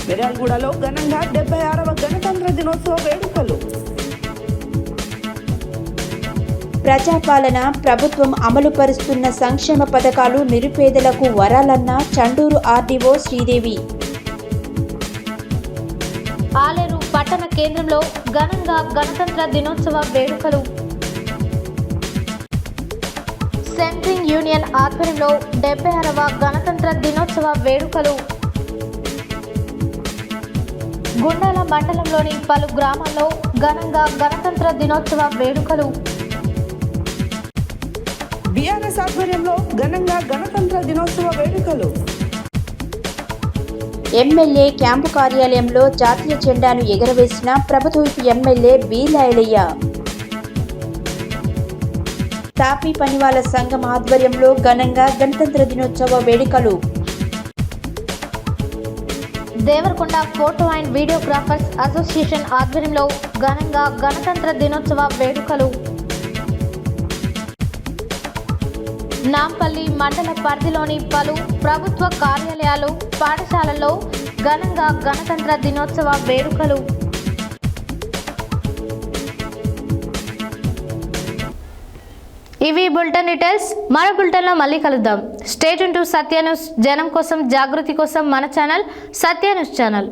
S3: మిర్యాలగూడలో ఘనంగా 76వ గణతంత్ర దినోత్సవ వేడుకలు.
S2: ప్రజాపాలన ప్రభుత్వం అమలు పరుస్తున్న సంక్షేమ పథకాలు నిరుపేదలకు వరాలన్న చండూరు ఆర్డీఓ శ్రీదేవి.
S1: ఆలేరు పట్టణ కేంద్రంలో ఘనంగా గణతంత్ర దినోత్సవ వేడుకలు. సెంట్రింగ్ యూనియన్ ఆధ్వర్యంలో 76వ గణతంత్ర దినోత్సవ వేడుకలు. గుండాల మండలంలోని పలు గ్రామాల్లో ఘనంగా గణతంత్ర దినోత్సవ వేడుకలు.
S3: బీఆర్ఎస్ ఆధ్వర్యంలో ఘనంగా గణతంత్ర దినోత్సవ వేడుకలు.
S2: ఎమ్మెల్యే క్యాంపు కార్యాలయంలో జాతీయ జెండాను ఎగరవేసిన ప్రభుత్వ ఎమ్మెల్యే వీలైలయ్య. తాపీ పనివాళ్ల సంఘం ఆధ్వర్యంలో ఘనంగా గణతంత్ర దినోత్సవ వేడుకలు.
S1: Devarakonda photo and videographers association ఆధ్వర్యంలో ఘనంగా గణతంత్ర దినోత్సవ వేడుకలు. నాంపల్లి మండల పరిధిలోని పలు ప్రభుత్వ కార్యాలయాలు, పాఠశాలల్లో ఘనంగా గణతంత్ర దినోత్సవ వేడుకలు. ఇవి బులెటిన్ డీటెయిల్స్. మరో బులెటిన్లో మళ్ళీ కలుద్దాం. Stay tune to Satya news. జనం కోసం, జాగృతి కోసం మన ఛానల్ సత్య న్యూస్ ఛానల్.